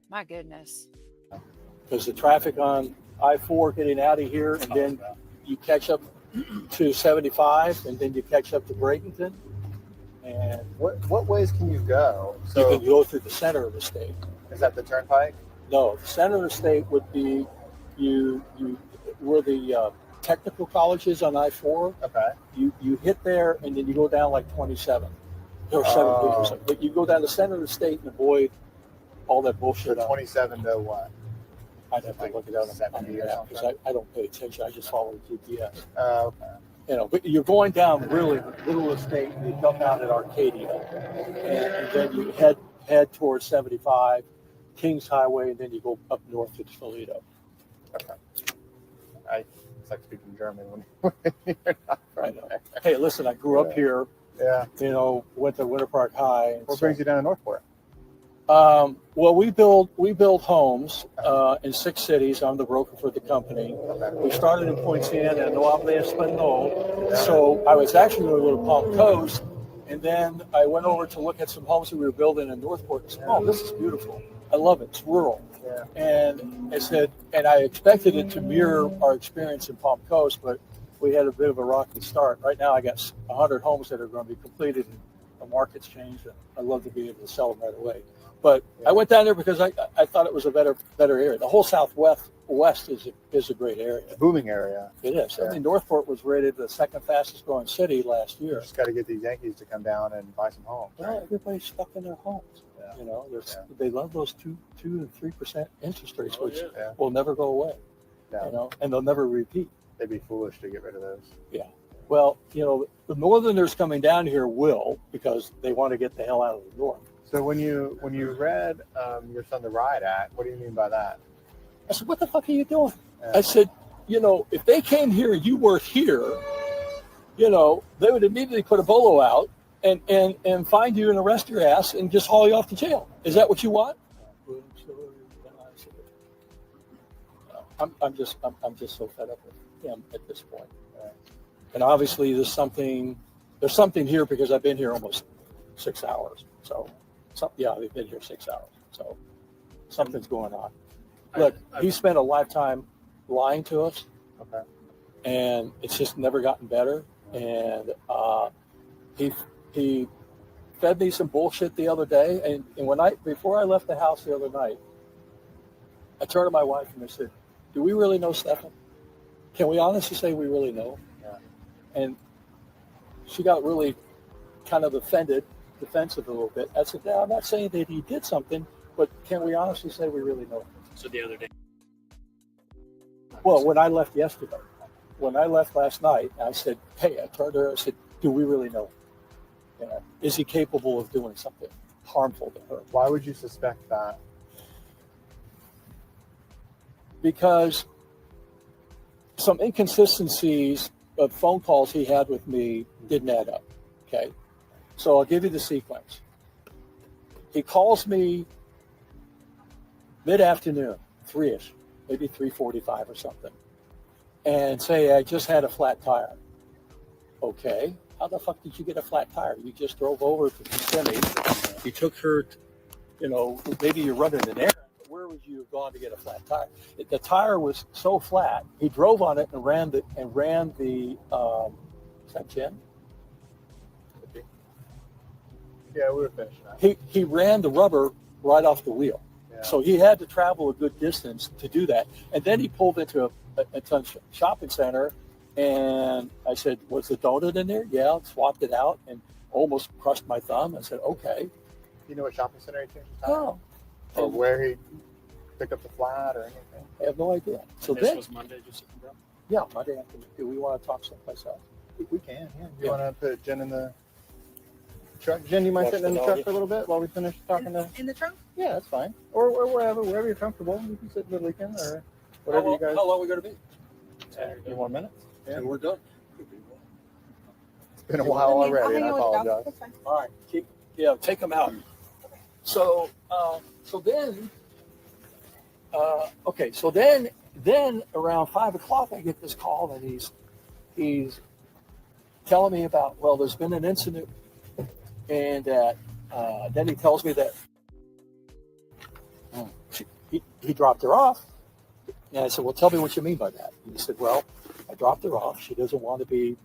My goodness. Because the traffic on I-4 getting out of here, and then you catch up to 75, and then you catch up to Bradenton. And what ways can you go? So you can go through the center of the state. Is that the turnpike? No, the center of the state would be where the technical college is on I-4. Okay. You hit there, and then you go down like 27 or 17 or something. But you go down the center of the state and avoid all that bullshit. So 27 to what? I'd have to look it up on the map because I don't pay attention. I just follow the GPS. Okay. But you're going down really middle of the state, and you come out at Arcadia, and then you head towards 75, Kings Highway, and then you go up north to Toledo. It's like speaking German when you're not I know. Hey, listen, I grew up here. Yeah. Went to Winter Park High. What brings you down to Northport? Well, we build homes in 6 cities. I'm the broker for the company. We started in Poinciana and Nuevo Espanol. So I was actually going to go to Palm Coast, and then I went over to look at some homes that we were building in Northport. And said, oh, this is beautiful. I love it. It's rural. Yeah. And I said, and I expected it to mirror our experience in Palm Coast, but we had a bit of a rocky start. Right now, I got 100 homes that are going to be completed, and the market's changed. And I'd love to be able to sell them right away. But I went down there because I thought it was a better area. The whole Southwest is a great area. It's a booming area. It is. Yeah. I mean, Northport was rated the second fastest growing city last year. Just got to get these Yankees to come down and buy some homes. Well, everybody's stuck in their homes. They love those 2 and 3% interest rates, which will never go away. Yeah. And they'll never repeat. They'd be foolish to get rid of those. Yeah. Well, the Northerners coming down here will, because they want to get the hell out of the North. So when you read your son the Riot Act, what do you mean by that? I said, what the fuck are you doing? I said, if they came here and you weren't here, they would immediately put a bolo out and find you and arrest your ass and just haul you off to jail. Is that what you want? I'm just so fed up with him at this point. And obviously there's something here because I've been here almost 6 hours. They've been here 6 hours. So something's going on. Look, he spent a lifetime lying to us. Okay. And it's just never gotten better. And he fed me some bullshit the other day. And before I left the house the other night, I turned to my wife and I said, do we really know Stefan? Can we honestly say we really know him? Yeah. And she got really kind of defensive a little bit. I said, I'm not saying that he did something, but can we honestly say we really know him? So the other day. Well, when I left yesterday, when I left last night, I said, hey, I turned to her, I said, do we really know him? Is he capable of doing something harmful to her? Why would you suspect that? Because some inconsistencies of phone calls he had with me didn't add up. Okay. So I'll give you the sequence. He calls me mid-afternoon, 3-ish, maybe 3:45 or something, and say, I just had a flat tire. Okay. How the fuck did you get a flat tire? You just drove over to Kissimmee. You took her, maybe you're running an errand. Where would you have gone to get a flat tire? The tire was so flat, he drove on it and ran the is that Jen? Yeah, we were finishing that. He ran the rubber right off the wheel. Yeah. So he had to travel a good distance to do that. And then he pulled into a shopping center, and I said, was the donut in there? Yeah, swapped it out and almost crushed my thumb. I said, okay. You know what shopping center he changed his tire? No. Or where he picked up the flat or anything? I have no idea. So this was Monday, just yeah, Monday afternoon. Do we want to talk someplace else? We can, yeah. You want to put Jen in the truck? Jen, you mind sitting in the truck for a little bit while we finish talking in the trunk? Yeah, that's fine. Or wherever you're comfortable. You can sit in the weekend or whatever you guys. How long are we going to be? A few more minutes. Yeah, and we're done. It's been a while already, and I apologize. All right, take them out. So then around 5 o'clock, I get this call, and he's telling me about, well, there's been an incident, and that then he tells me that he dropped her off. And I said, well, tell me what you mean by that. And he said, well, I dropped her off. She doesn't want to be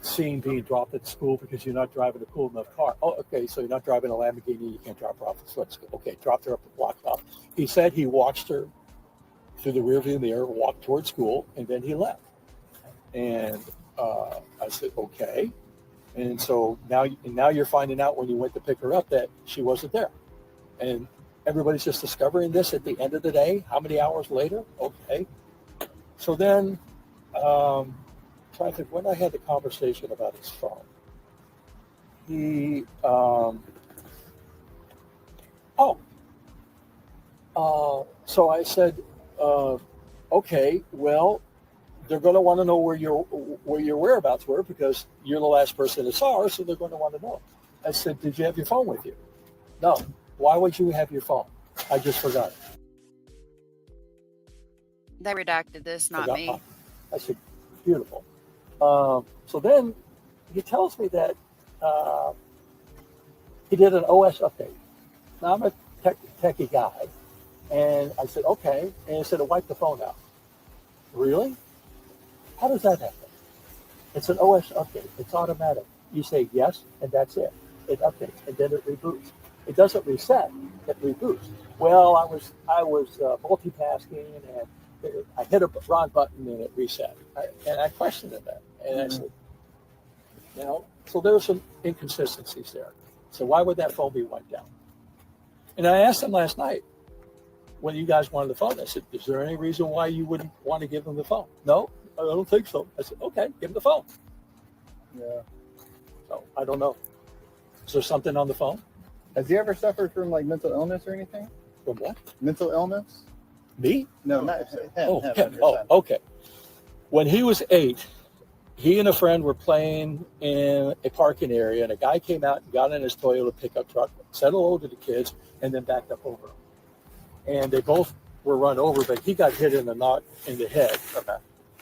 seen being dropped at school because you're not driving a cool enough car. Oh, okay, so you're not driving a Lamborghini, you can't drop her off. So let's go. Okay, dropped her up and walked off. He said he watched her through the rearview mirror, walked towards school, and then he left. And I said, okay. And so now you're finding out when you went to pick her up that she wasn't there. And everybody's just discovering this at the end of the day. How many hours later? Okay. So then trying to think when I had the conversation about his phone. So I said, okay, well, they're going to want to know where your whereabouts were because you're the last person that saw her, so they're going to want to know. I said, did you have your phone with you? No. Why would you have your phone? I just forgot it. They redacted this, not me. I said, beautiful. So then he tells me that he did an OS update. Now, I'm a techie guy. And I said, okay. And he said, to wipe the phone out. Really? How does that happen? It's an OS update. It's automatic. You say yes, and that's it. It updates, and then it reboots. It doesn't reset. It reboots. Well, I was multitasking, and I hit a wrong button, and it reset. And I questioned that. And I said, so there were some inconsistencies there. So why would that phone be wiped out? And I asked him last night, when you guys wanted the phone, I said, is there any reason why you wouldn't want to give him the phone? No, I don't think so. I said, okay, give him the phone. Yeah. So I don't know. Is there something on the phone? Has he ever suffered from like mental illness or anything? From what? Mental illness? Me? No, not him. Him. Oh, okay. When he was 8, he and a friend were playing in a parking area, and a guy came out and got in his Toyota pickup truck, said hello to the kids, and then backed up over them. And they both were run over, but he got hit in the head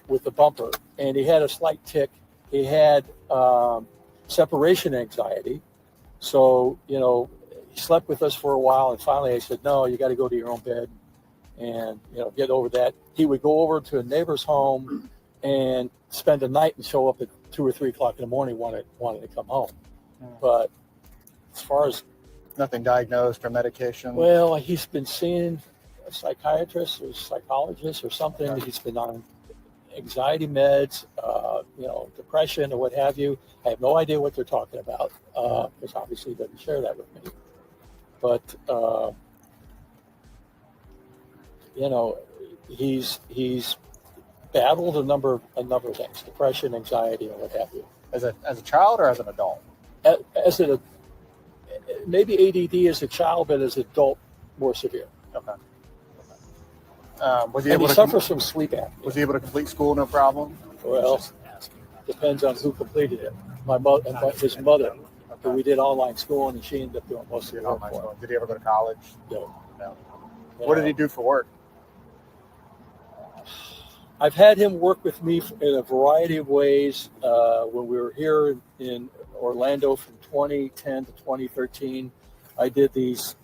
with the bumper, and he had a slight tick. He had separation anxiety, so he slept with us for a while, and finally I said, no, you got to go to your own bed and get over that. He would go over to a neighbor's home and spend the night and show up at 2 or 3 o'clock in the morning wanting to come home. But as far as nothing diagnosed or medication? Well, he's been seeing a psychiatrist or psychologist or something. He's been on anxiety meds, depression or what have you. I have no idea what they're talking about because obviously he doesn't share that with me. But he's battled a number of things: depression, anxiety, and what have you. As a child or as an adult? Maybe ADD as a child, but as an adult, more severe. Okay. Was he able to suffers from sleep apnea. Was he able to complete school no problem? Well, depends on who completed it. My mother and his mother. Okay. We did online schooling, and she ended up doing most of the work for him. Did he ever go to college? No. What did he do for work? I've had him work with me in a variety of ways. When we were here in Orlando from 2010 to 2013, I did these,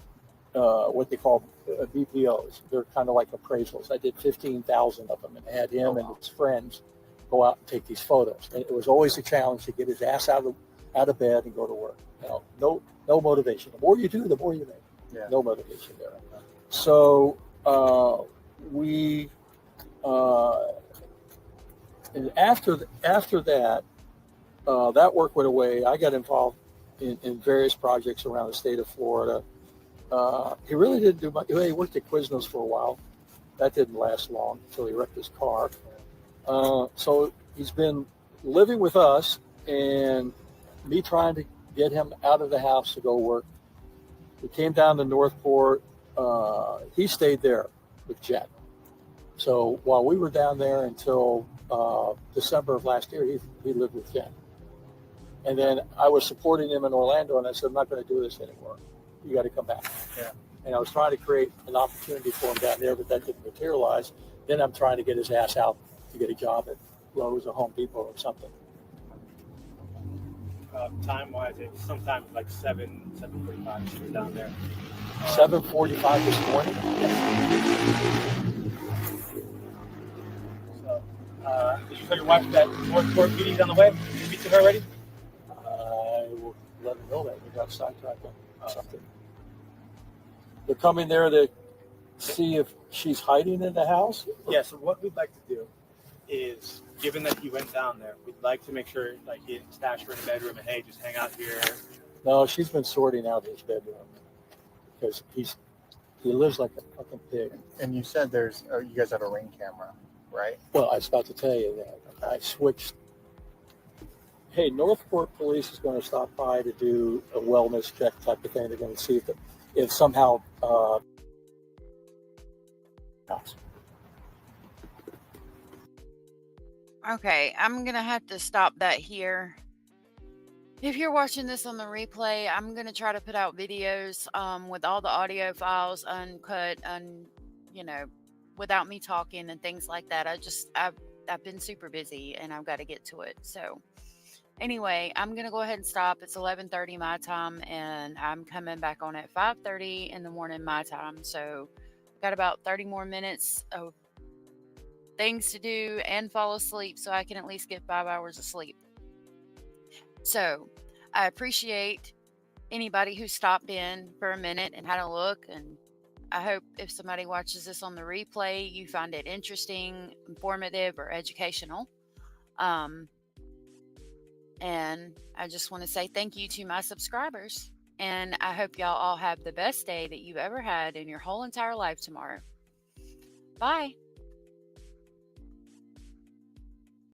what they call BPOs. They're kind of like appraisals. I did 15,000 of them and had him and his friends go out and take these photos. And it was always a challenge to get his ass out of bed and go to work. No motivation. The more you do, the more you make. Yeah. No motivation there. So and after that, that work went away. I got involved in various projects around the state of Florida. He really didn't do much. He worked at Quiznos for a while. That didn't last long until he wrecked his car. So he's been living with us and me trying to get him out of the house to go work. We came down to Northport. He stayed there with Jen. So while we were down there until December of last year, he lived with Jen. And then I was supporting him in Orlando, and I said, I'm not going to do this anymore. You got to come back. Yeah. And I was trying to create an opportunity for him down there, but that didn't materialize. Then I'm trying to get his ass out to get a job at Lowe's or Home Depot or something. Time-wise, it's sometimes like 7:45 she was down there. 7:45 this morning? So, did you tell your wife that Northport meeting's on the way? Did you speak to her already? I will let her know that. We got sidetracked on something. They're coming there to see if she's hiding in the house? Yeah, so what we'd like to do is, given that he went down there, we'd like to make sure like he didn't stash her in the bedroom and hey, just hang out here. No, she's been sorting out his bedroom because he lives like a fucking pig. And you said you guys have a Ring camera, right? Well, I was about to tell you that I switched hey, Northport Police is going to stop by to do a wellness check type of thing. They're going to see if somehow. Okay, I'm gonna have to stop that here. If you're watching this on the replay, I'm gonna try to put out videos with all the audio files uncut, you know, without me talking and things like that. I've been super busy and I've got to get to it. So anyway, I'm gonna go ahead and stop. It's 11:30 my time, and I'm coming back on at 5:30 in the morning my time. So I've got about 30 more minutes of things to do and fall asleep so I can at least get 5 hours of sleep. So I appreciate anybody who stopped in for a minute and had a look. And I hope if somebody watches this on the replay, you find it interesting, informative, or educational. And I just want to say thank you to my subscribers. And I hope y'all all have the best day that you've ever had in your whole entire life tomorrow. Bye.